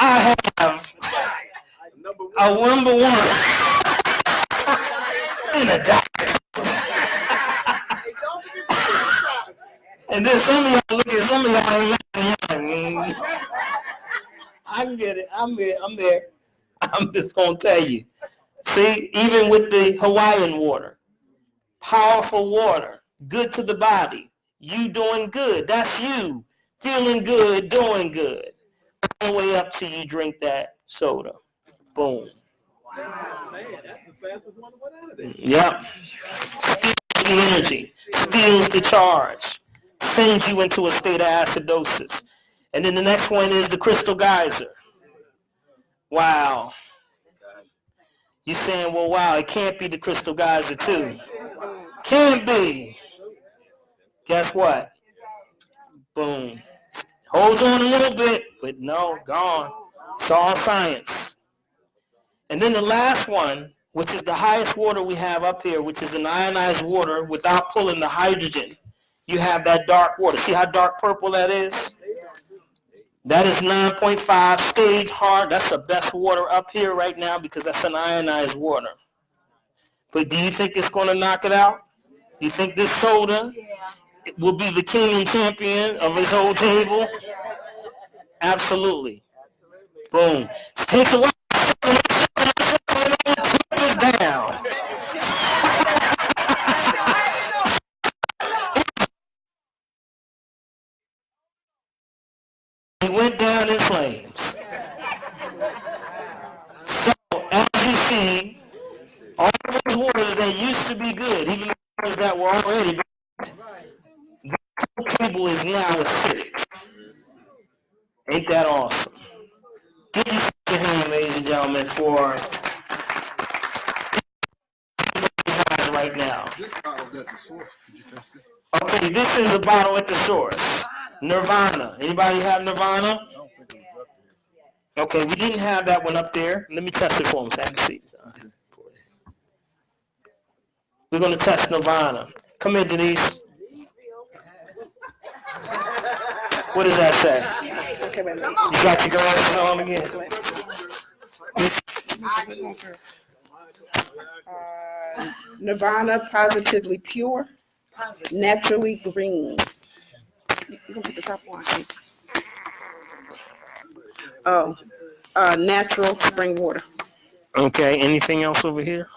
I have a number one in a diet. And then some of y'all look at some of y'all and like, I get it. I'm there. I'm just going to tell you. See, even with the Hawaiian water, powerful water, good to the body. You doing good. That's you. Feeling good, doing good. All the way up till you drink that soda. Boom. Wow, man, that's the fastest one to get out of there. Yep. Steals the energy. Steals the charge. Sends you into a state of acidosis. And then the next one is the crystal geyser. Wow. You're saying, well, wow, it can't be the Crystal Geyser too. Can't be. Guess what? Boom. Holds on a little bit, but no, gone. It's all science. And then the last one, which is the highest water we have up here, which is an ionized water without pulling the hydrogen. You have that dark water. See how dark purple that is? That is 9.5 stage hard. That's the best water up here right now because that's an ionized water. But do you think it's going to knock it out? You think this soda will be the king and champion of his whole table? Absolutely. Boom. Take the down. He went down in flames. So, as you see, all those waters that used to be good, even the waters that were already bad, the whole table is now acidic. Ain't that awesome? Give you a hand, ladies and gentlemen, for right now. Okay, this is a bottle at the source. Nirvana. Anybody have Nirvana? Okay, we didn't have that one up there. Let me test it for them so I can see. We're going to test Nirvana. Come in, Denise. What does that say? You got your glasses on again? Nirvana, positively pure, naturally green. You can put the top one. Oh, natural spring water. Okay, anything else over here?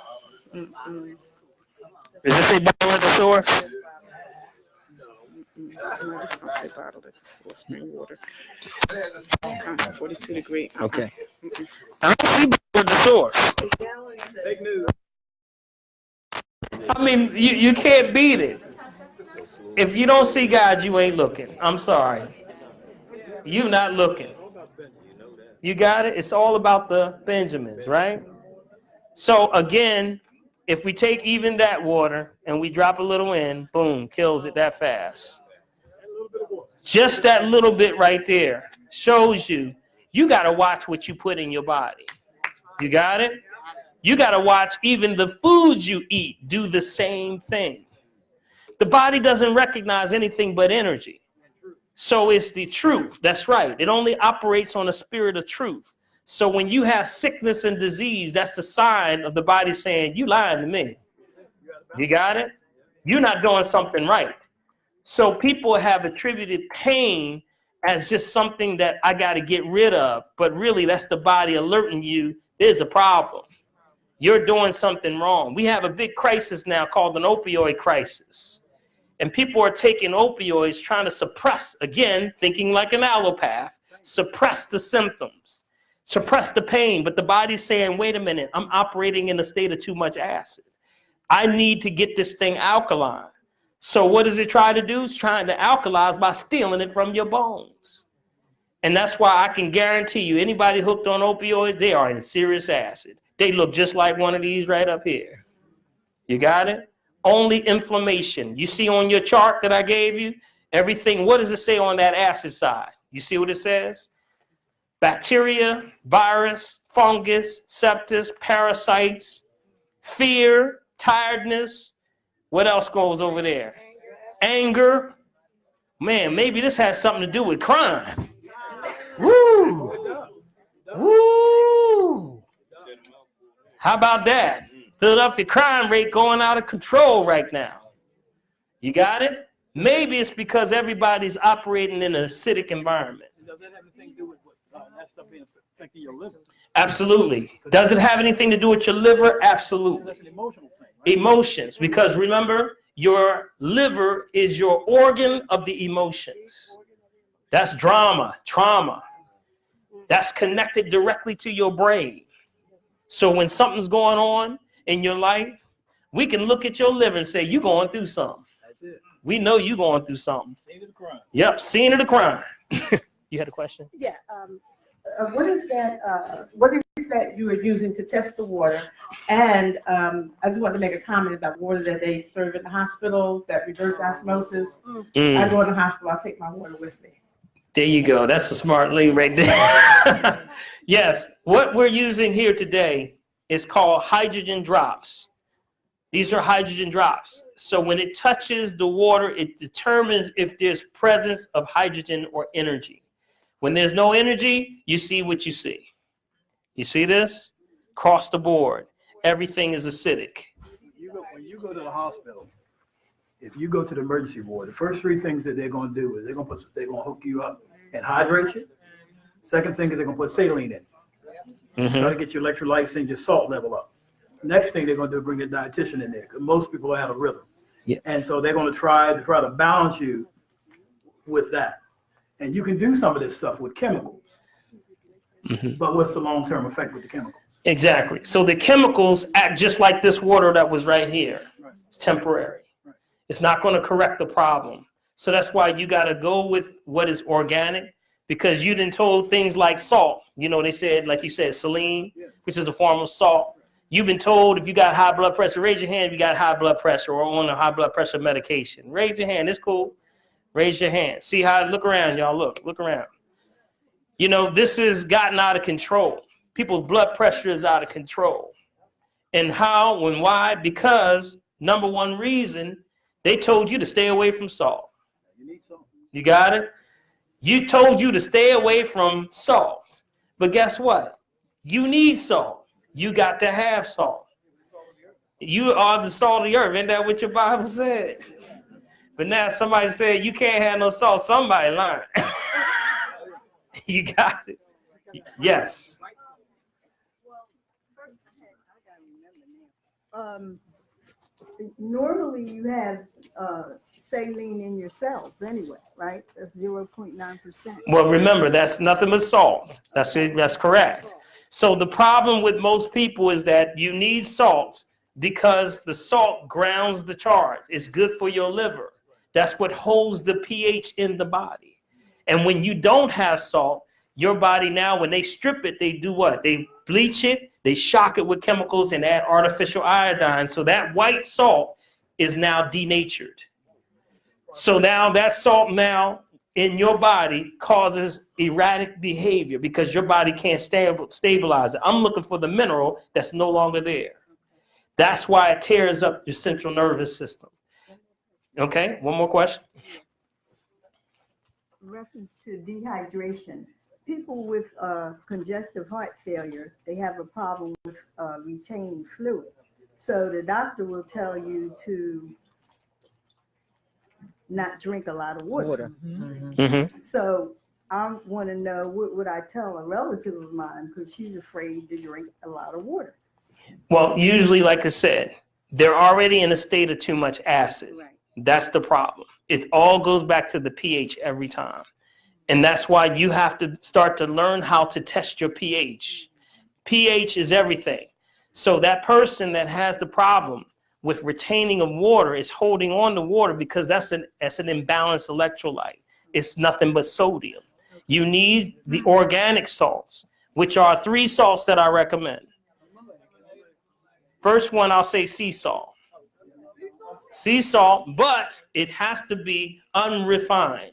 Is this a bottle at the source? No, this don't say bottle at the source, spring water. 42 degree. Okay. I don't see bottle at the source. Fake news. I mean, you can't beat it. If you don't see God, you ain't looking. I'm sorry. You're not looking. You got it? It's all about the Benjamins, right? So again, if we take even that water and we drop a little in, boom, kills it that fast. Just that little bit right there shows you got to watch what you put in your body. You got it? You got to watch even the foods you eat do the same thing. The body doesn't recognize anything but energy. So it's the truth. That's right. It only operates on the spirit of truth. So when you have sickness and disease, that's the sign of the body saying, you lying to me. You got it? You're not doing something right. So people have attributed pain as just something that I got to get rid of. But really, that's the body alerting you there's a problem. You're doing something wrong. We have a big crisis now called an opioid crisis. And people are taking opioids, trying to suppress, again, thinking like an allopath, suppress the symptoms, suppress the pain. But the body's saying, wait a minute, I'm operating in a state of too much acid. I need to get this thing alkaline. So what does it try to do? It's trying to alkalize by stealing it from your bones. And that's why I can guarantee you, anybody hooked on opioids, they are in serious acid. They look just like one of these right up here. You got it? Only inflammation. You see on your chart that I gave you, everything, what does it say on that acid side? You see what it says? Bacteria, virus, fungus, sepsis, parasites, fear, tiredness. What else goes over there? Anger. Man, maybe this has something to do with crime. Woo! Woo! How about that? Philadelphia crime rate going out of control right now. You got it? Maybe it's because everybody's operating in an acidic environment. Does that have anything to do with that stuff being affecting your liver? Absolutely. Does it have anything to do with your liver? Absolutely. That's an emotional thing, right? Emotions, because remember, your liver is your organ of the emotions. That's drama, trauma. That's connected directly to your brain. So when something's going on in your life, we can look at your liver and say, you're going through something. That's it. We know you're going through something. Scene of the crime. Yep, scene of the crime. You had a question? Yeah. what is that you are using to test the water? And I just want to make a comment about water that they serve in the hospital, that reverse osmosis. I go in the hospital, I take my water with me. There you go. That's a smart lady right there. Yes, what we're using here today is called hydrogen drops. These are hydrogen drops. So when it touches the water, it determines if there's presence of hydrogen or energy. When there's no energy, you see what you see. You see this? Across the board, everything is acidic. When you go to the hospital, if you go to the emergency ward, the first three things that they're going to do is they're going to hook you up and hydrate you. Second thing is they're going to put saline in. Try to get your electrolytes and your salt level up. Next thing they're going to do is bring the dietitian in there, because most people have a rhythm. Yeah. And so they're going to try to balance you with that. And you can do some of this stuff with chemicals. But what's the long-term effect with the chemicals? Exactly. So the chemicals act just like this water that was right here. It's temporary. It's not going to correct the problem. So that's why you got to go with what is organic, because you done told things like salt. You know, they said, like you said, saline, which is a form of salt. You've been told if you got high blood pressure, raise your hand if you got high blood pressure or on a high blood pressure medication. Raise your hand. It's cool. Raise your hand. See how, look around, y'all. Look around. You know, this has gotten out of control. People's blood pressure is out of control. And how and why? Because number one reason, they told you to stay away from salt. You need salt. You got it? You told you to stay away from salt. But guess what? You need salt. You got to have salt. You are the salt of the earth. Isn't that what your Bible said? But now somebody said you can't have no salt. Somebody lying. You got it. Yes. Normally you have saline in your cells anyway, right? That's 0.9%. Well, remember, that's nothing but salt. That's it. That's correct. So the problem with most people is that you need salt because the salt grounds the charge. It's good for your liver. That's what holds the pH in the body. And when you don't have salt, your body now, when they strip it, they do what? They bleach it, they shock it with chemicals and add artificial iodine. So that white salt is now denatured. So now that salt now in your body causes erratic behavior because your body can't stabilize it. I'm looking for the mineral that's no longer there. That's why it tears up your central nervous system. Okay, one more question. Reference to dehydration. People with congestive heart failure, they have a problem with retaining fluid. So the doctor will tell you to not drink a lot of water. So I want to know, what would I tell a relative of mine, because she's afraid to drink a lot of water. Well, usually, like I said, they're already in a state of too much acid. Right. That's the problem. It all goes back to the pH every time. And that's why you have to start to learn how to test your pH. pH is everything. So that person that has the problem with retaining of water is holding on to water because that's an imbalanced electrolyte. It's nothing but sodium. You need the organic salts, which are 3 salts that I recommend. First one, I'll say sea salt. Sea salt, but it has to be unrefined.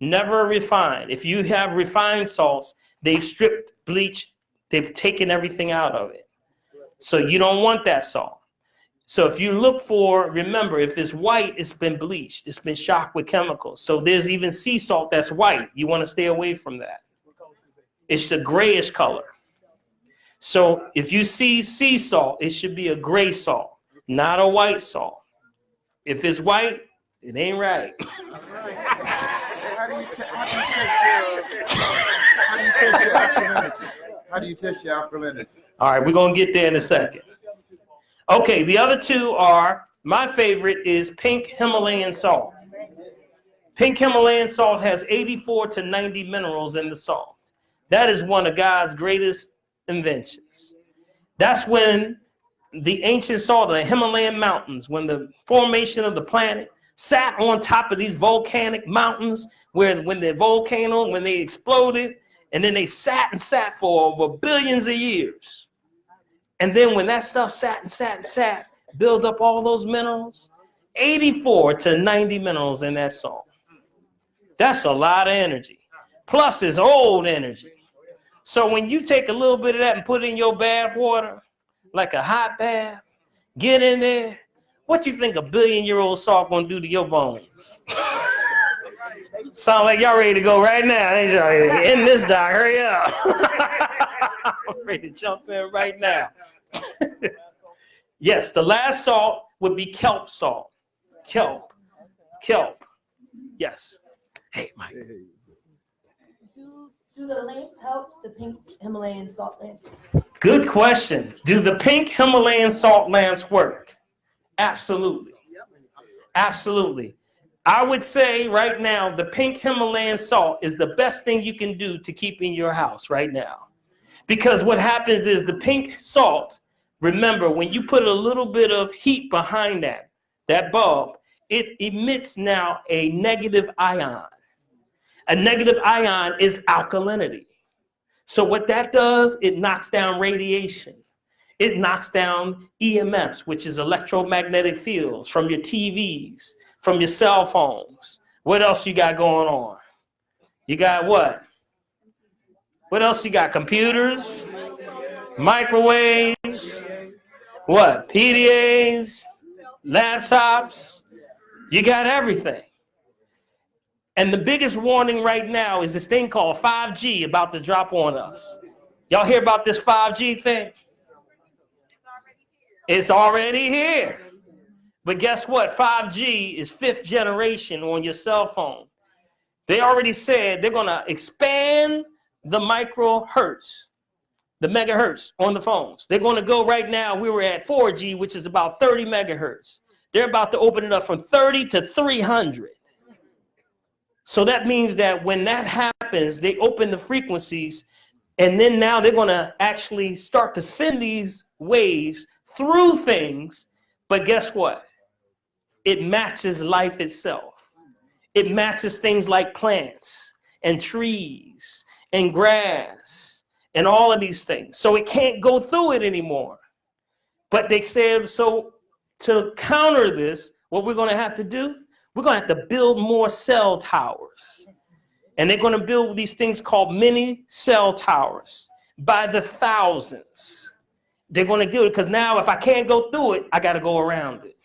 Never refined. If you have refined salts, they've stripped, bleached, they've taken everything out of it. So you don't want that salt. So if you look for, remember, if it's white, it's been bleached. It's been shocked with chemicals. So there's even sea salt that's white. You want to stay away from that. It's a grayish color. So if you see sea salt, it should be a gray salt, not a white salt. If it's white, it ain't right. How do you test your alkalinity? All right, we're going to get there in a second. Okay, the other 2 are, my favorite is pink Himalayan salt. Pink Himalayan salt has 84 to 90 minerals in the salt. That is one of God's greatest inventions. That's when the ancient salt of the Himalayan mountains, when the formation of the planet sat on top of these volcanic mountains, where when the volcano, when they exploded, And then they sat and sat for over billions of years. And then when that stuff sat and sat and sat, build up all those minerals, 84 to 90 minerals in that salt. That's a lot of energy. Plus it's old energy. So when you take a little bit of that and put it in your bath water, like a hot bath, get in there, what you think a billion-year-old salt gonna do to your bones? Sound like y'all ready to go right now, ain't y'all? In this doc, hurry up. I'm ready to jump in right now. Yes, the last salt would be kelp salt. Kelp. Yes. Hey, Mike. Do the lamps help the pink Himalayan salt lamps? Good question. Do the pink Himalayan salt lamps work? Absolutely. Absolutely. I would say right now, the pink Himalayan salt is the best thing you can do to keep in your house right now. Because what happens is the pink salt, remember, when you put a little bit of heat behind that bulb, it emits now a negative ion. A negative ion is alkalinity. So what that does, it knocks down radiation. It knocks down EMFs, which is electromagnetic fields, from your TVs, from your cell phones. What else you got going on? You got what? What else you got? Computers, microwaves, what? PDAs, laptops. You got everything. And the biggest warning right now is this thing called 5G about to drop on us. Y'all hear about this 5G thing? It's already here. But guess what? 5G is 5th generation on your cell phone. They already said they're going to expand the microhertz, the megahertz on the phones. They're going to go right now. We were at 4G, which is about 30 megahertz. They're about to open it up from 30 to 300. So that means that when that happens, they open the frequencies, and then now they're going to actually start to send these waves through things. But guess what? It matches life itself. It matches things like plants and trees and grass and all of these things. So it can't go through it anymore. But they said, so to counter this, what we're going to have to do, we're going to have to build more cell towers. And they're going to build these things called mini cell towers by the thousands. They're going to do it because now if I can't go through it, I got to go around it.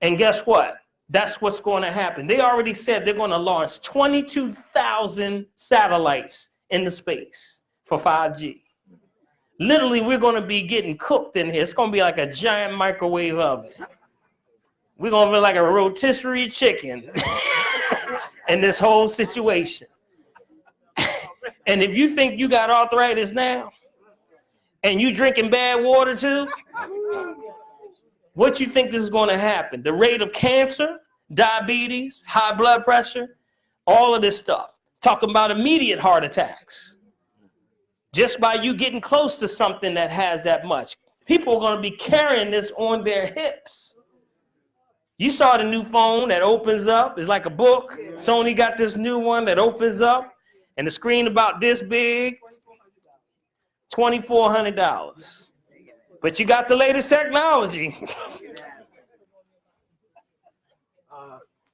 And guess what? That's what's going to happen. They already said they're going to launch 22,000 satellites into space for 5G. Literally, we're going to be getting cooked in here. It's going to be like a giant microwave oven. We're going to be like a rotisserie chicken in this whole situation. And if you think you got arthritis now, and you drinking bad water too, what you think this is going to happen? The rate of cancer, diabetes, high blood pressure, all of this stuff. Talking about immediate heart attacks. Just by you getting close to something that has that much. People are going to be carrying this on their hips. You saw the new phone that opens up. It's like a book. Sony got this new one that opens up, and the screen about this big. $2,400. But you got the latest technology.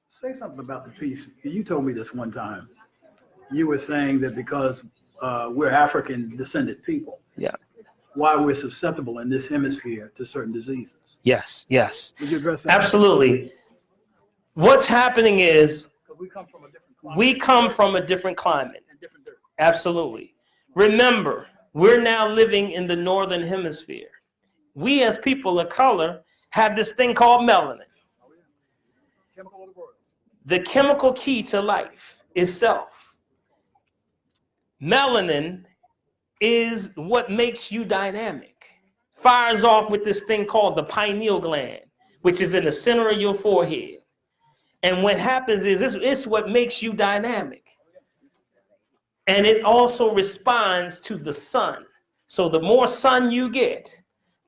Say something about the peace. You told me this one time. You were saying that because we're African descended people. Yeah. Why we're susceptible in this hemisphere to certain diseases. Yes, yes. Would you address that? Absolutely. What's happening is We come from a different climate. we come from a different climate. And different dirt. Absolutely. Remember, we're now living in the northern hemisphere. We as people of color have this thing called melanin. Chemical of the world. The chemical key to life is self. Melanin is what makes you dynamic. Fires off with this thing called the pineal gland, which is in the center of your forehead. And what happens is it's what makes you dynamic. And it also responds to the sun. So the more sun you get,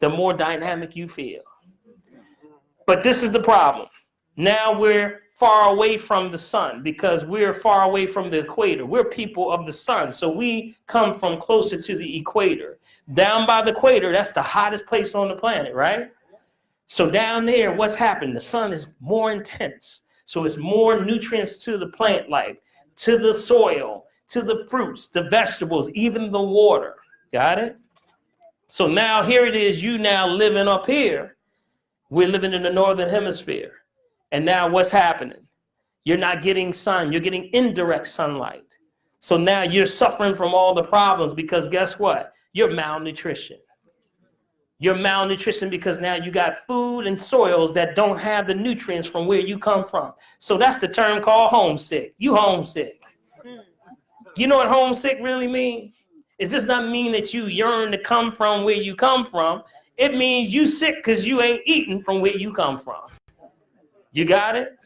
the more dynamic you feel. But this is the problem. Now we're far away from the sun because we're far away from the equator. We're people of the sun. So we come from closer to the equator. Down by the equator, that's the hottest place on the planet, right? So down there, what's happened? The sun is more intense. So it's more nutrients to the plant life, to the soil, to the fruits, the vegetables, even the water. Got it? So now here it is, you now living up here. We're living in the northern hemisphere. And now what's happening? You're not getting sun. You're getting indirect sunlight. So now you're suffering from all the problems because guess what? You're malnutrition. You're malnutrition because now you got food and soils that don't have the nutrients from where you come from. So that's the term called homesick. You homesick. You know what homesick really means? It does not mean that you yearn to come from where you come from. It means you sick because you ain't eating from where you come from. You got it?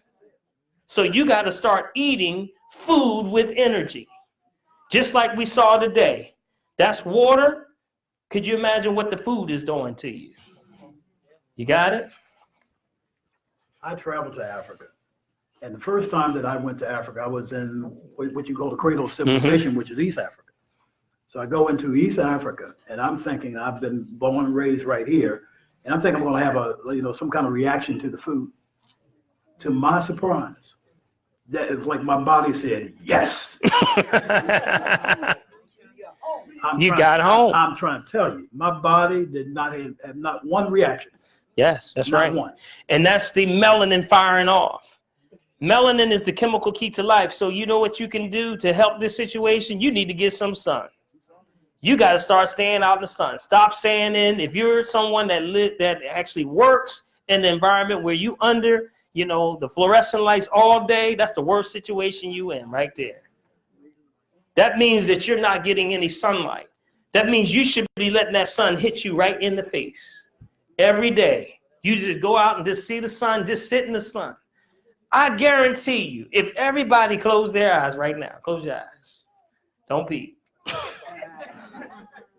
So you got to start eating food with energy. Just like we saw today. That's water. Could you imagine what the food is doing to you? You got it? I traveled to Africa. And the first time that I went to Africa, I was in what you call the cradle of civilization, which is East Africa. So I go into East Africa, and I'm thinking I've been born and raised right here, and I'm thinking I'm going to have some kind of reaction to the food. To my surprise, that it's like my body said yes. Got home. I'm trying to tell you, my body did not have not one reaction. Yes, that's not right. One. And that's the melanin firing off. Melanin is the chemical key to life. So you know what you can do to help this situation? You need to get some sun. You got to start staying out in the sun. Stop staying in. If you're someone that actually works in the environment where you under, the fluorescent lights all day, that's the worst situation you in right there. That means that you're not getting any sunlight. That means you should be letting that sun hit you right in the face every day. You just go out and just see the sun, just sit in the sun. I guarantee you, if everybody closed their eyes right now, close your eyes. Don't peek.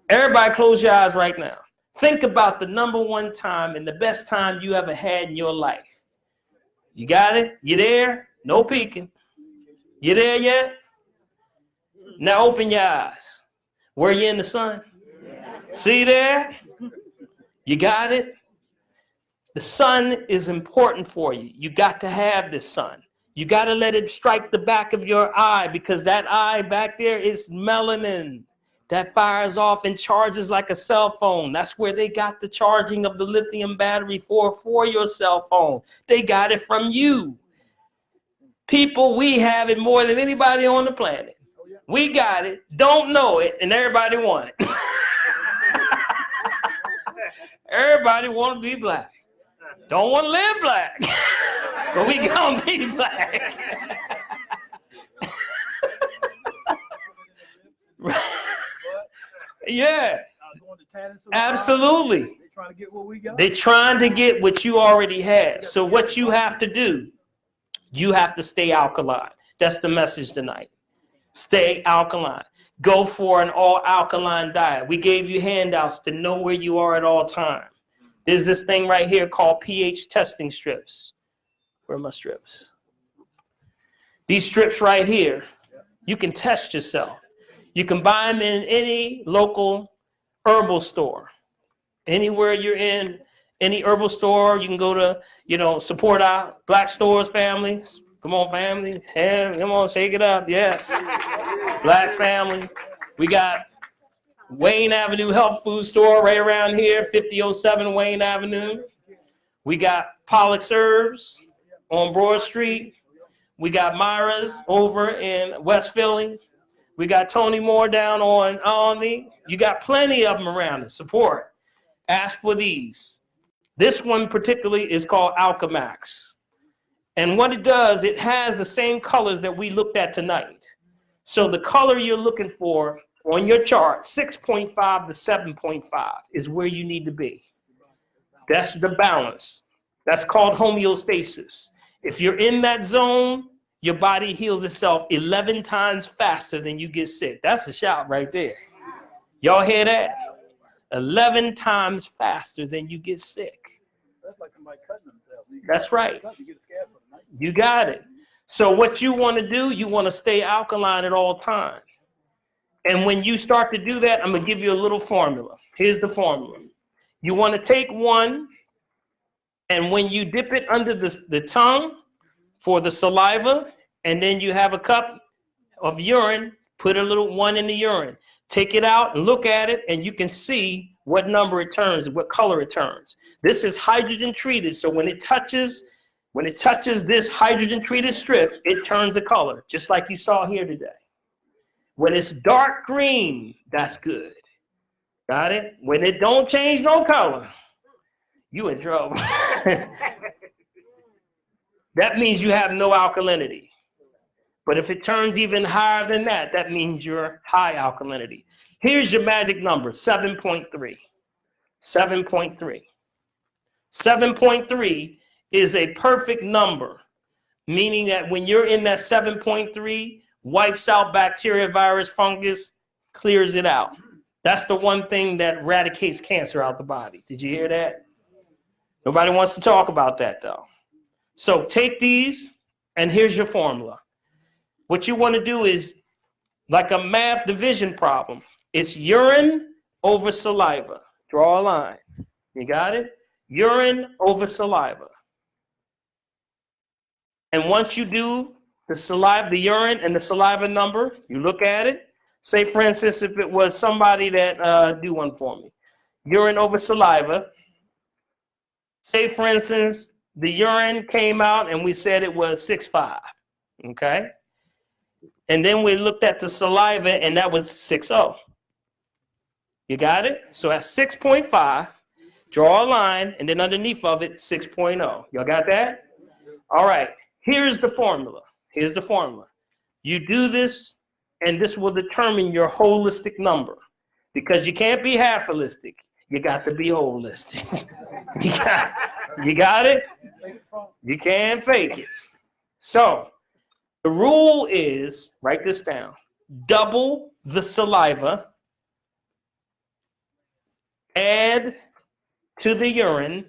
Everybody close your eyes right now. Think about the number one time and the best time you ever had in your life. You got it? You there? No peeking. You there yet? Now open your eyes. Were you in the sun? See there? You got it? The sun is important for you. You got to have this sun. You got to let it strike the back of your eye because that eye back there is melanin. That fires off and charges like a cell phone. That's where they got the charging of the lithium battery for your cell phone. They got it from you. People, we have it more than anybody on the planet. We got it, don't know it, and everybody want it. Everybody want to be black. Don't want to live black, but we gonna be black. Yeah, absolutely. They're trying to get what we got. They're trying to get what you already have. So what you have to do, you have to stay alkaline. That's the message tonight. Stay alkaline. Go for an all alkaline diet. We gave you handouts to know where you are at all times. There's this thing right here called pH testing strips. Where are my strips? These strips right here, you can test yourself. You can buy them in any local herbal store. Anywhere you're in, any herbal store, you can go to, support our black stores, families. Come on, family. Yeah, come on, shake it up. Yes. Black family. We got Wayne Avenue Health Food Store right around here, 5007 Wayne Avenue. We got Pollock's Herbs on Broad Street. We got Myra's over in West Philly. We got Tony Moore down on Alney. You got plenty of them around to support. Ask for these. This one particularly is called Alchemax. And what it does, it has the same colors that we looked at tonight. So the color you're looking for on your chart, 6.5 to 7.5 is where you need to be. That's the balance. That's called homeostasis. If you're in that zone, your body heals itself 11 times faster than you get sick. That's a shout right there. Y'all hear that? 11 times faster than you get sick. That's like somebody cutting themselves. That's right. You get scared from You got it. So what you want to do, you want to stay alkaline at all times. And when you start to do that, I'm going to give you a little formula. Here's the formula. You want to take one, and when you dip it under the tongue for the saliva, and then you have a cup of urine, put a little one in the urine. Take it out and look at it, and you can see what number it turns, what color it turns. This is hydrogen treated, so when it touches this hydrogen treated strip, it turns the color, just like you saw here today. When it's dark green, that's good. Got it? When it don't change no color, you in trouble. That means you have no alkalinity. But if it turns even higher than that, that means you're high alkalinity. Here's your magic number, 7.3. 7.3. 7.3 is a perfect number, meaning that when you're in that 7.3, wipes out bacteria, virus, fungus, clears it out. That's the one thing that eradicates cancer out the body. Did you hear that? Nobody wants to talk about that, though. So take these, and here's your formula. What you want to do is, like a math division problem, it's urine over saliva. Draw a line. You got it? Urine over saliva. And once you do the saliva, the urine and the saliva number, you look at it. Say, for instance, if it was somebody that, do one for me. Urine over saliva. Say, for instance, the urine came out and we said it was 6.5, okay? And then we looked at the saliva and that was 6.0. You got it? So at 6.5, draw a line, and then underneath of it, 6.0. Y'all got that? All right, here's the formula. Here's the formula. You do this, and this will determine your holistic number, because you can't be half holistic. You got to be holistic. You got it? You can't fake it. So the rule is, write this down, double the saliva, add to the urine,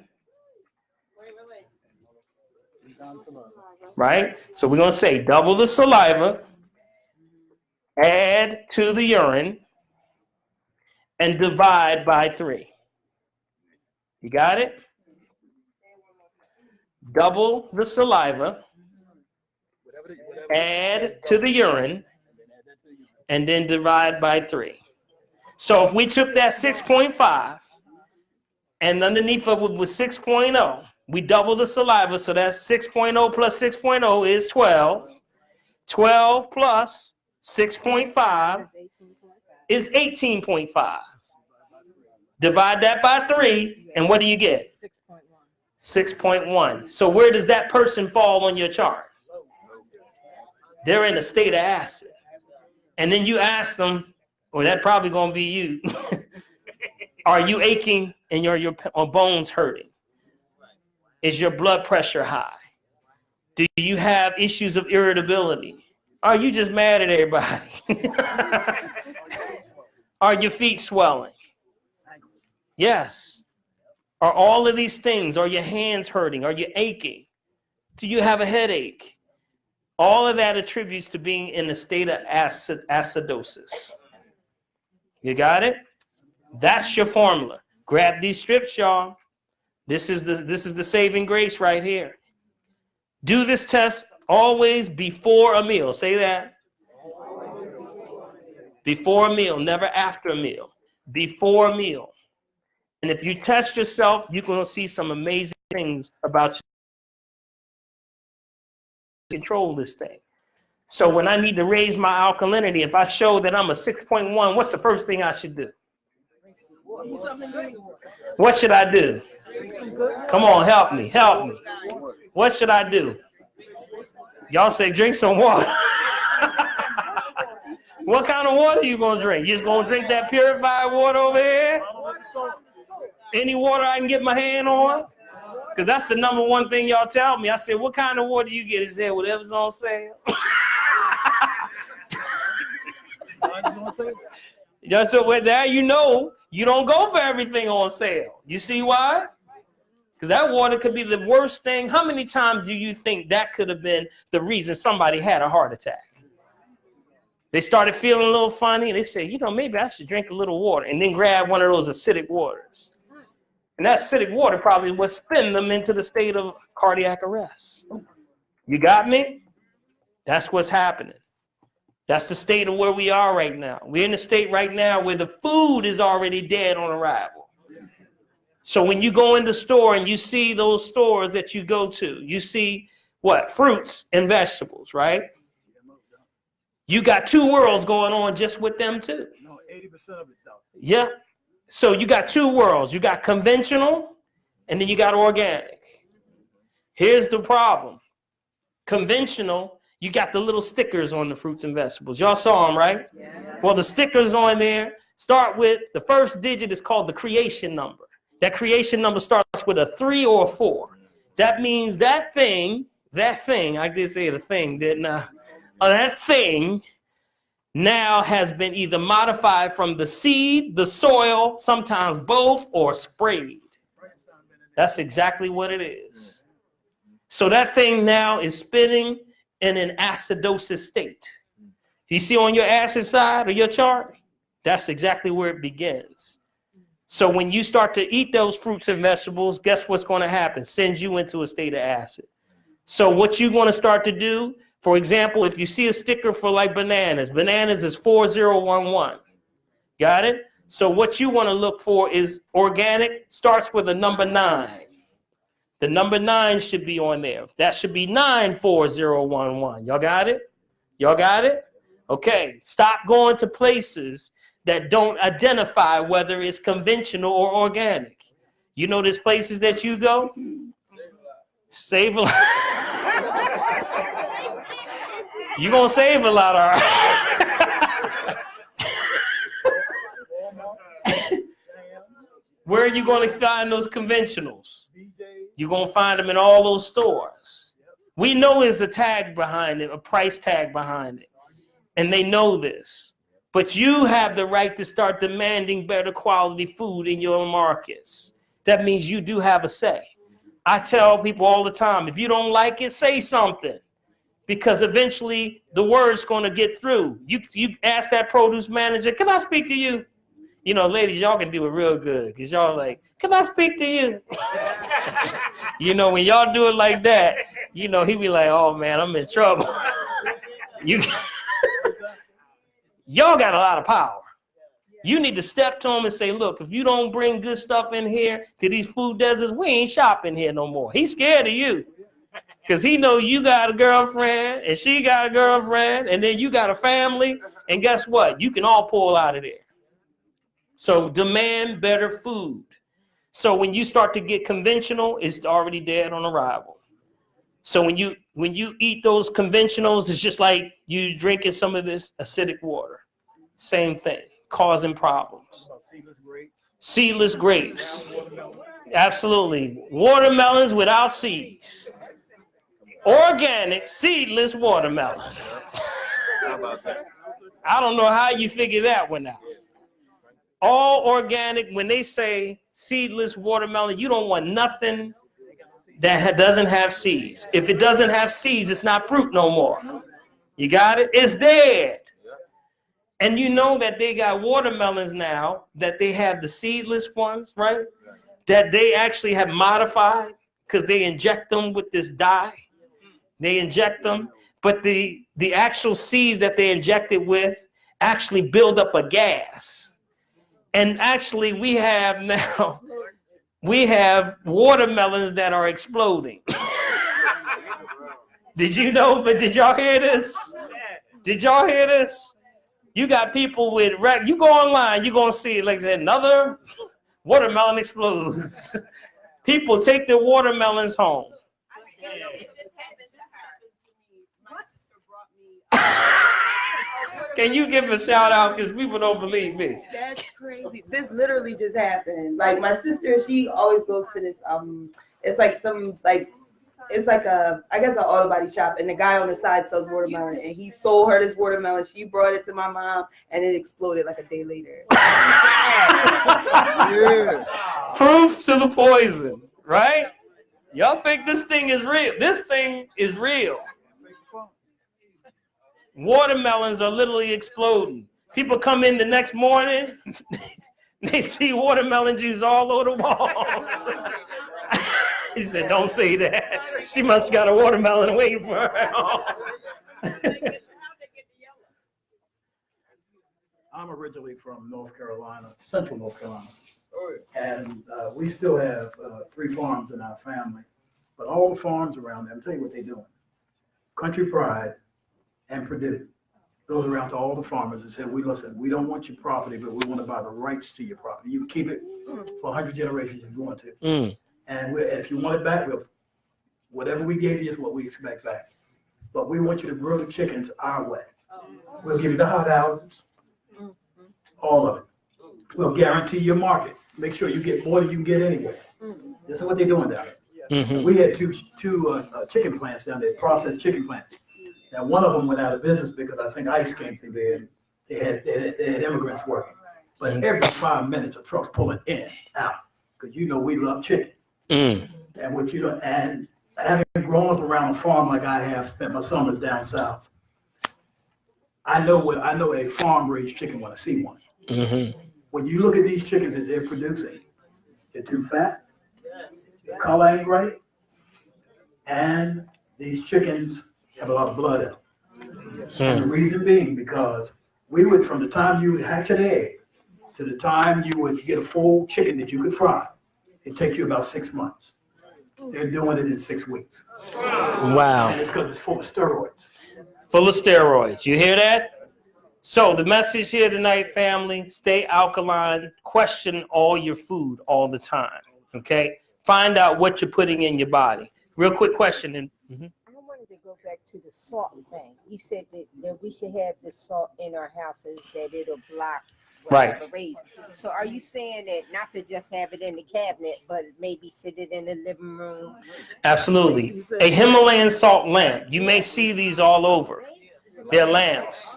right? So we're going to say double the saliva, add to the urine, and divide by 3. You got it? Double the saliva, add to the urine, and then divide by 3. So if we took that 6.5 and underneath of it was 6.0, we double the saliva, so that's 6.0 plus 6.0 is 12. 12 plus 6.5 is 18.5. Divide that by 3, and what do you get? 6.1. So where does that person fall on your chart? They're in a state of acid. And then you ask them, well, that's probably going to be you. Are you aching and your bones hurting? Is your blood pressure high? Do you have issues of irritability? Are you just mad at everybody? Are your feet swelling? Yes. Are all of these things? Are your hands hurting? Are you aching? Do you have a headache? All of that attributes to being in a state of acidosis. You got it? That's your formula. Grab these strips, y'all. This is the saving grace right here. Do this test always before a meal. Say that. Before a meal, never after a meal. Before a meal. And if you test yourself, you're going to see some amazing things about you. Control this thing. So when I need to raise my alkalinity, if I show that I'm a 6.1, what's the first thing I should do? What should I do? Come on, help me, help me. What should I do? Y'all say drink some water. What kind of water are you going to drink? You just going to drink that purified water over here? Any water I can get my hand on? Because that's the number one thing y'all tell me. I said, what kind of water you get? He said, whatever's on sale. So with that, you know, you don't go for everything on sale. You see why? Because that water could be the worst thing. How many times do you think that could have been the reason somebody had a heart attack? They started feeling a little funny, and they say, you know, maybe I should drink a little water, and then grab one of those acidic waters. And that acidic water probably would spin them into the state of cardiac arrest. You got me? That's what's happening. That's the state of where we are right now. We're in a state right now where the food is already dead on arrival. So when you go in the store and you see those stores that you go to, you see what? Fruits and vegetables, right? You got two worlds going on just with them too. No, 80% of it though. Yeah. So you got two worlds. You got conventional and then you got organic. Here's the problem. Conventional, you got the little stickers on the fruits and vegetables. Y'all saw them, right? Yeah. Well, the stickers on there start with, the first digit is called the creation number. That creation number starts with a 3 or a 4. That means that thing, I did say the thing, didn't I? That thing now has been either modified from the seed, the soil, sometimes both, or sprayed. That's exactly what it is. So that thing now is spinning in an acidosis state. You see on your acid side of your chart? That's exactly where it begins. So when you start to eat those fruits and vegetables, guess what's going to happen? Sends you into a state of acid. So what you're going to start to do, for example, if you see a sticker for like bananas is 4011. Got it? So what you want to look for is organic, starts with a number 9. The number 9 should be on there. That should be 94011. Y'all got it? Y'all got it? Okay, stop going to places that don't identify whether it's conventional or organic. You know there's places that you go? Save a lot. You're going to save a lot, all right? Where are you going to find those conventionals? You're going to find them in all those stores. We know there's a tag behind it, a price tag behind it. And they know this. But you have the right to start demanding better quality food in your markets. That means you do have a say. I tell people all the time, if you don't like it, say something. Because eventually the word's going to get through. You ask that produce manager, can I speak to you? You know, ladies, y'all can do it real good. Because y'all like, can I speak to you? You know, when y'all do it like that, you know, he be like, oh, man, I'm in trouble. Y'all got a lot of power. You need to step to him and say, look, if you don't bring good stuff in here to these food deserts, we ain't shopping here no more. He's scared of you because he know you got a girlfriend and she got a girlfriend and then you got a family. And guess what? You can all pull out of there. So demand better food. So when you start to get conventional, it's already dead on arrival. So when you eat those conventionals, it's just like you drinking some of this acidic water. Same thing, causing problems. Seedless grapes. Absolutely. Watermelons without seeds. Organic, seedless watermelon. I don't know how you figure that one out. All organic, when they say seedless watermelon, you don't want nothing that doesn't have seeds. If it doesn't have seeds, it's not fruit no more. You got it? It's dead. And you know that they got watermelons now, that they have the seedless ones, right? That they actually have modified because they inject them with this dye. They inject them, but the actual seeds that they inject it with actually build up a gas. And actually we have now, we have watermelons that are exploding. Did you know, but did y'all hear this? Did y'all hear this? You got people with, you go online, you're going to see, like another watermelon explodes. People take their watermelons home. Can you give a shout out? Because people don't believe me. That's crazy. This literally just happened. Like my sister, she always goes to this, it's like some, like, it's like a, I guess an auto body shop, and the guy on the side sells watermelon, and he sold her this watermelon. She brought it to my mom, and it exploded like a day later. Yeah. Proof to the poison. right? Y'all think this thing is real. This thing is real. Watermelons are literally exploding. People come in the next morning, they see watermelon juice all over the walls. He said, don't say that. She must have got a watermelon waiting for her. I'm originally from North Carolina, central North Carolina. And we still have 3 farms in our family. But all the farms around there, I'll tell you what they're doing. Country Pride and Purdue goes around to all the farmers and said, listen, we don't want your property, but we want to buy the rights to your property. You can keep it for 100 generations if you want to. And if you want it back, whatever we gave you is what we expect back. But we want you to grow the chickens our way. We'll give you the hot houses, all of it. We'll guarantee your market. Make sure you get more than you can get anywhere. This is what they're doing down there. We had two chicken plants down there, processed chicken plants. Now, one of them went out of business because I think ICE came through there and they had immigrants working. But every 5 minutes, a truck's pulling in, out, because you know we love chicken. And what you know, and having grown up around a farm like I have, spent my summers down south, I know a farm-raised chicken when I see one. When you look at these chickens that they're producing, they're too fat, the color ain't right, and these chickens have a lot of blood in them. And the reason being because we would, from the time you would hatch an egg to the time you would get a full chicken that you could fry, it'd take you about 6 months. They're doing it in 6 weeks. Wow. And it's because it's full of steroids. Full of steroids. You hear that? So the message here tonight, family, stay alkaline, question all your food all the time, okay? Find out what you're putting in your body. Real quick question. I wanted to go back to the salt thing. You said that we should have the salt in our houses, that it'll block whatever rays. So are you saying that not to just have it in the cabinet, but maybe sit it in the living room? Absolutely. A Himalayan salt lamp. You may see these all over. They're lamps.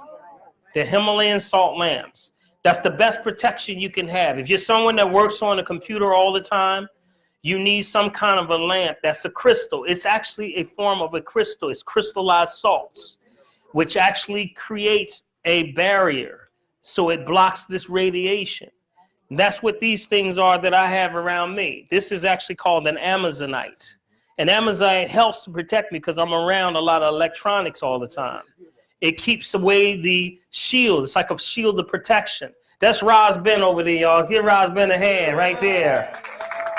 They're Himalayan salt lamps. That's the best protection you can have. If you're someone that works on a computer all the time, you need some kind of a lamp that's a crystal. It's actually a form of a crystal. It's crystallized salts, which actually creates a barrier. So it blocks this radiation. And that's what these things are that I have around me. This is actually called an Amazonite. An Amazonite helps to protect me because I'm around a lot of electronics all the time. It keeps away the shield. It's like a shield of protection. That's Roz Ben over there, y'all. Give Roz Ben a hand right there.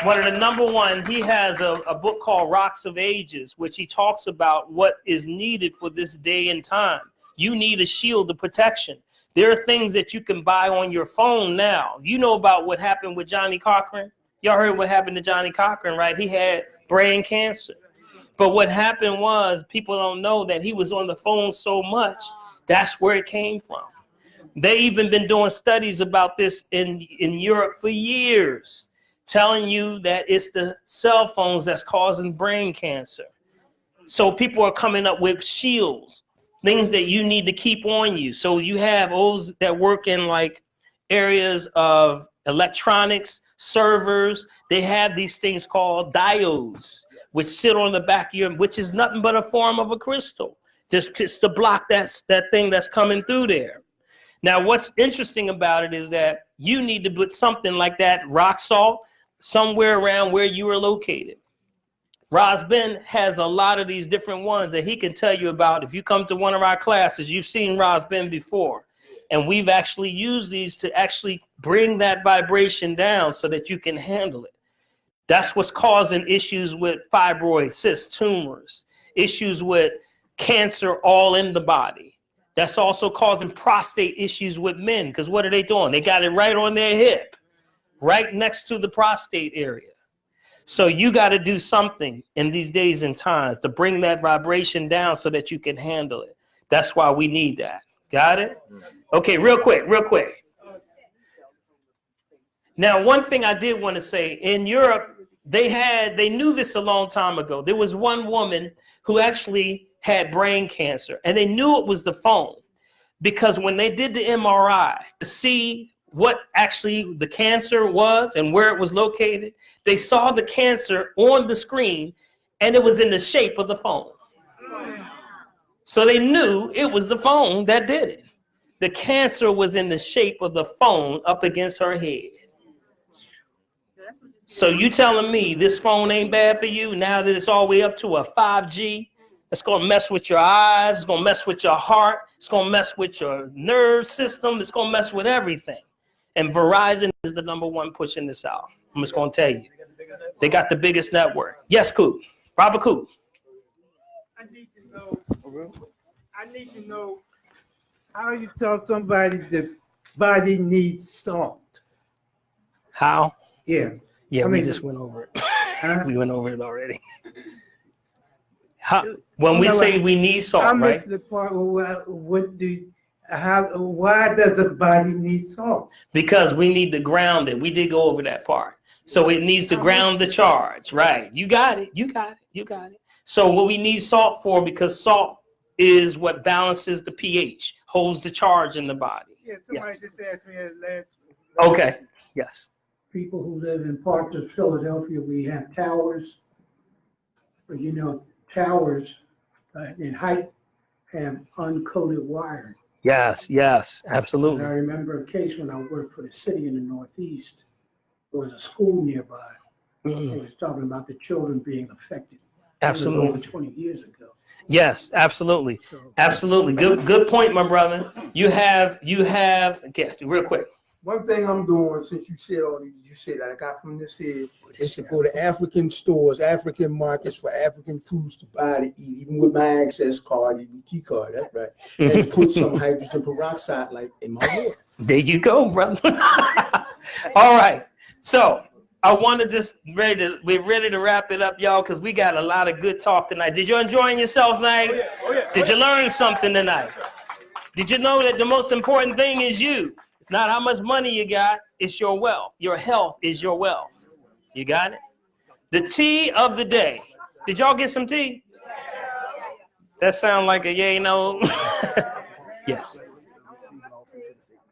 One of the #1, he has a book called Rocks of Ages, which he talks about what is needed for this day and time. You need a shield of protection. There are things that you can buy on your phone now. You know about what happened with Johnny Cochran? Y'all heard what happened to Johnny Cochran, right? He had brain cancer. But what happened was, people don't know that he was on the phone so much, that's where it came from. They even been doing studies about this in Europe for years, telling you that it's the cell phones that's causing brain cancer. So people are coming up with shields, things that you need to keep on you. So you have those that work in like areas of electronics, servers. They have these things called diodes, which sit on the back of your, which is nothing but a form of a crystal, just to block that thing that's coming through there. Now, what's interesting about it is that you need to put something like that rock salt somewhere around where you are located. Roz Ben has a lot of these different ones that he can tell you about. If you come to one of our classes, you've seen Roz Ben before. And we've actually used these to actually bring that vibration down so that you can handle it. That's what's causing issues with fibroids, cysts, tumors, issues with cancer all in the body. That's also causing prostate issues with men, because what are they doing? They got it right on their hip, right next to the prostate area. So you got to do something in these days and times to bring that vibration down so that you can handle it. That's why we need that. Got it? Okay, real quick. Now, one thing I did want to say, in Europe, they knew this a long time ago. There was one woman who actually had brain cancer, and they knew it was the phone, because when they did the MRI to see what actually the cancer was and where it was located, they saw the cancer on the screen and it was in the shape of the phone. So they knew it was the phone that did it. The cancer was in the shape of the phone up against her head. So you telling me this phone ain't bad for you now that it's all the way up to a 5G? It's going to mess with your eyes. It's going to mess with your heart. It's going to mess with your nerve system. It's going to mess with everything. And Verizon is the #1 pushing this out. I'm just going to tell you. They got the biggest network. Yes, Coop. Robert Coop. I need to know how you tell somebody the body needs salt. How? Yeah. Yeah, I we mean, just went over it. Huh? We went over it already. When we say we need salt, I right? missed the part where why does the body need salt? Because we need to ground it. We did go over that part. So it needs to ground the charge, right? You got it. You got it. You got it. So what we need salt for, because salt is what balances the pH, holds the charge in the body. Yeah, somebody just asked me that last. Okay. Yes. People who live in parts of Philadelphia, we have towers. But you know, towers in height have uncoated wiring. Yes. Yes. Absolutely. And I remember a case when I worked for the city in the Northeast. There was a school nearby. They was talking about the children being affected. Absolutely. It was over 20 years ago. Yes, absolutely. Absolutely. Good point, my brother. You have, yes, real quick. One thing I'm doing, since you said all these, you said that I got from this here, is to go to African stores, African markets for African foods to buy to eat, even with my access card, even key card, that's right. And put some hydrogen peroxide like in my water. There you go, brother. All right. So I want to just we're ready to wrap it up, y'all, because we got a lot of good talk tonight. Did you enjoying yourself tonight? Oh, yeah. Did you learn something tonight? Did you know that the most important thing is you? It's not how much money you got, it's your wealth. Your health is your wealth. You got it? The tea of the day. Did y'all get some tea? That sound like a yay, no? Yes.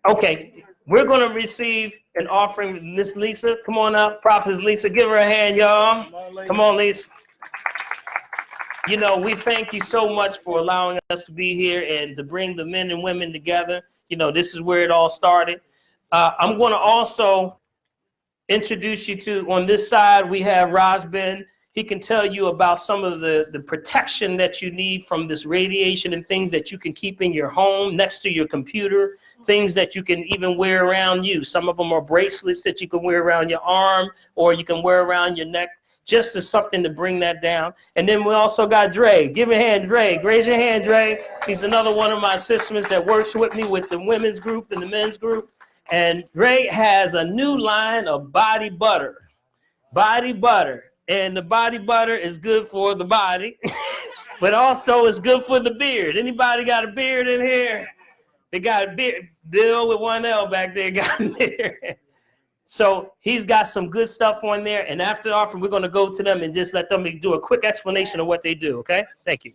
Okay. We're going to receive an offering. Miss Lisa, come on up. Prophetess Lisa, give her a hand, y'all. Come on, Lisa. You know, we thank you so much for allowing us to be here and to bring the men and women together. You know, this is where it all started. I'm going to also introduce you to, on this side, we have Rosben. He can tell you about some of the protection that you need from this radiation and things that you can keep in your home next to your computer, things that you can even wear around you. Some of them are bracelets that you can wear around your arm or you can wear around your neck, just as something to bring that down. And then we also got Dre. Give a hand, Dre. Raise your hand, Dre. He's another one of my assistants that works with me with the women's group and the men's group. And Dre has a new line of body butter. Body butter. And the body butter is good for the body, but also it's good for the beard. Anybody got a beard in here? They got a beard. Bill with one L back there got a beard. So he's got some good stuff on there. And after the offering, we're going to go to them and just let them do a quick explanation of what they do. Okay? Thank you.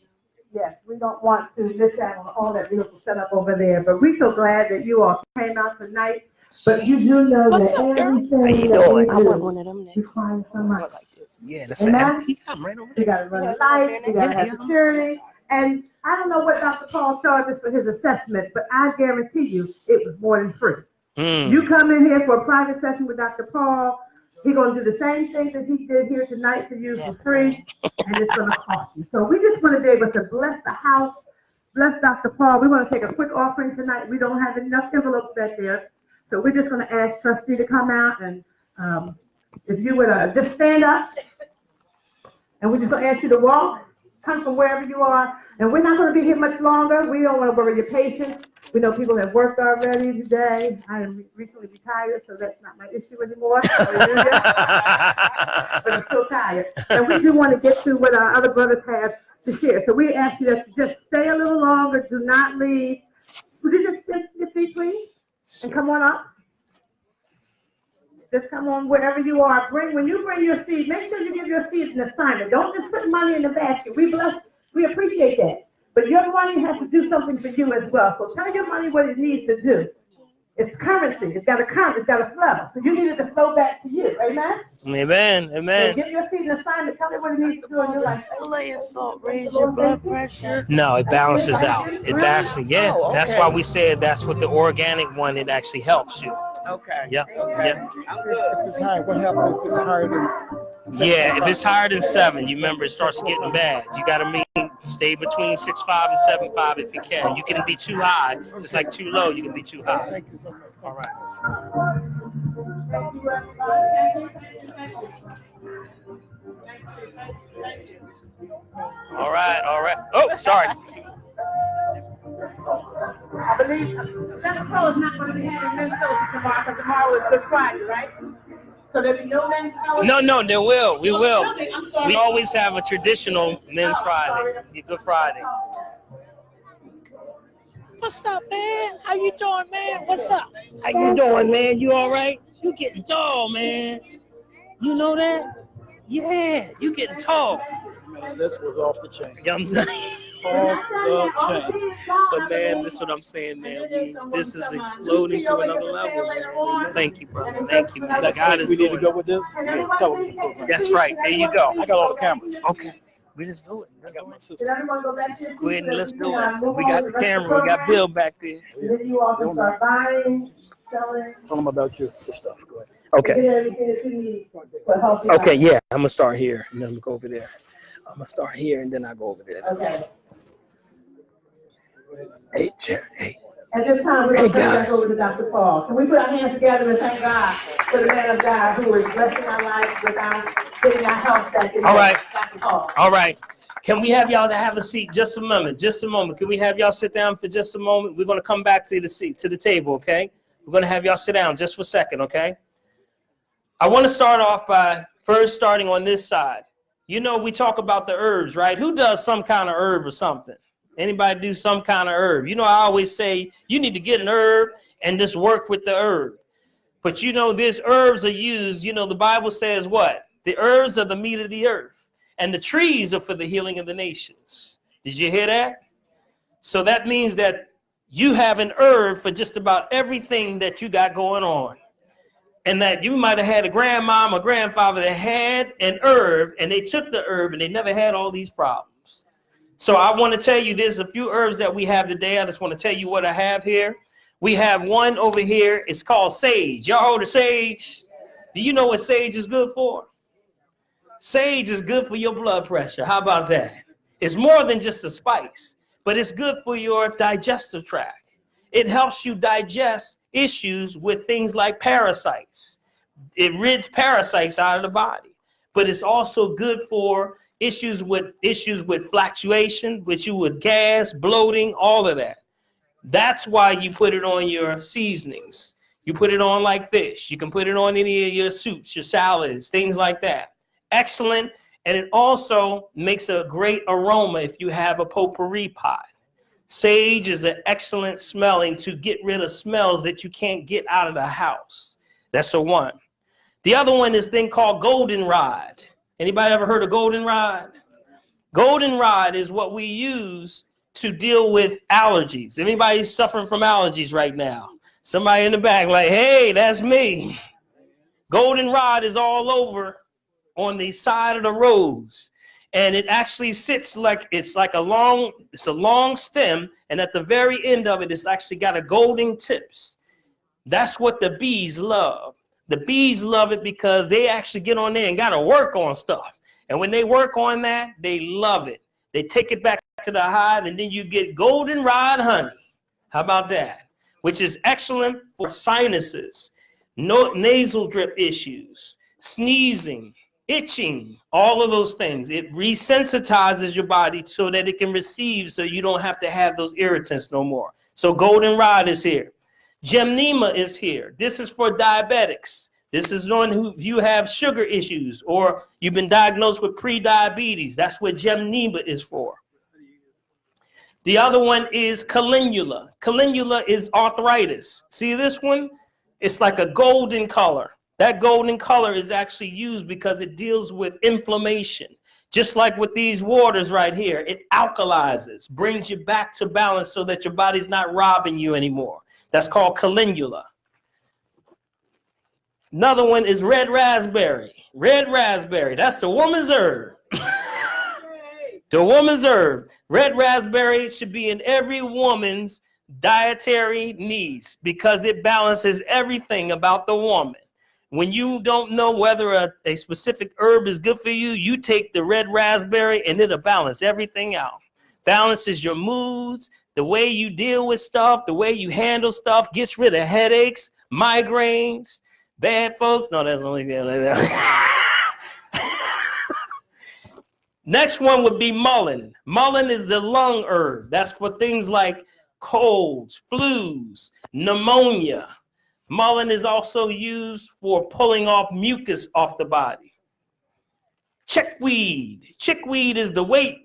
Yes, we don't want to miss out on all that beautiful setup over there, but we're so glad that you all came out tonight. But you do know that everything that we do requires so much. Yeah, that's Amen? he got right over there. We got to run the lights, we got to have security. And I don't know what Dr. Paul charges for his assessment, but I guarantee you it was more than free. You come in here for a private session with Dr. Paul, he's going to do the same thing that he did here tonight for you for free, and it's going to cost you. So we just want to be able to bless the house, bless Dr. Paul. We want to take a quick offering tonight. We don't have enough envelopes back there. So we're just going to ask Trustee to come out and if you would just stand up, and we're just going to ask you to walk, come from wherever you are, and we're not going to be here much longer. We don't want to worry your patience. We know people have worked already today. I am recently retired, so that's not my issue anymore. But I'm still tired. And we do want to get to what our other brothers have to share. So we ask you to just stay a little longer. Do not leave. Would you just sit your feet, please? And come on up. Just come on wherever you are. When you bring your seed, make sure you give your seed an assignment. Don't just put money in the basket. We appreciate that. But your money has to do something for you as well. So tell your money what it needs to do. It's currency. It's got a current. It's got a flow. So you need it to flow back to you. Amen? Amen. So Amen. give your seed an assignment. Tell it what it needs to do in your life. Himalayan salt raise your blood pressure? No, it balances out. It balances. Yeah, Oh, that's okay. why we said that's what the organic one. It actually helps you. Okay. Yeah. Yeah. If it's high, what happens if it's higher than? Yeah. If it's higher than 7, you remember it starts getting bad. You got to stay between 6.5 and 7.5 if you can. You can be too high, just like too low. You can be too high. Thank you so much. All right. Thank you, everybody. Thank you. All right. All right. Oh, sorry. I believe Jennifer is not going to be having men's fellowship tomorrow because tomorrow is Good Friday, right? So there'll be no men's fellowship? No, there will. We will. Okay, I'm sorry. We always have a traditional Men's Friday, Good Friday. What's up, man? How you doing, man? What's up? How you doing, man? You all right? You getting tall, man. You know that? Yeah, you getting tall. Man, this was off the chain. You know what I'm saying? Off the chain. But man, that's what I'm saying, man. This is exploding to another level, man. Thank you, brother. Thank you, man. God is We need to good. go with this? Television program. That's right. There you go. I got all the cameras. Okay. We just do it. I got my sister. Did everyone go back to your Go ahead and let's seats? do it. We got the camera. We got Bill back there. And then you all can start buying, selling, Tell them about your stuff. Go ahead. Okay. get everything that you need for healthy Okay, life. yeah. I'm gonna start here and then I'm gonna go over there. I'm gonna start here and then I go over there. Okay. Hey, Jerry. Hey. At this time, we're going to Hey, turn back guys. over to Dr. Paul. Can we put our hands together and thank God for the man of God who is blessing our lives without getting our health back in All right. Dr. Paul. All right. Can we have y'all to have a seat just a moment? Just a moment. Can we have y'all sit down for just a moment? We're gonna come back to the seat, to the table, okay? We're gonna have y'all sit down just for a second, okay? I want to start off by first starting on this side. You know, we talk about the herbs, right? Who does some kind of herb or something? Anybody do some kind of herb? You know, I always say you need to get an herb and just work with the herb. But you know, these herbs are used, you know, the Bible says what? The herbs are the meat of the earth, and the trees are for the healing of the nations. Did you hear that? So that means that you have an herb for just about everything that you got going on. And that you might have had a grandmom or grandfather that had an herb, and they took the herb and they never had all these problems. So I want to tell you, there's a few herbs that we have today. I just want to tell you what I have here. We have one over here. It's called sage. Y'all heard of sage? Do you know what sage is good for? Sage is good for your blood pressure. How about that? It's more than just a spice, but it's good for your digestive tract. It helps you digest issues with things like parasites. It rids parasites out of the body, but it's also good for issues with fluctuation, with gas, bloating, all of that. That's why you put it on your seasonings. You put it on like fish. You can put it on any of your soups, your salads, things like that. Excellent. And it also makes a great aroma if you have a potpourri pot. Sage is an excellent smelling to get rid of smells that you can't get out of the house. That's the one. The other one is a thing called goldenrod. Anybody ever heard of goldenrod? Goldenrod is what we use to deal with allergies. Anybody suffering from allergies right now? Somebody in the back like, hey, that's me. Goldenrod is all over on the side of the roads. And it actually sits like it's a long stem, and at the very end of it, it's actually got a golden tips. That's what the bees love. The bees love it because they actually get on there and got to work on stuff. And when they work on that, they love it. They take it back to the hive, and then you get goldenrod honey. How about that? Which is excellent for sinuses, nasal drip issues, sneezing, itching, all of those things. It resensitizes your body so that it can receive, so you don't have to have those irritants no more. So goldenrod is here. Gymnema is here. This is for diabetics. This is one who you have sugar issues or you've been diagnosed with pre-diabetes. That's what gymnema is for. The other one is calendula. Calendula is arthritis. See this one? It's like a golden color. That golden color is actually used because it deals with inflammation. Just like with these waters right here, it alkalizes, brings you back to balance so that your body's not robbing you anymore. That's called calendula. Another one is red raspberry. Red raspberry, that's the woman's herb. The woman's herb. Red raspberry should be in every woman's dietary needs because it balances everything about the woman. When you don't know whether a specific herb is good for you, you take the red raspberry and it'll balance everything out. Balances your moods, the way you deal with stuff, the way you handle stuff, gets rid of headaches, migraines, bad folks. No, that's only Next one would be mullein. Mullein is the lung herb. That's for things like colds, flus, pneumonia. Mullein is also used for pulling off mucus off the body. Chickweed. Chickweed is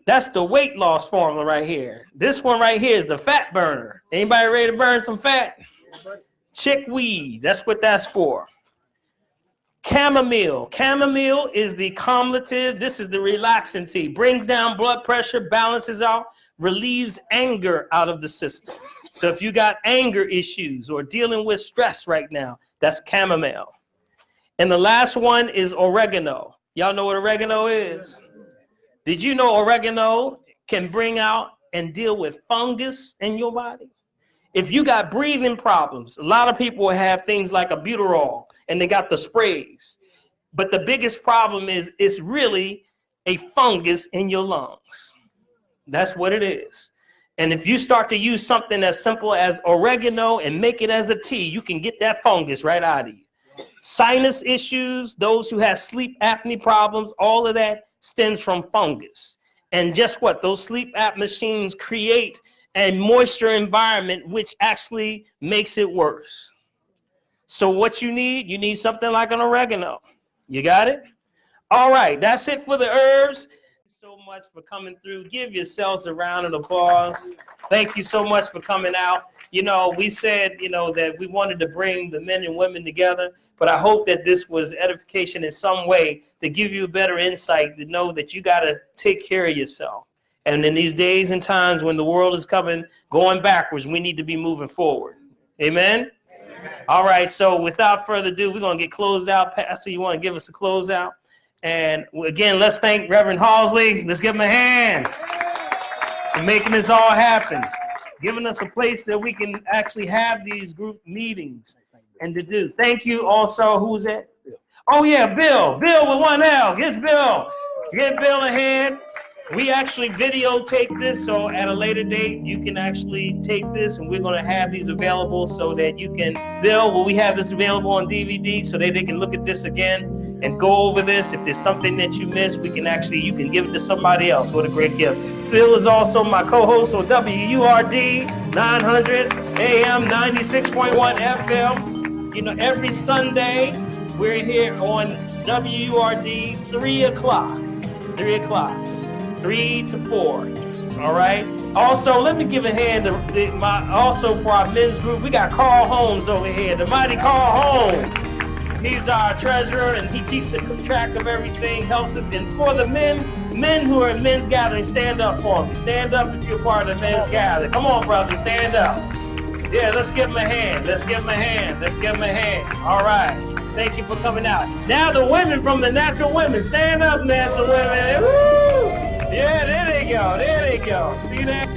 that's the weight loss formula right here. This one right here is the fat burner. Anybody ready to burn some fat? Chickweed, that's what that's for. Chamomile. Chamomile is the calmative. This is the relaxing tea. Brings down blood pressure, balances out, relieves anger out of the system. So if you got anger issues or dealing with stress right now, that's chamomile. And the last one is oregano. Y'all know what oregano is? Did you know oregano can bring out and deal with fungus in your body? If you got breathing problems, a lot of people have things like albuterol and they got the sprays. But the biggest problem is it's really a fungus in your lungs. That's what it is. And if you start to use something as simple as oregano and make it as a tea, you can get that fungus right out of you. Sinus issues, those who have sleep apnea problems, all of that stems from fungus. And just what? Those sleep apnea machines create a moisture environment, which actually makes it worse. So what you need something like an oregano. You got it? All right, that's it for the herbs. So much for coming through. Give yourselves a round of applause. Thank you so much for coming out. You know, we said, that we wanted to bring the men and women together, but I hope that this was edification in some way to give you a better insight to know that you got to take care of yourself. And in these days and times when the world is going backwards, we need to be moving forward. Amen? All right, so without further ado, we're going to get closed out. Pastor, you want to give us a closeout? And again, let's thank Reverend Halsley. Let's give him a hand for making this all happen, giving us a place that we can actually have these group meetings and to do. Thank you also. Who's that? Oh, yeah, Bill. Bill with one L. Get Bill. Give Bill a hand. We actually videotape this, so at a later date, you can actually tape this, and we're going to have these available so that you can, Bill, will we have this available on DVD so that they can look at this again and go over this? If there's something that you missed, you can give it to somebody else. What a great gift. Bill is also my co-host on WURD 900 AM 96.1 FM. Every Sunday, we're here on WURD 3 o'clock. 3 o'clock. 3 to 4. All right. Also, let me give a hand also for our men's group. We got Carl Holmes over here, the mighty Carl Holmes. He's our treasurer, and he keeps track of everything, helps us. And for the men who are in men's gathering, stand up for me. Stand up if you're part of the men's gathering. Come on, brother, stand up. Yeah, let's give him a hand. Let's give him a hand. Let's give him a hand. All right. Thank you for coming out. Now the women from the Natural Women. Stand up, Natural Women. Woo! Yeah, there they go. There they go. See that?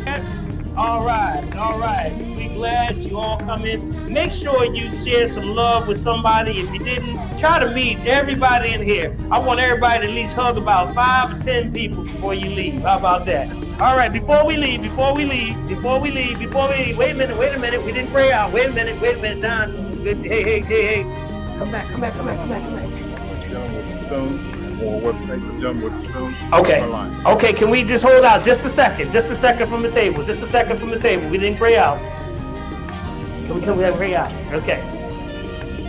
All right. All right. We're glad you all come in. Make sure you share some love with somebody. If you didn't, try to meet everybody in here. I want everybody to at least hug about 5 or 10 people before you leave. How about that? All right. Before we leave. Wait a minute. We didn't pray out. Wait a minute, Don. Hey. Come back. Or website for John with the Stone. Okay, can we just hold out just a second from the table. We didn't pray out. Can we pray out? Okay.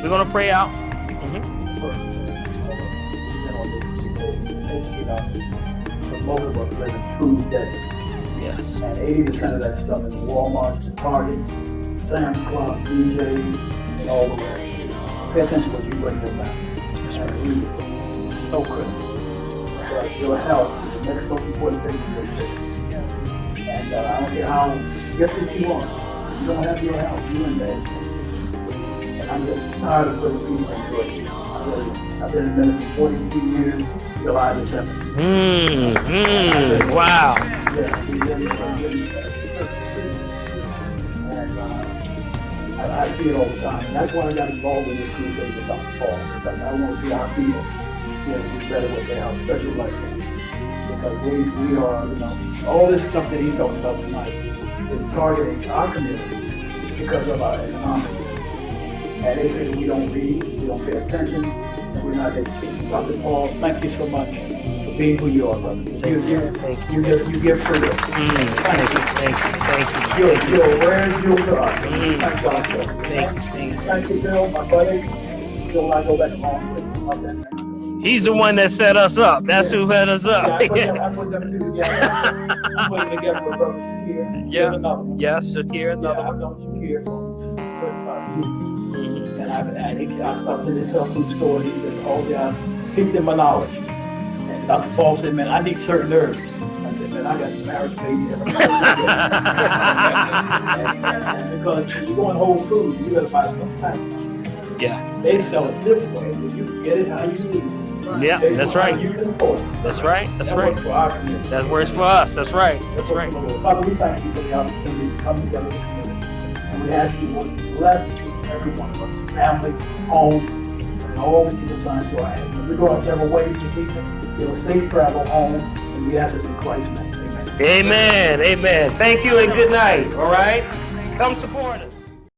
We're going to pray out. Most of us live in food deserts. Yes. And 80% of that stuff is Walmarts, the Targets, Sam's Club, DJs, and all the rest. Pay attention to what you bring in your mouth. That's right. So critical. Your health is the next most important thing in your business. And I don't care how gifted you are, you don't have your health, you're in bad shape. And I'm just tired of putting people in prison. I've been in medicine 42 years, July the 7th. Wow. Yeah, we really and I see it all the time. And that's why I got involved in this crusade with Dr. Paul, because I want to see our people do better with their health, especially like this. Because we are, all this stuff that he's talking about tonight is targeting our community because of our economics. And they say we don't read, we don't pay attention, and we're not educated. Dr. Paul, thank you so much for being who you are, brother. You give freedom. Thank you. You're a rare jewel to us. Thank God for it. Thank you, Bill, my buddy. Bill and I go back a long way. He's the one that set us up. That's who had us up. I put them two together. I put them together with brother Shakir. Yeah. Another one. Yes, Shakir, another I've known Shakir for 35 years. And I stopped in his health food store and he said, oh yeah, piqued in my knowledge. And Dr. Paul said, man, I need certain herbs. I said, man, I got marriage baby. And because when you go in Whole Foods, you gotta buy stuff packaged. Yeah. They sell it this way, but you can get it how you need it. Yeah, that's right. You can afford it. That's right. That's right. Works for our community. That works for us. That's right. That's right. Father, we thank you for the opportunity to come together as a community. And we ask you to bless every one of us, family, home, and all that you assign to our hands. If we go our several ways this evening, give us safe travel home, and we ask this in Christ's name. Amen. Amen. Amen. Thank you and good night. All right? Come support us.